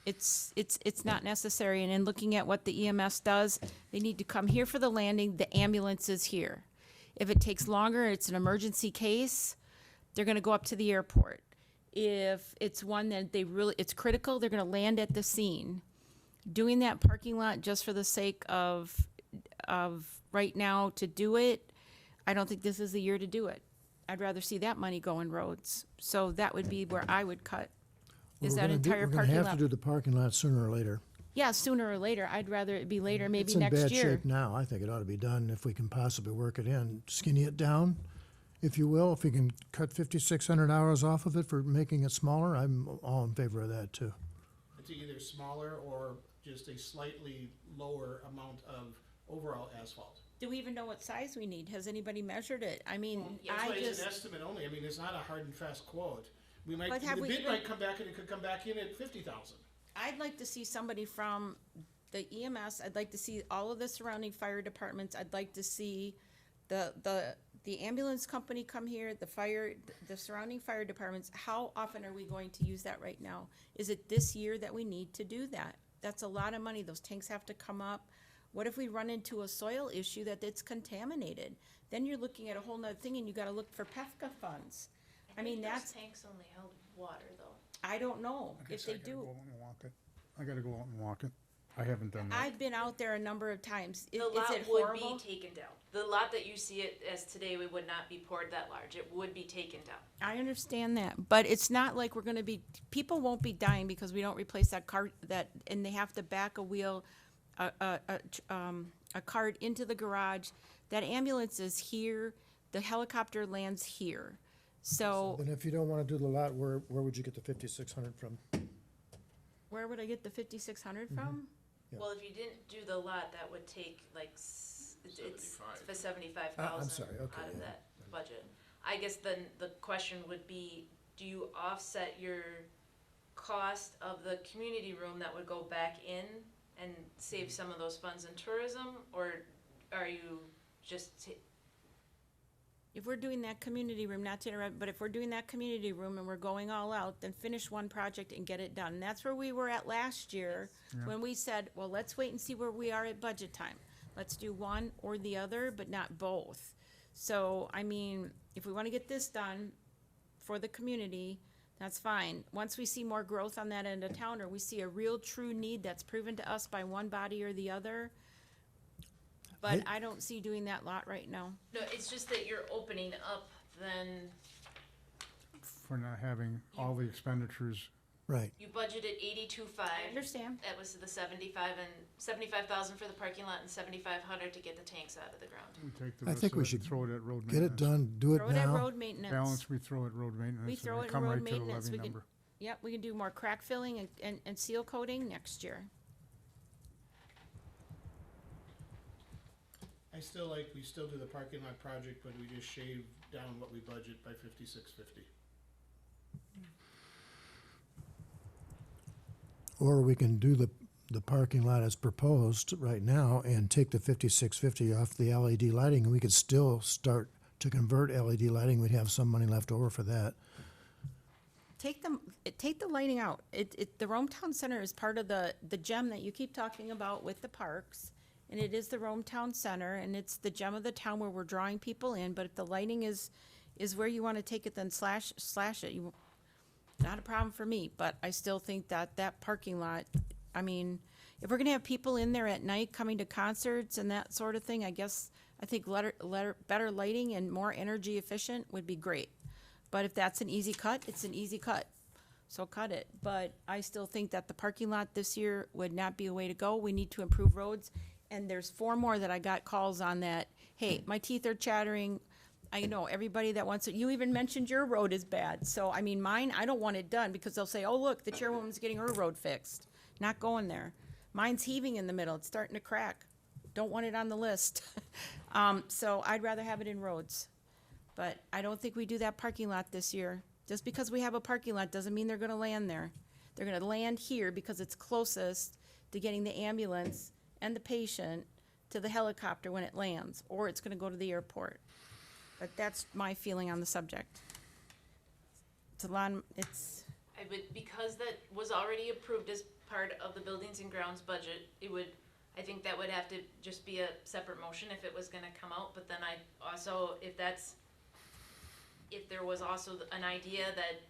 Speaker 1: it's not necessary. And in looking at what the EMS does, they need to come here for the landing, the ambulance is here. If it takes longer, it's an emergency case, they're gonna go up to the airport. If it's one that it's critical, they're gonna land at the scene. Doing that parking lot just for the sake of right now to do it, I don't think this is the year to do it. I'd rather see that money go in roads. So that would be where I would cut, is that entire
Speaker 3: We're
Speaker 1: parking
Speaker 3: gonna have
Speaker 1: lot.
Speaker 3: to do the parking lot sooner or later.
Speaker 1: Yeah, sooner or later. I'd rather it be later, maybe
Speaker 3: It's in
Speaker 1: next
Speaker 3: bad
Speaker 1: year.
Speaker 3: shape now. I think it ought to be done if we can possibly work it in. Skinny it down, if you will. If we can cut 5,600 hours off of it for making it smaller, I'm all in favor of that too.
Speaker 5: It's either smaller or just a slightly lower amount of overall asphalt.
Speaker 1: Do we even know what size we need? Has anybody measured it? I mean,
Speaker 6: yeah,
Speaker 1: I
Speaker 5: It's
Speaker 1: just,
Speaker 5: an estimate only. I mean, it's not a hard and fast quote. We might,
Speaker 1: But have
Speaker 5: the
Speaker 1: we
Speaker 5: bid
Speaker 1: even-
Speaker 5: might come back and it could come back in at 50,000.
Speaker 1: I'd like to see somebody from the EMS. I'd like to see all of the surrounding fire departments. I'd like to see the the ambulance company come here, the surrounding fire departments, how often are we going to use that right now? Is it this year that we need to do that? That's a lot of money. Those tanks have to come up. What if we run into a soil issue that it's contaminated? Then you're looking at a whole nother thing and you gotta look for PEFCA funds. I mean,
Speaker 6: think
Speaker 1: that's,
Speaker 6: those tanks only held water though.
Speaker 1: I don't know
Speaker 2: I
Speaker 1: if
Speaker 2: guess I
Speaker 1: they
Speaker 2: gotta
Speaker 1: do.
Speaker 2: go out and walk it. I gotta go out and walk it. I haven't done that.
Speaker 1: I've been out there a number of times.
Speaker 6: The
Speaker 1: Is
Speaker 6: lot
Speaker 1: it
Speaker 6: would
Speaker 1: horrible?
Speaker 6: be taken down. The lot that you see it as today, we would not be poured that large. It would be taken down.
Speaker 1: I understand that, but it's not like we're gonna be, people won't be dying because we don't replace that cart, and they have to back a wheel, a cart into the garage. That ambulance is here, the helicopter lands here. So,
Speaker 3: Then if you don't wanna do the lot, where would you get the 5,600 from?
Speaker 1: where would I get the 5,600 from?
Speaker 3: Yeah.
Speaker 6: Well, if you didn't do the lot, that would take like, it's for 75,000
Speaker 3: I'm sorry, okay,
Speaker 6: out of
Speaker 3: yeah.
Speaker 6: that budget. I guess then the question would be, do you offset your cost of the community room that would go back in and save some of those funds in tourism? Or are you just,
Speaker 1: If we're doing that community room, not to interrupt, but if we're doing that community room and we're going all out, then finish one project and get it done. And that's where we were at last year, when we said, well, let's wait and see where we are at budget time. Let's do one or the other, but not both. So, I mean, if we wanna get this done for the community, that's fine. Once we see more growth on that end of town, or we see a real true need that's proven to us by one body or the other, but I don't see doing that lot right now.
Speaker 6: no, it's just that you're opening up then,
Speaker 2: For not having all the expenditures.
Speaker 3: Right.
Speaker 6: you budgeted 82.5.
Speaker 1: I understand.
Speaker 6: That was the 75,000 for the parking lot and 7,500 to get the tanks out of the ground.
Speaker 2: We take the
Speaker 3: I
Speaker 2: rest
Speaker 3: think
Speaker 2: of
Speaker 3: we
Speaker 2: it
Speaker 3: should
Speaker 2: and throw it at road
Speaker 3: Get
Speaker 2: maintenance.
Speaker 3: it done, do it
Speaker 1: Throw it at
Speaker 3: now.
Speaker 1: road maintenance.
Speaker 2: Balance, we throw at road maintenance.
Speaker 1: We
Speaker 2: and
Speaker 1: throw
Speaker 2: they
Speaker 1: it in
Speaker 2: come
Speaker 1: road
Speaker 2: right to the
Speaker 1: maintenance.
Speaker 2: levy
Speaker 1: We can,
Speaker 2: number.
Speaker 1: yep, we can do more crack filling and seal coating next year.
Speaker 5: I still like, we still do the parking lot project, but we just shave down what we budget by 5650.
Speaker 3: Or we can do the parking lot as proposed right now and take the 5,650 off the LED lighting, and we could still start to convert LED lighting. We'd have some money left over for that.
Speaker 1: Take the lighting out. The Rome Town Center is part of the gem that you keep talking about with the parks. And it is the Rome Town Center, and it's the gem of the town where we're drawing people in, but if the lighting is where you wanna take it, then slash it. Not a problem for me, but I still think that parking lot, I mean, if we're gonna have people in there at night coming to concerts and that sort of thing, I think better lighting and more energy efficient would be great. But if that's an easy cut, it's an easy cut, so cut it. But I still think that the parking lot this year would not be a way to go. We need to improve roads. And there's 4 more that I got calls on that, hey, my teeth are chattering. I know everybody that wants it, you even mentioned your road is bad. So, I mean, mine, I don't want it done because they'll say, oh, look, the chairwoman's getting her road fixed. Not going there. Mine's heaving in the middle. It's starting to crack. Don't want it on the list. So I'd rather have it in roads. But I don't think we do that parking lot this year. Just because we have a parking lot doesn't mean they're gonna land there. They're gonna land here because it's closest to getting the ambulance and the patient to the helicopter when it lands, or it's gonna go to the airport. But that's my feeling on the subject. It's a lot,
Speaker 6: I would, because that was already approved as part of the buildings and grounds budget, I think that would have to just be a separate motion if it was gonna come out, but then I also, if there was also an idea that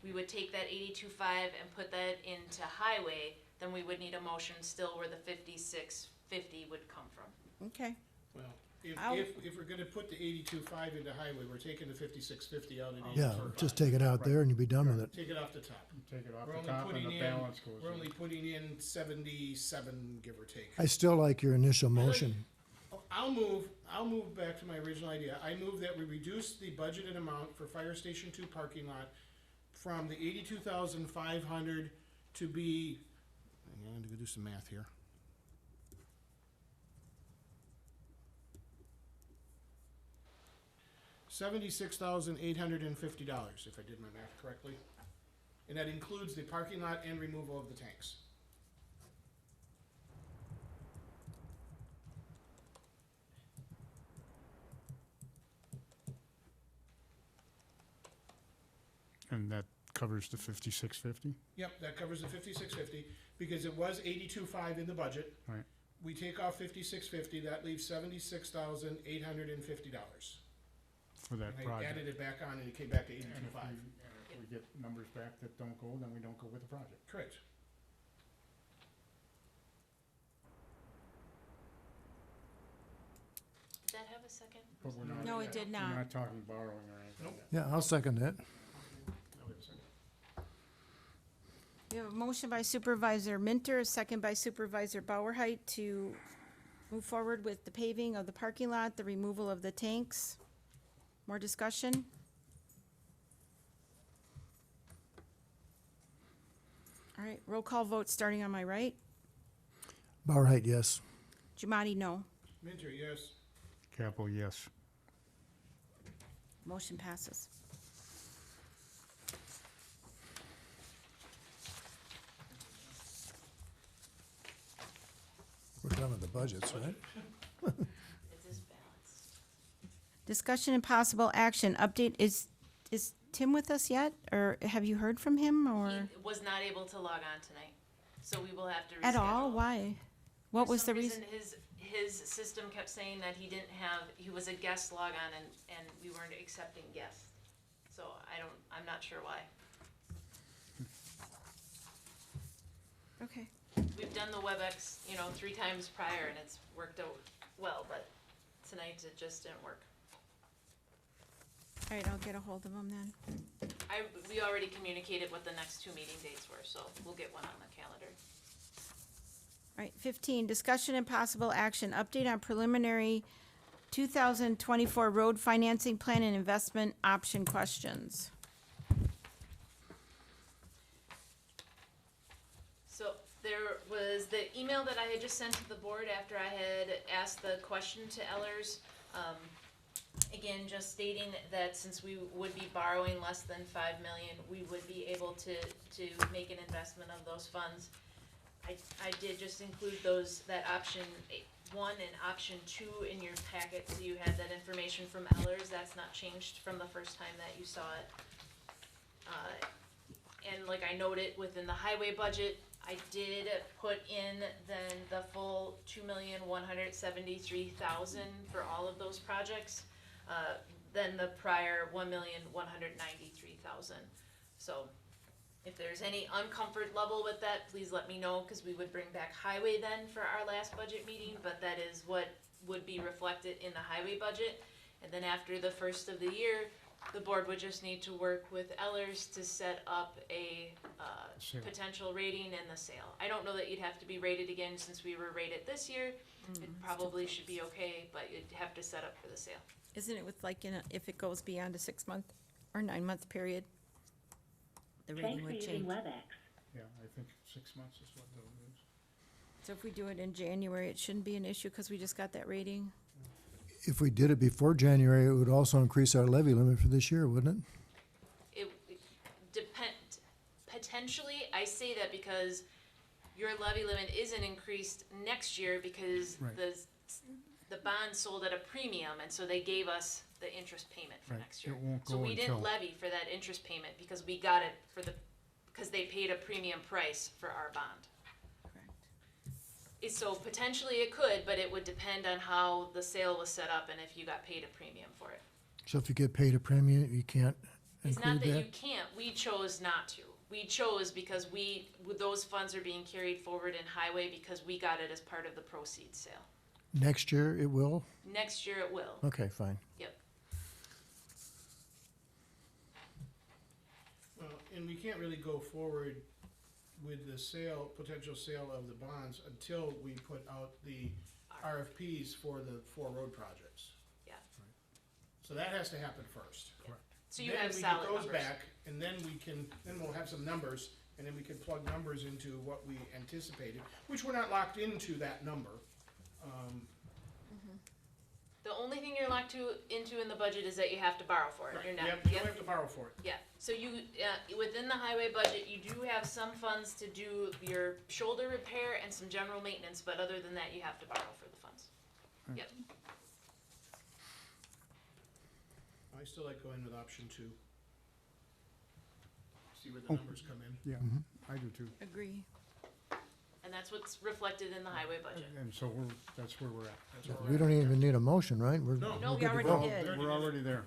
Speaker 6: we would take that 82.5 and put that into highway, then we would need a motion still where the 5650 would come from.
Speaker 1: okay.
Speaker 5: Well,
Speaker 1: I'll-
Speaker 5: if we're gonna put the 82.5 into highway, we're taking the 5650 out of the
Speaker 3: Yeah,
Speaker 5: 82.5.
Speaker 3: just take it out there and you'll be done with it.
Speaker 5: Take it off the top.
Speaker 2: Take it off
Speaker 5: We're
Speaker 2: the
Speaker 5: only
Speaker 2: top and
Speaker 5: putting
Speaker 2: the
Speaker 5: in,
Speaker 2: balance goes
Speaker 5: we're
Speaker 2: in.
Speaker 5: only putting in 77, give or take.
Speaker 3: I still like your initial motion.
Speaker 5: I'll move back to my original idea. I move that we reduce the budgeted amount for Fire Station 2 parking lot from the 82,500 to be, I'm gonna do some math here. $76,850, if I did my math correctly. And that includes the parking lot and removal of the tanks.
Speaker 2: And that covers the 5650?
Speaker 5: Yep, that covers the 5650, because it was 82.5 in the budget.
Speaker 2: Right.
Speaker 5: We take off 5650, that leaves $76,850.
Speaker 2: For that
Speaker 5: And I
Speaker 2: project.
Speaker 5: added it back on and it came back to 82.5.
Speaker 2: And if we get numbers back that don't go, then we don't go with the project.
Speaker 5: Correct.
Speaker 6: Did that have a second?
Speaker 2: But we're not.
Speaker 1: No, it did
Speaker 2: We're
Speaker 1: not.
Speaker 2: not talking borrowing or anything.
Speaker 5: Nope.
Speaker 3: Yeah, I'll second that.
Speaker 1: We have a motion by Supervisor Minter, a second by Supervisor Bauerheit to move forward with the paving of the parking lot, the removal of the tanks. More discussion? All right, roll call vote starting on my right.
Speaker 3: Bauer yes.
Speaker 1: Jamadi, no.
Speaker 5: Minter, yes.
Speaker 2: Capel, yes.
Speaker 1: Motion passes.
Speaker 3: We're done with the budgets, right?
Speaker 6: It is balanced.
Speaker 1: Discussion and possible action. Update, is Tim with us yet? Or have you heard from him or?
Speaker 6: He was not able to log on tonight, so we will have to reschedule.
Speaker 1: At all? Why? What was the reason?
Speaker 6: His system kept saying that he didn't have, he was a guest log on and we weren't accepting guests. So I'm not sure why.
Speaker 1: Okay.
Speaker 6: We've done the WebEx, 3 times prior and it's worked out well, but tonight it just didn't work.
Speaker 1: All right, I'll get a hold of him then.
Speaker 6: We already communicated what the next 2 meeting dates were, so we'll get one on the calendar.
Speaker 1: All right, 15, discussion and possible action, update on preliminary 2024 road financing plan and investment option questions.
Speaker 6: So there was the email that I had just sent to the board after I had asked the question to Ellers. Again, just stating that since we would be borrowing less than 5 million, we would be able to make an investment of those funds. I did just include that option 1 and option 2 in your packet, so you had that information from Ellers. That's not changed from the first time that you saw it. And like I noted within the highway budget, I did put in then the full $2,173,000 for all of those projects. Then the prior $1,193,000. So if there's any uncomfort level with that, please let me know, because we would bring back highway then for our last budget meeting, but that is what would be reflected in the highway budget. And then after the first of the year, the board would just need to work with Ellers to set up a
Speaker 2: Sale.
Speaker 6: potential rating and the sale. I don't know that you'd have to be rated again since we were rated this year. It probably should be okay, but you'd have to set up for the sale.
Speaker 1: Isn't it with if it goes beyond a 6-month or 9-month period? The
Speaker 9: Thanks
Speaker 1: rating
Speaker 9: for
Speaker 1: would
Speaker 9: using
Speaker 1: change.
Speaker 9: WebEx.
Speaker 2: Yeah, I think 6 months is what the is.
Speaker 1: So if we do it in January, it shouldn't be an issue because we just got that rating?
Speaker 3: If we did it before January, it would also increase our levy limit for this year, wouldn't it?
Speaker 6: It potentially, I say that because your levy limit isn't increased next year because
Speaker 2: Right.
Speaker 6: the bond sold at a premium, and so they gave us the interest payment for
Speaker 2: Right.
Speaker 6: next year.
Speaker 2: It won't
Speaker 6: So
Speaker 2: go
Speaker 6: we didn't
Speaker 2: until-
Speaker 6: levy for that interest payment because we got it because they paid a premium price for our bond.
Speaker 1: Correct.
Speaker 6: So potentially it could, but it would depend on how the sale was set up and if you got paid a premium for it.
Speaker 3: So if you get paid a premium, you can't
Speaker 6: It's not
Speaker 3: include
Speaker 6: that you
Speaker 3: that?
Speaker 6: can't, we chose not to. We chose because those funds are being carried forward in highway because we got it as part of the proceeds sale.
Speaker 3: Next year, it will?
Speaker 6: Next year it will,
Speaker 3: Okay, fine.
Speaker 6: yep.
Speaker 5: Well, and we can't really go forward with the potential sale of the bonds until we put out the RFPs for the 4 road projects.
Speaker 6: Yeah.
Speaker 5: So that has to happen first.
Speaker 6: So you
Speaker 5: Then
Speaker 6: have
Speaker 5: we
Speaker 6: solid
Speaker 5: get those
Speaker 6: numbers.
Speaker 5: back, and then we'll have some numbers, and then we can plug numbers into what we anticipated, which we're not locked into that number.
Speaker 6: The only thing you're locked into in the budget is that you have to borrow for it. You're not.
Speaker 5: Yep, you don't have to borrow for it.
Speaker 6: Yeah, so within the highway budget, you do have some funds to do your shoulder repair and some general maintenance, but other than that, you have to borrow for the funds. Yep.
Speaker 5: I still like going with option 2. see where the numbers come in.
Speaker 2: Yeah, I do too.
Speaker 1: Agree.
Speaker 6: And that's what's reflected in the highway budget.
Speaker 2: And so that's where we're at.
Speaker 5: That's where we're
Speaker 3: We
Speaker 5: at.
Speaker 3: don't even need a motion, right? We're
Speaker 5: No.
Speaker 6: No,
Speaker 1: We
Speaker 3: good to
Speaker 1: already
Speaker 3: go.
Speaker 1: did.
Speaker 2: We're already there.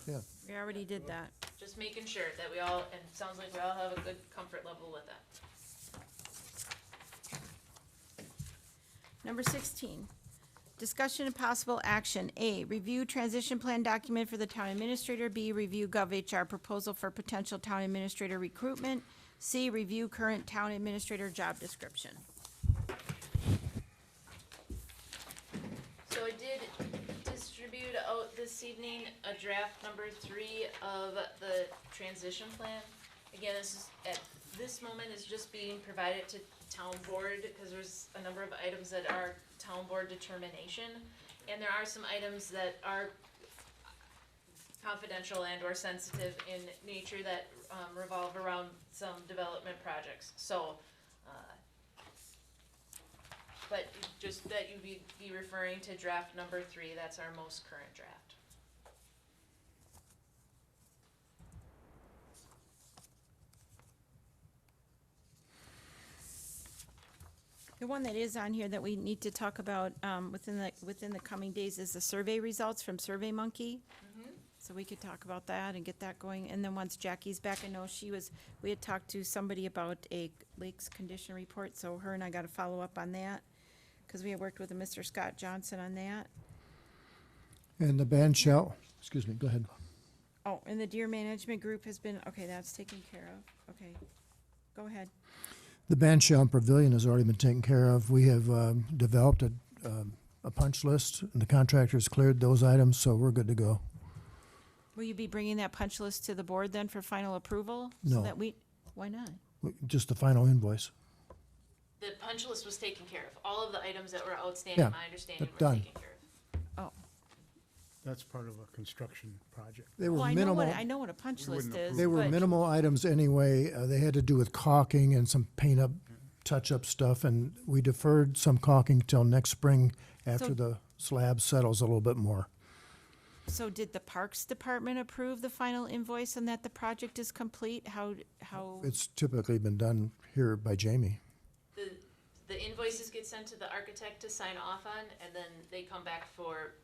Speaker 1: We already did that.
Speaker 6: Just making sure that we all, and it sounds like we all have a good comfort level with that.
Speaker 1: Number 16, discussion and possible action. A, review transition plan document for the town administrator. B, review GovHR proposal for potential town administrator recruitment. C, review current town administrator job description.
Speaker 6: So I did distribute out this evening a draft number 3 of the transition plan. Again, this is, at this moment, is just being provided to town board, because there's a number of items that are town board determination. And there are some items that are confidential and or sensitive in nature that revolve around some development projects. So, but just that you be referring to draft number 3, that's our most current draft.
Speaker 1: The one that is on here that we need to talk about within the coming days is the survey results from SurveyMonkey. So we could talk about that and get that going. And then once Jackie's back, I know we had talked to somebody about a lakes condition report, so her and I got to follow up on that, because we had worked with a Mr. Scott Johnson on that.
Speaker 3: And the band shall, excuse me, go ahead.
Speaker 1: Oh, and the deer management group has been, okay, that's taken care of. Okay, go ahead.
Speaker 3: The band shell and pavilion has already been taken care of. We have developed a punch list, and the contractors cleared those items, so we're good to go.
Speaker 1: Will you be bringing that punch list to the board then for final approval?
Speaker 3: No.
Speaker 1: So that why not?
Speaker 3: Just the final invoice.
Speaker 6: The punch list was taken care of. All of the items that were outstanding,
Speaker 3: Yeah,
Speaker 6: my understanding, were
Speaker 3: done.
Speaker 6: taken care of.
Speaker 1: Oh,
Speaker 2: That's part of a construction project.
Speaker 3: They were
Speaker 1: well, I
Speaker 3: minimal.
Speaker 1: know what a punch
Speaker 2: We
Speaker 1: list
Speaker 2: wouldn't
Speaker 1: is.
Speaker 3: They were
Speaker 1: but-
Speaker 3: minimal items anyway. They had to do with caulking and some paint up, touch up stuff, and we deferred some caulking till next spring after
Speaker 1: So-
Speaker 3: the slab settles a little bit more.
Speaker 1: So did the Parks Department approve the final invoice and that the project is complete? How,
Speaker 3: It's typically been done here by Jamie.
Speaker 6: The invoices get sent to the architect to sign off on, and then they come back for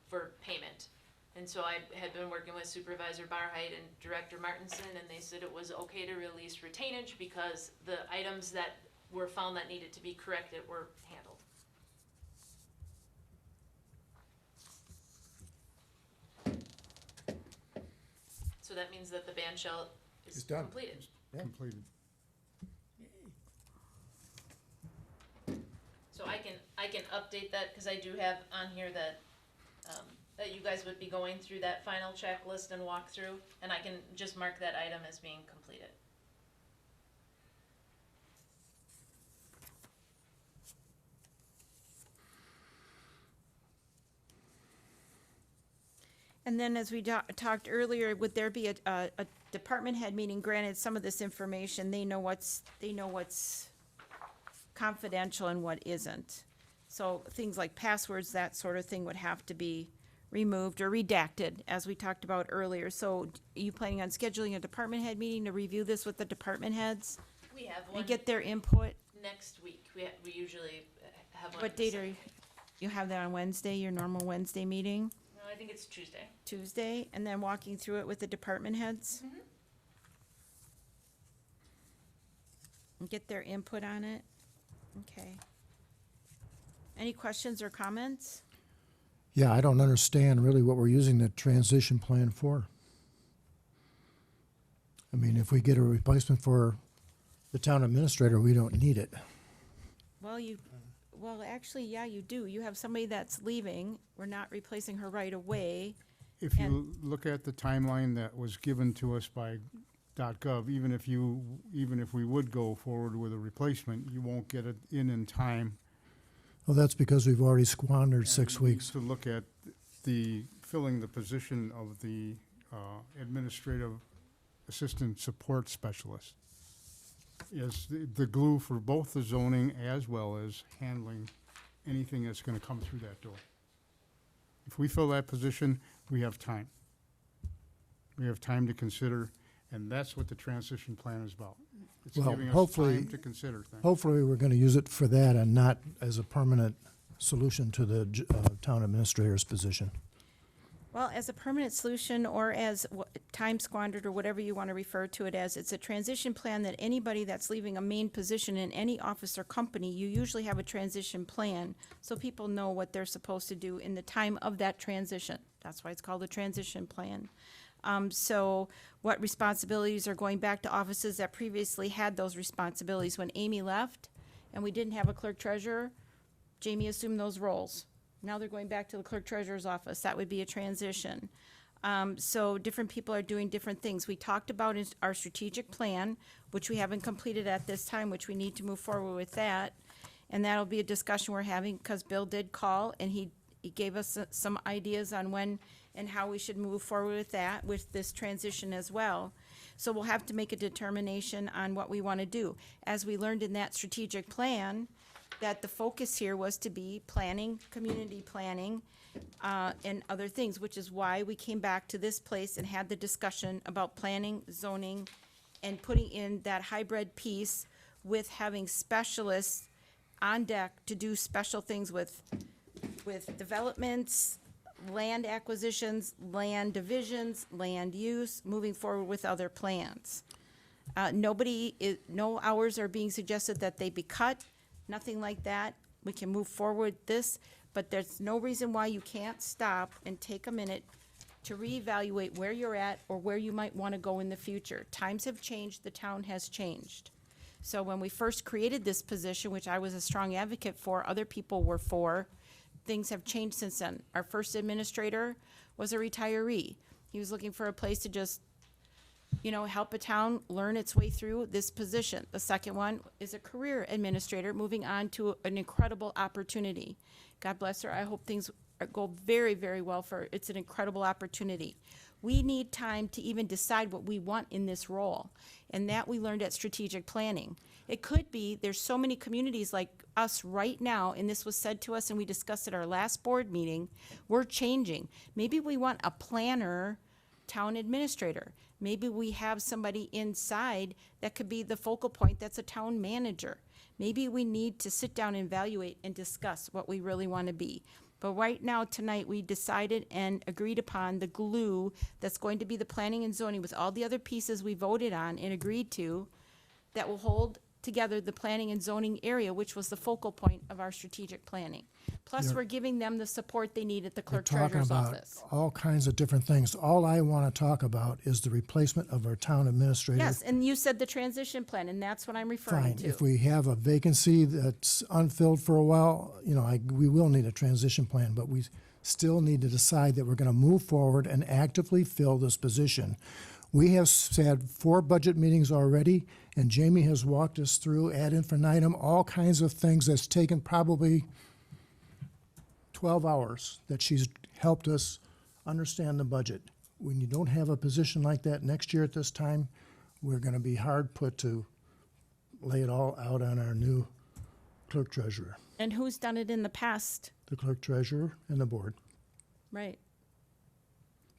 Speaker 6: payment. And so I had been working with Supervisor Barheit and Director Martinson, and they said it was okay to release retainage because the items that were found that needed to be corrected were handled. So that means that the band shell
Speaker 3: It's
Speaker 6: is
Speaker 3: done.
Speaker 6: completed.
Speaker 3: Yeah.
Speaker 2: Completed.
Speaker 6: So I can update that, cause I do have on here that, that you guys would be going through that final checklist and walk through, and I can just mark that item as being completed.
Speaker 1: and then as we talked earlier, would there be a department head meeting? Granted, some of this information, they know what's confidential and what isn't. So things like passwords, that sort of thing would have to be removed or redacted, as we talked about earlier. So are you planning on scheduling a department head meeting to review this with the department heads
Speaker 6: We have one
Speaker 1: and get their input?
Speaker 6: next week. We usually have one.
Speaker 1: What date are you have that on Wednesday, your normal Wednesday meeting?
Speaker 6: No, I think it's Tuesday.
Speaker 1: Tuesday, and then walking through it with the department heads? And get their input on it? Okay. Any questions or comments?
Speaker 3: Yeah, I don't understand really what we're using the transition plan for. I mean, if we get a replacement for the town administrator, we don't need it.
Speaker 1: Well, actually, yeah, you do. You have somebody that's leaving. We're not replacing her right away.
Speaker 2: If you
Speaker 1: And-
Speaker 2: look at the timeline that was given to us by .gov, even if we would go forward with a replacement, you won't get it in time.
Speaker 3: Well, that's because we've already squandered 6 weeks.
Speaker 2: To look at filling the position of the administrative assistant support specialist is the glue for both the zoning as well as handling anything that's gonna come through that door. If we fill that position, we have time. We have time to consider, and that's what the transition plan is about. It's
Speaker 3: Well,
Speaker 2: giving us
Speaker 3: hopefully-
Speaker 2: time to consider things.
Speaker 3: Hopefully, we're going to use it for that and not as a permanent solution to the town administrator's position.
Speaker 1: Well, as a permanent solution or as time squandered or whatever you want to refer to it as, it's a transition plan that anybody that's leaving a main position in any office or company, you usually have a transition plan so people know what they're supposed to do in the time of that transition. That's why it's called a transition plan. So what responsibilities are going back to offices that previously had those responsibilities? When Amy left and we didn't have a clerk treasurer, Jamie assumed those roles. Now they're going back to the clerk treasurer's office. That would be a transition. So different people are doing different things. We talked about our strategic plan, which we haven't completed at this time, which we need to move forward with that. And that'll be a discussion we're having because Bill did call and he gave us some ideas on when and how we should move forward with that, with this transition as well. So we'll have to make a determination on what we want to do. As we learned in that strategic plan, that the focus here was to be planning, community planning, and other things, which is why we came back to this place and had the discussion about planning, zoning, and putting in that hybrid piece with having specialists on deck to do special things with developments, land acquisitions, land divisions, land use, moving forward with other plans. No hours are being suggested that they be cut, nothing like that. We can move forward this, but there's no reason why you can't stop and take a minute to reevaluate where you're at or where you might want to go in the future. Times have changed, the town has changed. So when we first created this position, which I was a strong advocate for, other people were for, things have changed since then. Our first administrator was a retiree. He was looking for a place to just, help a town learn its way through this position. The second one is a career administrator moving on to an incredible opportunity. God bless her. I hope things go very, very well for her. It's an incredible opportunity. We need time to even decide what we want in this role, and that we learned at strategic planning. It could be, there's so many communities like us right now, and this was said to us and we discussed at our last board meeting, we're changing. Maybe we want a planner, town administrator. Maybe we have somebody inside that could be the focal point that's a town manager. Maybe we need to sit down and evaluate and discuss what we really want to be. But right now, tonight, we decided and agreed upon the glue that's going to be the planning and zoning with all the other pieces we voted on and agreed to that will hold together the planning and zoning area, which was the focal point of our strategic planning. Plus, we're giving them the support they need at the
Speaker 3: We're
Speaker 1: clerk
Speaker 3: talking
Speaker 1: treasurer's
Speaker 3: about
Speaker 1: office.
Speaker 3: all kinds of different things. All I want to talk about is the replacement of our town administrator.
Speaker 1: Yes, and you said the transition plan, and that's what I'm referring
Speaker 3: Fine,
Speaker 1: to.
Speaker 3: if we have a vacancy that's unfilled for a while, we will need a transition plan, but we still need to decide that we're going to move forward and actively fill this position. We have had 4 budget meetings already, and Jamie has walked us through ad infinitum, all kinds of things that's taken probably 12 hours that she's helped us understand the budget. When you don't have a position like that next year at this time, we're going to be hard put to lay it all out on our new clerk treasurer.
Speaker 1: And who's done it in the past?
Speaker 3: The clerk treasurer and the board.
Speaker 1: Right.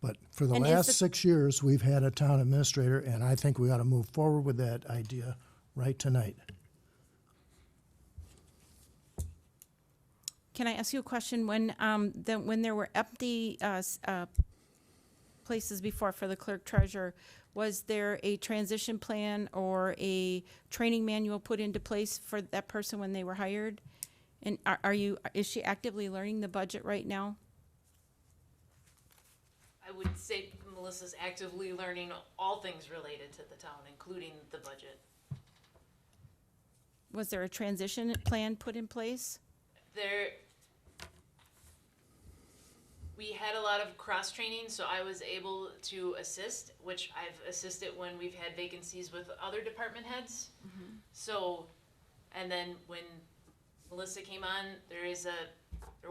Speaker 3: But for the
Speaker 1: And is
Speaker 3: last
Speaker 1: the-
Speaker 3: 6 years, we've had a town administrator, and I think we ought to move forward with that idea right tonight.
Speaker 1: Can I ask you a question? When there were empty places before for the clerk treasurer, was there a transition plan or a training manual put into place for that person when they were hired? And is she actively learning the budget right now?
Speaker 6: I would say Melissa's actively learning all things related to the town, including the budget.
Speaker 1: Was there a transition plan put in place?
Speaker 6: We had a lot of cross-training, so I was able to assist, which I've assisted when we've had vacancies with other department heads. So, and then when Melissa came on, there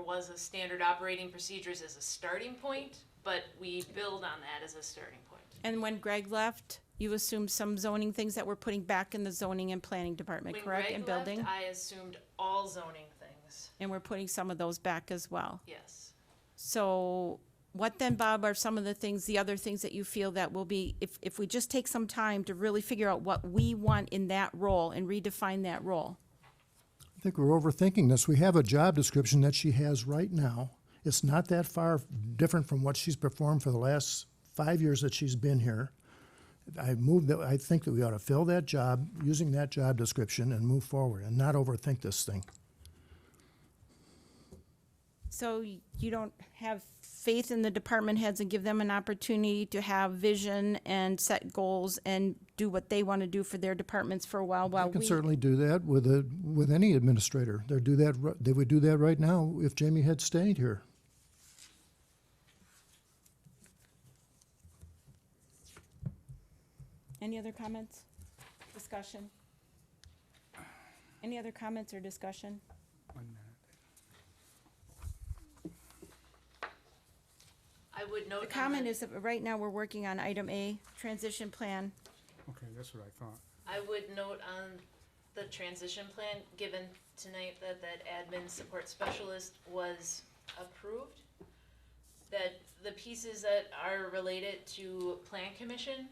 Speaker 6: was a standard operating procedures as a starting point, but we build on that as a starting point.
Speaker 1: And when Greg left, you assumed some zoning things that we're putting back in the zoning and planning department,
Speaker 6: When
Speaker 1: correct?
Speaker 6: Greg
Speaker 1: And building?
Speaker 6: left, I assumed all zoning things,
Speaker 1: And we're putting some of those back as well.
Speaker 6: yes.
Speaker 1: So what then, Bob, are some of the things, the other things that you feel that will be, if we just take some time to really figure out what we want in that role and redefine that role?
Speaker 3: I think we're overthinking this. We have a job description that she has right now. It's not that far different from what she's performed for the last 5 years that she's been here. I think that we ought to fill that job using that job description and move forward and not overthink this thing.
Speaker 1: So you don't have faith in the department heads and give them an opportunity to have vision and set goals and do what they want to do for their departments for a while
Speaker 3: I can
Speaker 1: we.
Speaker 3: certainly do that with any administrator. They would do that right now if Jamie had stayed here.
Speaker 1: Any other comments? Discussion? Any other comments or discussion?
Speaker 2: 1 minute.
Speaker 6: I would note.
Speaker 1: The comment is that right now we're working on item A, transition plan.
Speaker 2: Okay, that's what I thought.
Speaker 6: I would note on the transition plan, given tonight that that admin support specialist was approved, that the pieces that are related to plan commission,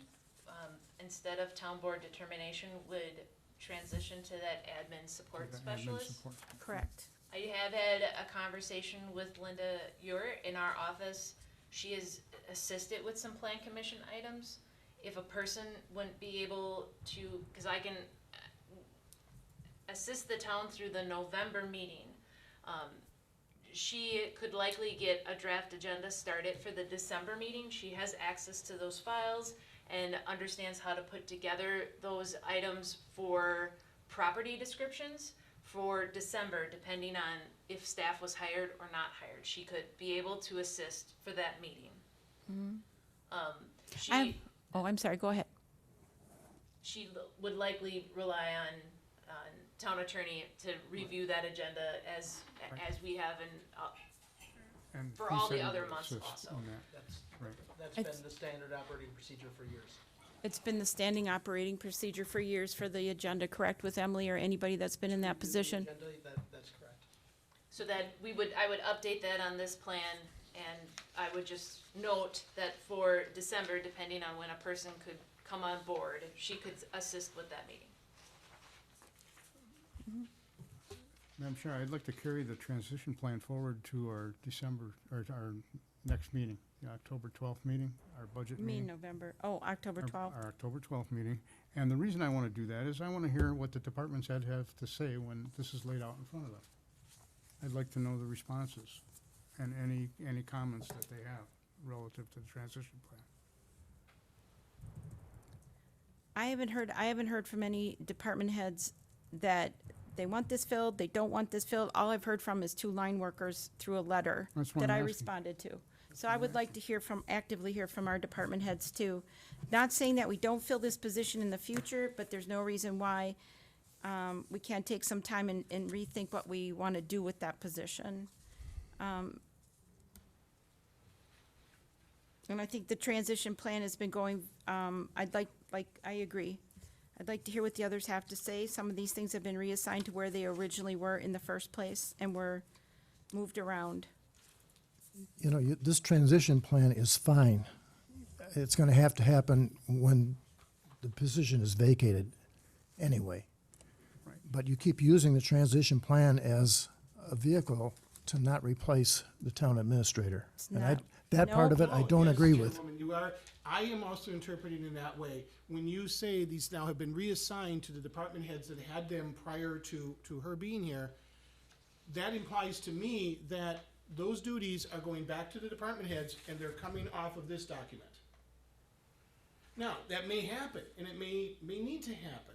Speaker 6: instead of town board determination, would transition to that admin support
Speaker 2: The admin
Speaker 6: specialist.
Speaker 2: support.
Speaker 1: Correct.
Speaker 6: I have had a conversation with Linda Ure in our office. She has assisted with some plan commission items. If a person wouldn't be able to, because I can assist the town through the November meeting, she could likely get a draft agenda started for the December meeting. She has access to those files and understands how to put together those items for property descriptions for December, depending on if staff was hired or not hired. She could be able to assist for that meeting.
Speaker 1: I'm sorry, go ahead.
Speaker 6: She would likely rely on town attorney to review that agenda as we have
Speaker 2: And
Speaker 6: for
Speaker 2: he
Speaker 6: all the
Speaker 2: said he
Speaker 6: other
Speaker 2: would
Speaker 6: months
Speaker 2: assist
Speaker 6: also.
Speaker 2: on that.
Speaker 8: That's,
Speaker 2: Right.
Speaker 8: that's
Speaker 1: It's-
Speaker 8: been the standard operating procedure for years.
Speaker 1: It's been the standing operating procedure for years for the agenda, correct, with Emily or anybody that's been in that position?
Speaker 8: Agenda, that's correct.
Speaker 6: So that I would update that on this plan, and I would just note that for December, depending on when a person could come on board, she could assist with that meeting.
Speaker 2: Madam Chair, I'd like to carry the transition plan forward to our December, or to our next meeting, the October 12th meeting, our budget
Speaker 1: You mean
Speaker 2: meeting.
Speaker 1: November, October
Speaker 2: Our-
Speaker 1: 12th?
Speaker 2: Our October 12th meeting. And the reason I want to do that is I want to hear what the departments head have to say when this is laid out in front of them. I'd like to know the responses and any comments that they have relative to the transition plan.
Speaker 1: I haven't heard from any department heads that they want this filled, they don't want this filled. All I've heard from is 2 line workers through a letter
Speaker 2: That's what
Speaker 1: that
Speaker 2: I'm
Speaker 1: I
Speaker 2: asking.
Speaker 1: responded to. So I would like to actively hear from our department heads too. Not saying that we don't fill this position in the future, but there's no reason why we can't take some time and rethink what we want to do with that position. And I think the transition plan has been going, I agree. I'd like to hear what the others have to say. Some of these things have been reassigned to where they originally were in the first place and were moved around.
Speaker 3: You know, this transition plan is fine. It's gonna have to happen when the position is vacated anyway.
Speaker 2: Right.
Speaker 3: But you keep using the transition plan as a vehicle to not replace the town administrator.
Speaker 1: It's
Speaker 3: And
Speaker 1: not.
Speaker 3: that part of it, I don't agree with.
Speaker 5: I am also interpreting in that way. When you say these now have been reassigned to the department heads that had them prior to her being here, that implies to me that those duties are going back to the department heads and they're coming off of this document. Now, that may happen, and it may need to happen,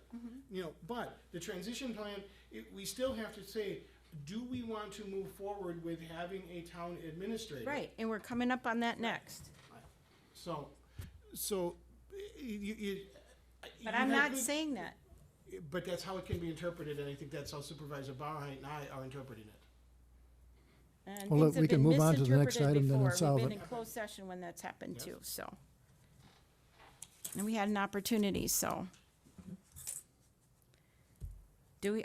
Speaker 5: but the transition plan, we still have to say, do we want to move forward with having a town administrator?
Speaker 1: Right, and we're coming up on that next.
Speaker 5: So, you.
Speaker 1: But I'm not saying that.
Speaker 5: But that's how it can be interpreted, and I think that's how Supervisor Barheit and I are interpreting it.
Speaker 1: And
Speaker 3: Well,
Speaker 1: things have
Speaker 3: we can
Speaker 1: been
Speaker 3: move on to the next
Speaker 1: misinterpreted
Speaker 3: item then and
Speaker 1: before.
Speaker 3: solve
Speaker 1: We've been
Speaker 3: it.
Speaker 1: in closed session when that's happened
Speaker 5: Yes.
Speaker 1: too, so. And we had an opportunity, so.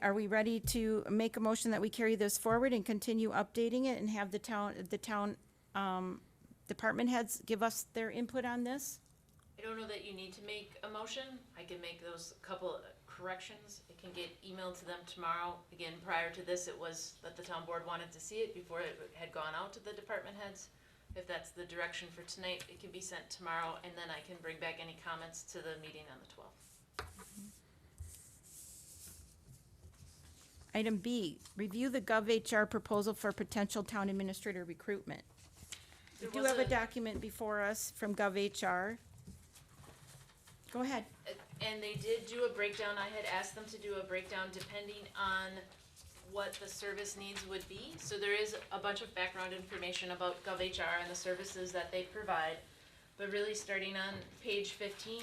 Speaker 1: Are we ready to make a motion that we carry this forward and continue updating it and have the town department heads give us their input on this?
Speaker 6: I don't know that you need to make a motion. I can make those couple corrections. It can get emailed to them tomorrow. Again, prior to this, it was that the town board wanted to see it before it had gone out to the department heads. If that's the direction for tonight, it can be sent tomorrow, and then I can bring back any comments to the meeting on the 12th.
Speaker 1: Item B, review the GovHR proposal for potential town administrator recruitment. We
Speaker 6: There
Speaker 1: do
Speaker 6: was
Speaker 1: have a document before us from GovHR. Go ahead.
Speaker 6: And they did do a breakdown. I had asked them to do a breakdown depending on what the service needs would be. So there is a bunch of background information about GovHR and the services that they provide. But really, starting on page 15,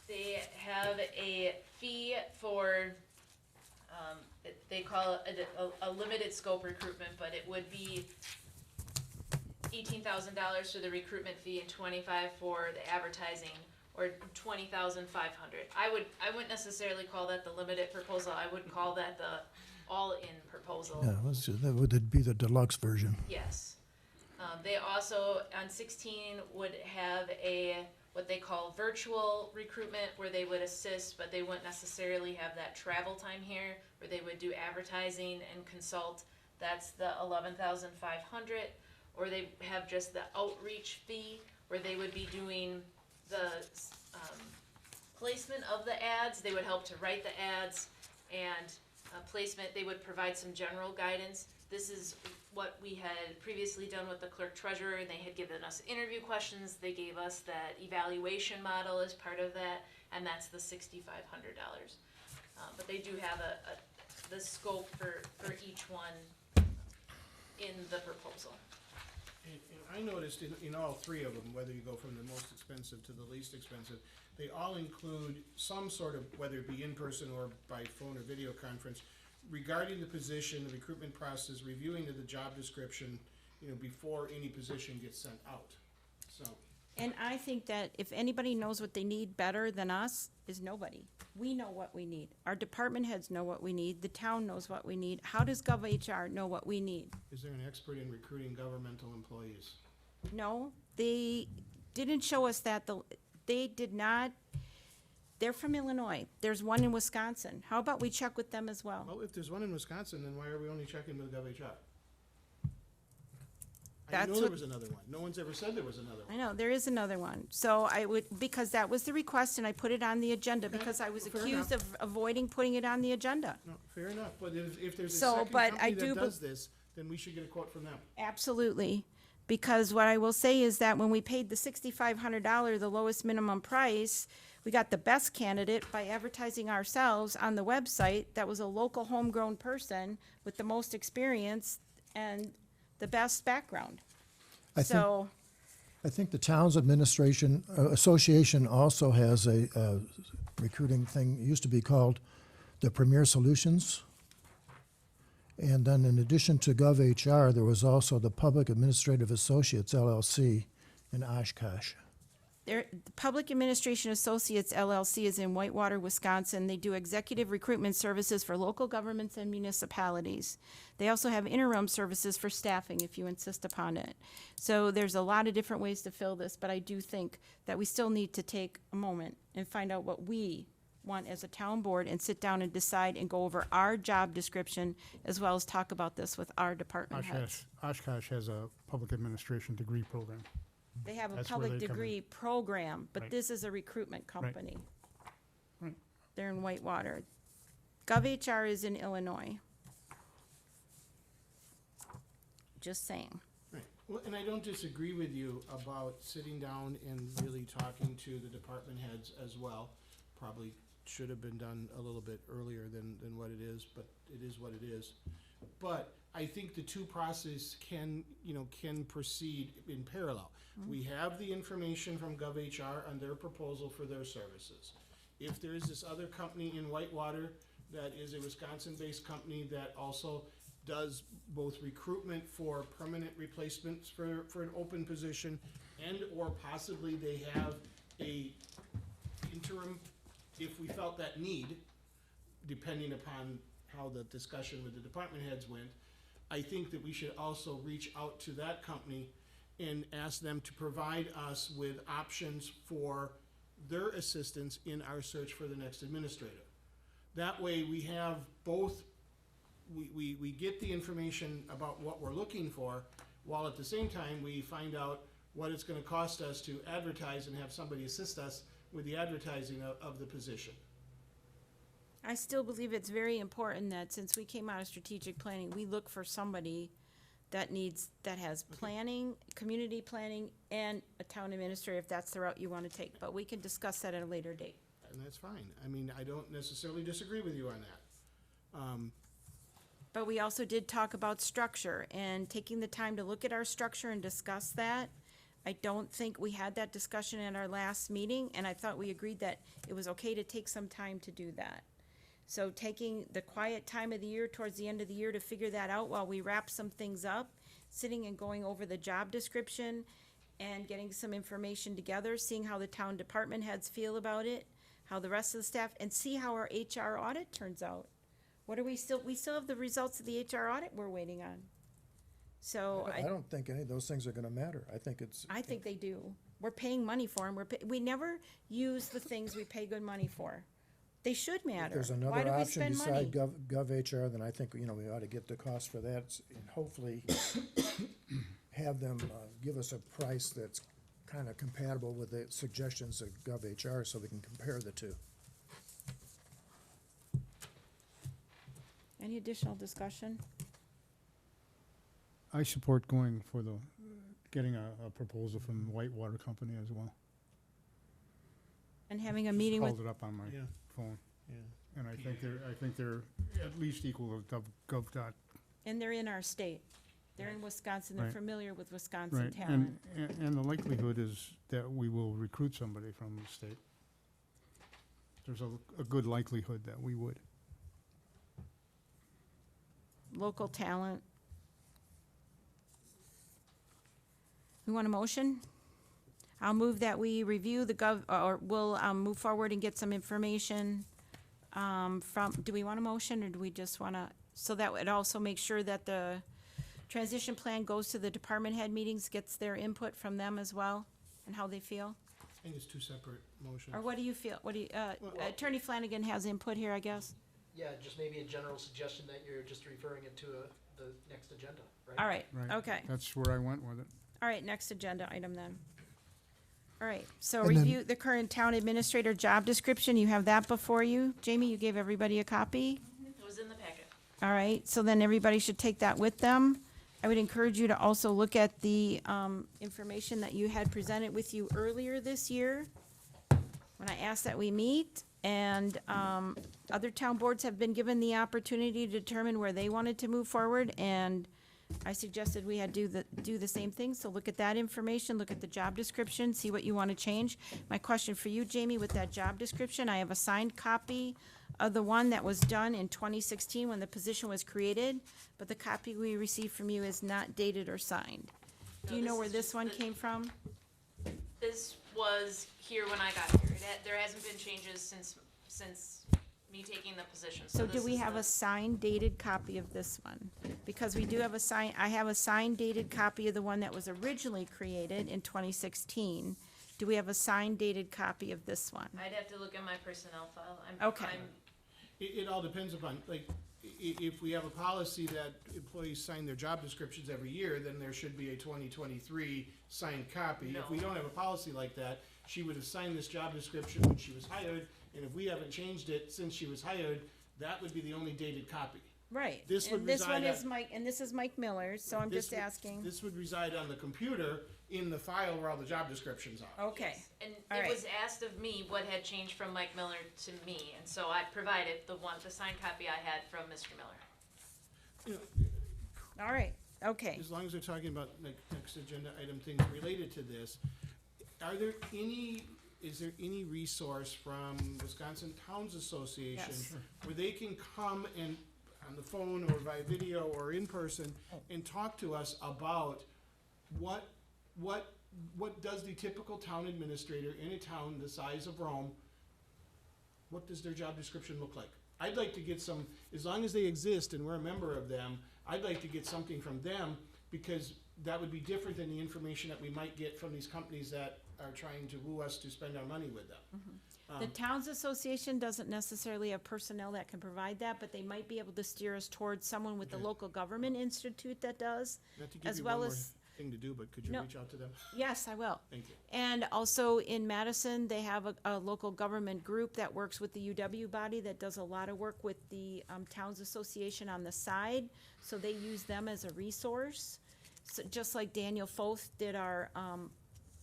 Speaker 6: they have a fee for, they call it a limited scope recruitment, but it would be $18,000 for the recruitment fee and $25,000 for the advertising, or $20,500. I wouldn't necessarily call that the limited proposal. I would call that the all-in proposal.
Speaker 3: Yeah, that would be the deluxe version.
Speaker 6: Yes. They also, on 16, would have what they call virtual recruitment, where they would assist, but they wouldn't necessarily have that travel time here, where they would do advertising and consult. That's the $11,500. Or they have just the outreach fee, where they would be doing the placement of the ads. They would help to write the ads and placement. They would provide some general guidance. This is what we had previously done with the clerk treasurer, and they had given us interview questions. They gave us that evaluation model as part of that, and that's the $6,500. But they do have the scope for each one in the proposal.
Speaker 5: And I noticed in all three of them, whether you go from the most expensive to the least expensive, they all include some sort of, whether it be in person or by phone or video conference, regarding the position, the recruitment process, reviewing of the job description, before any position gets sent out. So,
Speaker 1: And I think that if anybody knows what they need better than us, is nobody. We know what we need. Our department heads know what we need. The town knows what we need. How does GovHR know what we need?
Speaker 5: is there an expert in recruiting governmental employees?
Speaker 1: No, they didn't show us that. They did not. They're from Illinois. There's one in Wisconsin. How about we check with them as well?
Speaker 5: Well, if there's one in Wisconsin, then why are we only checking with GovHR? I
Speaker 1: That's
Speaker 5: know there
Speaker 1: what-
Speaker 5: was another one. No one's ever said there was another one.
Speaker 1: I know, there is another one. So I would, because that was the request and I put it on the agenda because I was
Speaker 5: Fair
Speaker 1: accused of avoiding putting it on the agenda.
Speaker 5: No, fair enough, but if there's a
Speaker 1: So,
Speaker 5: second
Speaker 1: but I
Speaker 5: company
Speaker 1: do
Speaker 5: that
Speaker 1: be-
Speaker 5: does this, then we should get a quote from them.
Speaker 1: Absolutely. Because what I will say is that when we paid the $6,500, the lowest minimum price, we got the best candidate by advertising ourselves on the website. That was a local homegrown person with the most experience and the best background.
Speaker 3: I think,
Speaker 1: So,
Speaker 3: I think the town's administration, association also has a recruiting thing, it used to be called the Premier Solutions. And then in addition to GovHR, there was also the Public Administrative Associates LLC in Oshkosh.
Speaker 1: the Public Administration Associates LLC is in Whitewater, Wisconsin. They do executive recruitment services for local governments and municipalities. They also have interim services for staffing if you insist upon it. So there's a lot of different ways to fill this, but I do think that we still need to take a moment and find out what we want as a town board and sit down and decide and go over our job description as well as talk about this with our department heads.
Speaker 2: Oshkosh has a public administration degree program.
Speaker 1: They have a
Speaker 2: That's where
Speaker 1: public
Speaker 2: they come in.
Speaker 1: degree program, but
Speaker 2: Right.
Speaker 1: this is a recruitment company.
Speaker 2: Right.
Speaker 1: They're in Whitewater. GovHR is in Illinois. Just saying.
Speaker 5: Right, well, and I don't disagree with you about sitting down and really talking to the department heads as well. Probably should have been done a little bit earlier than what it is, but it is what it is. But I think the two processes can proceed in parallel. We have the information from GovHR on their proposal for their services. If there is this other company in Whitewater that is a Wisconsin-based company that also does both recruitment for permanent replacements for an open position, and/or possibly they have a interim, if we felt that need, depending upon how the discussion with the department heads went, I think that we should also reach out to that company and ask them to provide us with options for their assistance in our search for the next administrator. That way we have both, we get the information about what we're looking for, while at the same time we find out what it's gonna cost us to advertise and have somebody assist us with the advertising of the position.
Speaker 1: I still believe it's very important that since we came out of strategic planning, we look for somebody that has planning, community planning, and a town administrator, if that's the route you wanna take, but we can discuss that at a later date.
Speaker 5: And that's fine. I mean, I don't necessarily disagree with you on that.
Speaker 1: But we also did talk about structure and taking the time to look at our structure and discuss that. I don't think we had that discussion in our last meeting, and I thought we agreed that it was okay to take some time to do that. So taking the quiet time of the year towards the end of the year to figure that out while we wrap some things up, sitting and going over the job description and getting some information together, seeing how the town department heads feel about it, how the rest of the staff, and see how our HR audit turns out. What are we still have the results of the HR audit we're waiting on. So
Speaker 3: I don't think any of those things are gonna matter. I think it's,
Speaker 1: I think they do. We're paying money for them. We never use the things we pay good money for. They should
Speaker 3: if
Speaker 1: matter.
Speaker 3: there's
Speaker 1: Why
Speaker 3: another
Speaker 1: do we
Speaker 3: option
Speaker 1: spend money?
Speaker 3: beside Gov HR, then I think, you know, we ought to get the cost for that and hopefully have them, give us a price that's kinda compatible with the suggestions of Gov HR so we can compare the two.
Speaker 1: Any additional discussion?
Speaker 2: I support going for getting a proposal from Whitewater Company as well.
Speaker 1: And having a meeting with,
Speaker 2: Called it up on my
Speaker 5: Yeah.
Speaker 2: phone,
Speaker 5: Yeah.
Speaker 2: and I think they're at least equal to GovDot.
Speaker 1: and they're in our state. They're in Wisconsin. They're
Speaker 2: Right.
Speaker 1: familiar with Wisconsin
Speaker 2: Right,
Speaker 1: talent.
Speaker 2: and the likelihood is that we will recruit somebody from the state. There's a good likelihood that we would.
Speaker 1: Local talent. We want a motion? I'll move that we review the or we'll, move forward and get some information, from, do we want a motion, or do we just wanna, so that would also make sure that the transition plan goes to the department head meetings, gets their input from them as well, and how they feel?
Speaker 5: I think it's two separate motions.
Speaker 1: Or what do you feel,
Speaker 8: Well-
Speaker 1: Attorney Flanagan has input here, I guess?
Speaker 8: Yeah, just maybe a general suggestion that you're just referring it to the next agenda, right?
Speaker 1: All right,
Speaker 2: Right.
Speaker 1: okay.
Speaker 2: That's where I went with it.
Speaker 1: All right, next agenda item then. All right, so
Speaker 3: And then-
Speaker 1: review the current town administrator job description. You have that before you. Jamie, you gave everybody a copy?
Speaker 6: It was in the packet.
Speaker 1: All right, so then everybody should take that with them. I would encourage you to also look at the information that you had presented with you earlier this year when I asked that we meet. And other town boards have been given the opportunity to determine where they wanted to move forward. And I suggested we had do the same thing. So look at that information, look at the job description, see what you want to change. My question for you, Jamie, with that job description, I have a signed copy of the one that was done in 2016 when the position was created, but the copy we received from you is not dated or signed. Do
Speaker 6: No,
Speaker 1: you know
Speaker 6: this
Speaker 1: where
Speaker 6: is
Speaker 1: this
Speaker 6: just
Speaker 1: one
Speaker 6: the-
Speaker 1: came from?
Speaker 6: This was here when I got here. There hasn't been changes since me taking the position,
Speaker 1: So
Speaker 6: this
Speaker 1: do we
Speaker 6: is
Speaker 1: have
Speaker 6: the-
Speaker 1: a signed dated copy of this one? Because we do have I have a signed dated copy of the one that was originally created in 2016. Do we have a signed dated copy of this one?
Speaker 6: I'd have to look at my personnel file.
Speaker 1: Okay.
Speaker 5: It all depends upon, like, if we have a policy that employees sign their job descriptions every year, then there should be a 2023 signed copy. If we
Speaker 6: No.
Speaker 5: don't have a policy like that, she would have signed this job description when she was hired, and if we haven't changed it since she was hired, that would be the only dated copy.
Speaker 1: Right.
Speaker 5: This would
Speaker 1: And this one
Speaker 5: reside
Speaker 1: is
Speaker 5: on-
Speaker 1: Mike, and this is Mike Miller, so I'm
Speaker 5: This
Speaker 1: just
Speaker 5: would-
Speaker 1: asking.
Speaker 5: This would reside on the computer in the file where all the job descriptions are.
Speaker 1: Okay,
Speaker 6: And
Speaker 1: All
Speaker 6: it
Speaker 1: right.
Speaker 6: was asked of me what had changed from Mike Miller to me, and so I provided the signed copy I had from Mr. Miller.
Speaker 5: You know,
Speaker 1: all right, okay.
Speaker 5: as long as we're talking about like next agenda item things related to this, is there any resource from Wisconsin Towns Association
Speaker 1: Yes.
Speaker 5: where they can come and, on the phone or by video or in person, and talk to us about what does the typical town administrator in a town the size of Rome, what does their job description look like? I'd like to get some, as long as they exist and we're a member of them, I'd like to get something from them, because that would be different than the information that we might get from these companies that are trying to woo us to spend our money with them.
Speaker 1: The Towns Association doesn't necessarily have personnel that can provide that, but they might be able to steer us towards someone with the
Speaker 5: Okay.
Speaker 1: local government institute that does.
Speaker 5: Not to give
Speaker 1: As
Speaker 5: you
Speaker 1: well
Speaker 5: one more
Speaker 1: as-
Speaker 5: thing to do, but could you
Speaker 1: No.
Speaker 5: reach out to them?
Speaker 1: Yes, I will.
Speaker 5: Thank you.
Speaker 1: And also in Madison, they have a local government group that works with the UW body that does a lot of work with the Towns Association on the side. So they use them as a resource. So just like Daniel Foth did our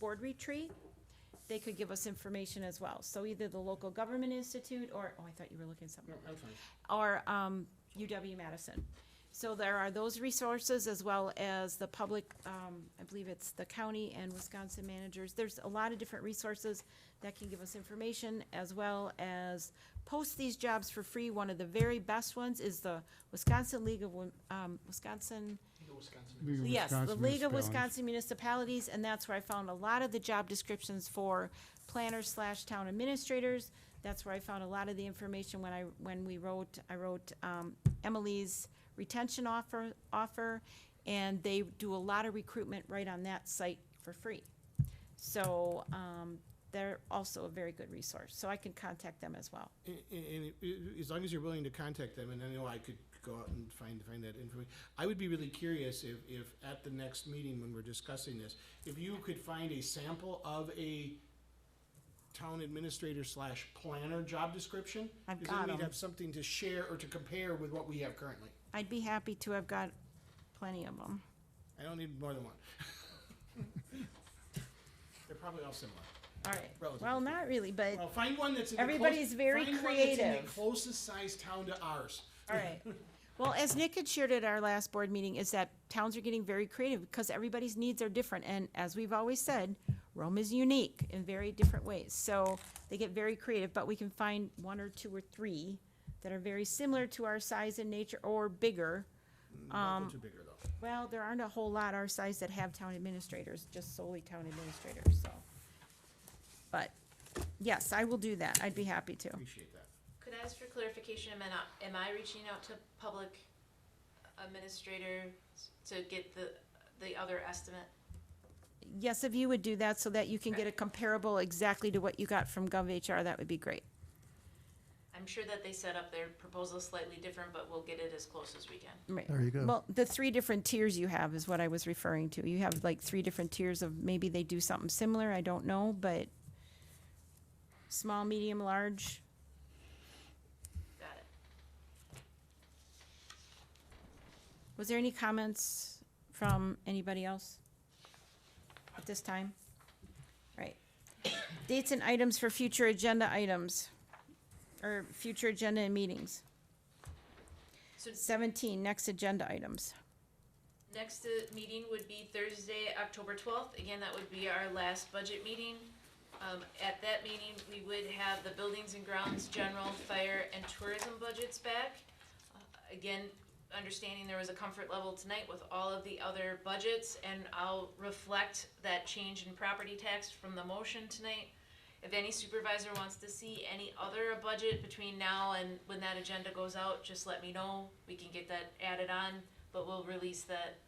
Speaker 1: board retreat, they could give us information as well. So either the local government institute or, oh, I thought you were looking at something.
Speaker 5: I'm fine.
Speaker 1: Or UW Madison. So there are those resources as well as the public, I believe it's the county and Wisconsin managers. There's a lot of different resources that can give us information as well as post these jobs for free. One of the very best ones is the Wisconsin League of, Wisconsin,
Speaker 8: Go Wisconsin.
Speaker 2: League of
Speaker 1: yes, the
Speaker 2: Wisconsin
Speaker 1: League of
Speaker 2: Municipalities.
Speaker 1: Wisconsin Municipalities, and that's where I found a lot of the job descriptions for planners / town administrators. That's where I found a lot of the information when I wrote Emily's retention offer, and they do a lot of recruitment right on that site for free. So, they're also a very good resource, so I can contact them as well.
Speaker 5: And as long as you're willing to contact them, and I know I could go out and find that information. I would be really curious if at the next meeting when we're discussing this, if you could find a sample of a town administrator / planner job description.
Speaker 1: I've
Speaker 5: Because then
Speaker 1: got
Speaker 5: we'd
Speaker 1: 'em.
Speaker 5: have something to share or to compare with what we have currently.
Speaker 1: I'd be happy to have got plenty of them.
Speaker 5: I don't need more than one. They're probably all similar.
Speaker 1: All right,
Speaker 5: Relatively.
Speaker 1: well, not really, but,
Speaker 5: Well, find one that's in the
Speaker 1: Everybody's very
Speaker 5: find one that's in the
Speaker 1: creative.
Speaker 5: closest sized town to ours.
Speaker 1: all right. Well, as Nick had shared at our last board meeting, is that towns are getting very creative because everybody's needs are different. And as we've always said, Rome is unique in very different ways. So they get very creative, but we can find one or two or three that are very similar to our size and nature or bigger.
Speaker 5: Not too bigger though.
Speaker 1: Well, there aren't a whole lot our size that have town administrators, just solely town administrators, so. But, yes, I will do that. I'd be happy to.
Speaker 5: Appreciate that.
Speaker 6: Could I ask for clarification, am I reaching out to public administrator to get the other estimate?
Speaker 1: Yes, if you would do that so that you can get a comparable exactly to what you got from GovHR, that would be great.
Speaker 6: I'm sure that they set up their proposal slightly different, but we'll get it as close as we can.
Speaker 1: Right.
Speaker 3: There you go.
Speaker 1: Well, the three different tiers you have is what I was referring to. You have like three different tiers of maybe they do something similar, I don't know, but small, medium, large.
Speaker 6: Got it.
Speaker 1: Was there any comments from anybody else at this time? Right. Dates and items for future agenda items, or future agenda and meetings.
Speaker 6: So
Speaker 1: 17, next agenda items.
Speaker 6: next meeting would be Thursday, October 12th. Again, that would be our last budget meeting. At that meeting, we would have the buildings and grounds, general, fire, and tourism budgets back. Again, understanding there was a comfort level tonight with all of the other budgets, and I'll reflect that change in property tax from the motion tonight. If any supervisor wants to see any other budget between now and when that agenda goes out, just let me know. We can get that added on, but we'll release that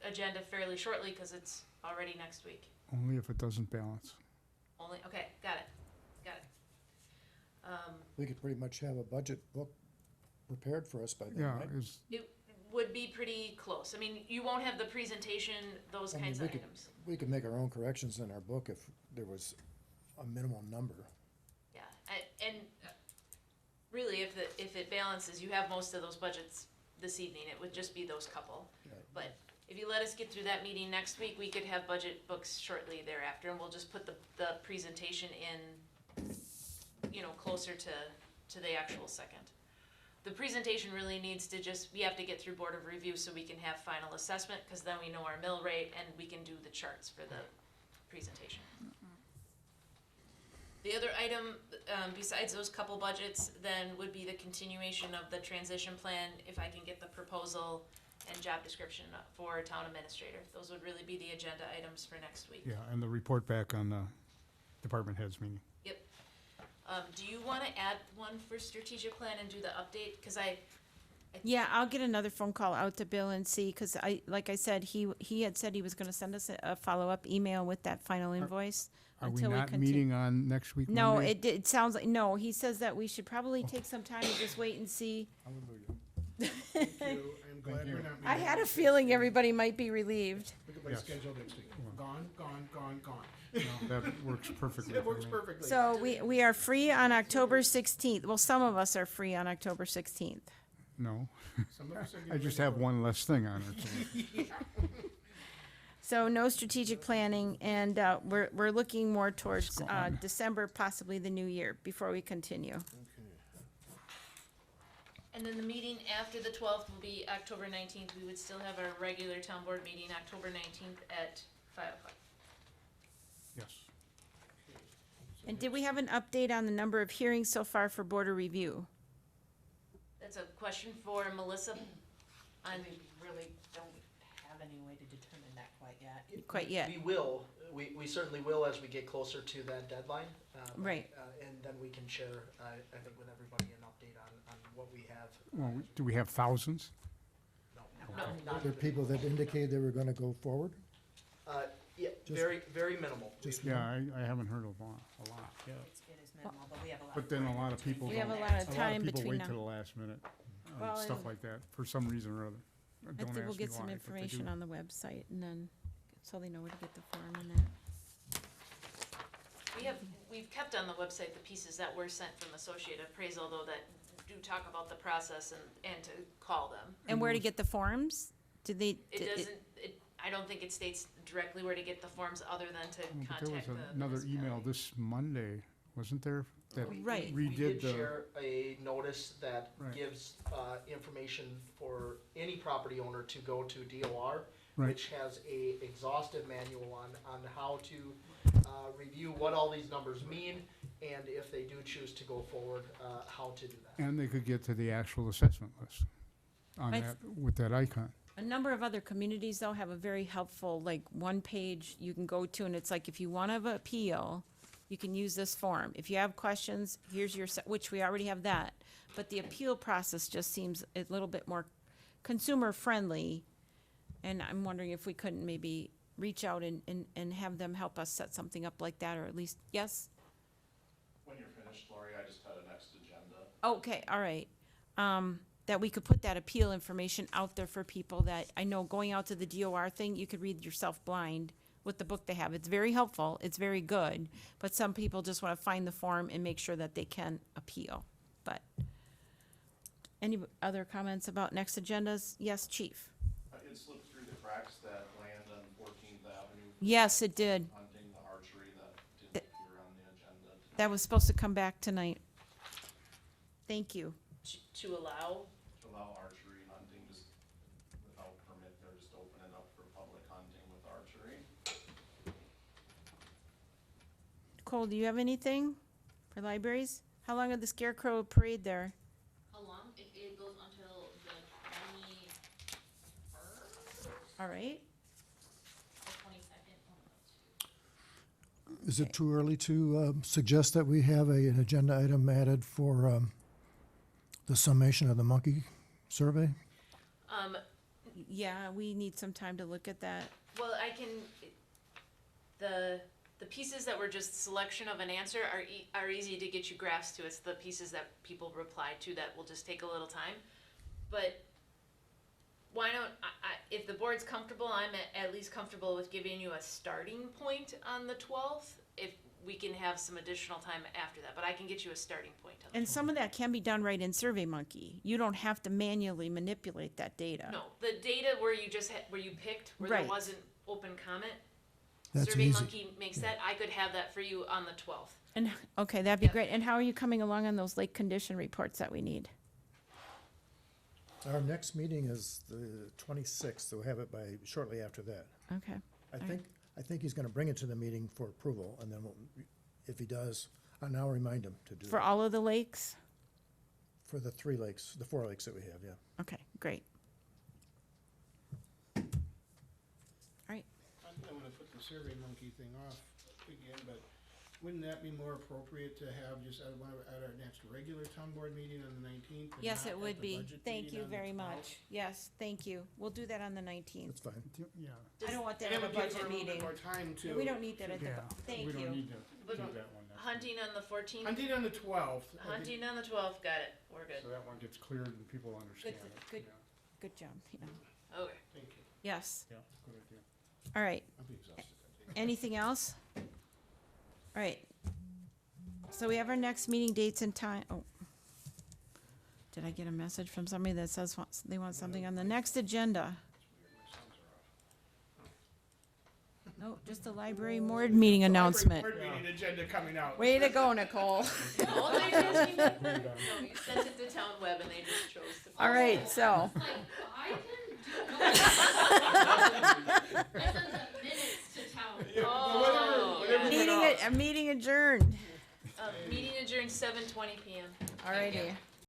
Speaker 6: agenda fairly shortly because it's already next week.
Speaker 2: Only if it doesn't balance.
Speaker 6: Only, okay, got it.
Speaker 3: We could pretty much have a budget book prepared for us by then,
Speaker 2: Yeah,
Speaker 3: right?
Speaker 6: It would be pretty close. I mean, you won't have the presentation, those
Speaker 3: I mean,
Speaker 6: kinds
Speaker 3: we
Speaker 6: of
Speaker 3: could-
Speaker 6: items.
Speaker 3: We could make our own corrections in our book if there was a minimum number.
Speaker 6: Yeah, and really, if it balances, you have most of those budgets this evening. It would just be those couple.
Speaker 3: Right.
Speaker 6: But if you let us get through that meeting next week, we could have budget books shortly thereafter, and we'll just put the presentation in, closer to the actual second. The presentation really needs to we have to get through Board of Review so we can have final assessment, because then we know our mill rate and we can do the charts for the presentation. The other item, besides those couple budgets, then would be the continuation of the transition plan, if I can get the proposal and job description for town administrator. Those would really be the agenda items for next week.
Speaker 2: Yeah, and the report back on the department heads meeting.
Speaker 6: Do you wanna add one for strategic plan and do the update? Cause I
Speaker 1: Yeah, I'll get another phone call out to Bill and see, because like I said, he had said he was gonna send us a follow-up email with that final invoice.
Speaker 2: Are we
Speaker 1: until
Speaker 2: not
Speaker 1: continue.
Speaker 2: meeting on next week
Speaker 1: No,
Speaker 2: Monday?
Speaker 1: it sounds like, no, he says that we should probably take some time and just wait and see.
Speaker 2: Hallelujah.
Speaker 5: Thank you. I'm glad we're not.
Speaker 1: I
Speaker 5: meeting
Speaker 1: had a
Speaker 5: next
Speaker 1: feeling
Speaker 5: week.
Speaker 1: everybody might be relieved.
Speaker 5: Look at my
Speaker 2: Yes.
Speaker 5: schedule next week. Gone, gone, gone, gone.
Speaker 2: No, that works perfectly.
Speaker 5: It
Speaker 2: for
Speaker 5: works
Speaker 2: me.
Speaker 5: perfectly.
Speaker 1: So we are free on October 16th. Well, some of us are free on October 16th.
Speaker 2: No,
Speaker 5: Some of us are
Speaker 2: I
Speaker 5: getting
Speaker 2: just
Speaker 5: ready
Speaker 2: have
Speaker 5: for-
Speaker 2: one less thing on it. So.
Speaker 1: So no strategic planning, and we're looking more towards December, possibly the new year, before we continue.
Speaker 6: And then the meeting after the 12th will be October 19th. We would still have our regular town board meeting, October 19th at 5 o'clock.
Speaker 2: Yes.
Speaker 1: And did we have an update on the number of hearings so far for border review?
Speaker 6: That's a question for Melissa. On,
Speaker 4: We really don't have any way to determine that quite yet.
Speaker 1: Quite yet.
Speaker 8: We will, we certainly will as we get closer to that deadline.
Speaker 1: Right.
Speaker 8: And then we can share, I think with everybody an update on what we have.
Speaker 2: Well, do we have thousands?
Speaker 6: no,
Speaker 8: Not-
Speaker 3: There are people that indicated they were gonna go forward?
Speaker 8: Yeah,
Speaker 3: Just-
Speaker 8: very, very minimal.
Speaker 3: Just
Speaker 2: Yeah, I haven't heard of a lot yet.
Speaker 4: It is minimal, but we have a lot.
Speaker 2: But then a lot of people.
Speaker 1: We have
Speaker 2: don't-
Speaker 1: a lot of time
Speaker 2: people
Speaker 1: between
Speaker 2: wait to
Speaker 1: now.
Speaker 2: the last minute,
Speaker 1: Well,
Speaker 2: stuff
Speaker 1: and-
Speaker 2: like that, for some reason or other.
Speaker 1: I
Speaker 2: Don't
Speaker 1: think we'll
Speaker 2: ask me
Speaker 1: get some
Speaker 2: why, but they
Speaker 1: information
Speaker 2: do.
Speaker 1: on the website, and then, so they know where to get the form and that.
Speaker 6: we've kept on the website the pieces that were sent from Associated Appraisal, though, that do talk about the process and to call them.
Speaker 1: And where to get the forms? Did they?
Speaker 6: It doesn't, I don't think it states directly where to get the forms other than to
Speaker 2: Well, but there was
Speaker 6: contact the
Speaker 2: another email
Speaker 6: municipality.
Speaker 2: this Monday, wasn't there? That
Speaker 1: Right.
Speaker 8: We
Speaker 2: redid
Speaker 8: did
Speaker 2: the,
Speaker 8: share a notice that
Speaker 2: Right.
Speaker 8: gives information for any property owner to go to DOR,
Speaker 2: Right.
Speaker 8: which has a exhaustive manual on how to review what all these numbers mean, and if they do choose to go forward, how to do that.
Speaker 2: and they could get to the actual assessment list on
Speaker 1: I
Speaker 2: that, with that icon.
Speaker 1: A number of other communities, though, have a very helpful, like, one page you can go to, and it's like, if you want to appeal, you can use this form. If you have questions, here's your, which we already have that. But the appeal process just seems a little bit more consumer-friendly, and I'm wondering if we couldn't maybe reach out and have them help us set something up like that, or at least, yes?
Speaker 7: When you're finished, Lori, I just had a next agenda.
Speaker 1: Okay, all right. That we could put that appeal information out there for people that, I know going out to the DOR thing, you could read yourself blind with the book they have. It's very helpful, it's very good, but some people just wanna find the form and make sure that they can appeal. But, any other comments about next agendas? Yes, chief?
Speaker 7: It slipped through the cracks that land on 14th Avenue.
Speaker 1: Yes, it did.
Speaker 7: Hunting the archery that didn't appear on the agenda.
Speaker 1: That was supposed to come back tonight. Thank you.
Speaker 6: To allow,
Speaker 7: To allow archery hunting just without permit, they're just opening up for public hunting with archery.
Speaker 1: Cole, do you have anything for libraries? How long is the Scarecrow Parade there?
Speaker 6: how long? It goes until the 21st
Speaker 1: All right.
Speaker 6: or 22nd.
Speaker 3: Is it too early to suggest that we have an agenda item added for the summation of the monkey survey?
Speaker 1: Yeah, we need some time to look at that.
Speaker 6: Well, I can, the pieces that were just selection of an answer are easy to get you graphs to. It's the pieces that people reply to that will just take a little time. But why don't, if the board's comfortable, I'm at least comfortable with giving you a starting point on the 12th. If we can have some additional time after that, but I can get you a starting point on the
Speaker 1: And some of that can be done right in SurveyMonkey. You don't have to manually manipulate that data.
Speaker 6: No, the data where you just where you picked, where there
Speaker 1: Right.
Speaker 6: wasn't open comment,
Speaker 3: That's easy.
Speaker 6: SurveyMonkey makes that. I could have that for you on the 12th.
Speaker 1: And, okay, that'd be
Speaker 6: Yep.
Speaker 1: great. And how are you coming along on those lake condition reports that we need?
Speaker 3: Our next meeting is the 26th, so we'll have it by shortly after that.
Speaker 1: Okay.
Speaker 3: I think he's gonna bring it to the meeting for approval, and then if he does, I'll now remind him to do
Speaker 1: For
Speaker 3: it.
Speaker 1: all of the lakes?
Speaker 3: For the 4 lakes that we have, yeah.
Speaker 1: Okay, great. All right.
Speaker 5: I'm gonna put the Survey Monkey thing off again, but Wouldn't that be more appropriate to have just at our next regular town board meeting on the 19th? and
Speaker 1: Yes,
Speaker 5: not
Speaker 1: it
Speaker 5: at
Speaker 1: would
Speaker 5: the
Speaker 1: be.
Speaker 5: budget
Speaker 1: Thank
Speaker 5: meeting
Speaker 1: you
Speaker 5: on the
Speaker 1: very
Speaker 5: 12th?
Speaker 1: much. Yes, thank you. We'll do that on the 19th.
Speaker 3: That's fine.
Speaker 2: Yeah,
Speaker 1: I don't want that
Speaker 5: And
Speaker 1: at
Speaker 5: it
Speaker 1: a
Speaker 5: would give her
Speaker 1: budget
Speaker 5: a little bit
Speaker 1: meeting.
Speaker 5: more time to.
Speaker 1: We don't need that at the,
Speaker 2: yeah.
Speaker 1: thank
Speaker 2: We don't
Speaker 1: you.
Speaker 2: need to
Speaker 6: But
Speaker 2: do that one. That's
Speaker 6: Hunting on the 14th,
Speaker 5: Hunting on the 12th. I think-
Speaker 6: hunting on the 12th, got it, we're
Speaker 2: good.
Speaker 6: good.
Speaker 2: So that one gets cleared and people understand it.
Speaker 1: good.
Speaker 2: Yeah,
Speaker 1: Good job, yeah.
Speaker 6: Okay.
Speaker 5: Thank you.
Speaker 1: Yes,
Speaker 2: yeah, good idea.
Speaker 1: all right.
Speaker 5: I'll be exhausted that day.
Speaker 1: Anything else? All right. So we have our next meeting dates and time. Oh. Did I get a message from somebody that says they want something on the next agenda? No, just the library board meeting announcement.
Speaker 5: Board meeting agenda coming out.
Speaker 1: Way to go, Nicole.
Speaker 6: All they just, no, you sent it to town web and they just chose to.
Speaker 1: All right, so,
Speaker 10: Like, I can do. I sent the minutes to town.
Speaker 5: Yeah,
Speaker 6: Oh,
Speaker 5: whatever went
Speaker 1: meeting,
Speaker 5: out.
Speaker 1: a meeting adjourned.
Speaker 6: Meeting adjourned 7:20 PM.
Speaker 1: All righty.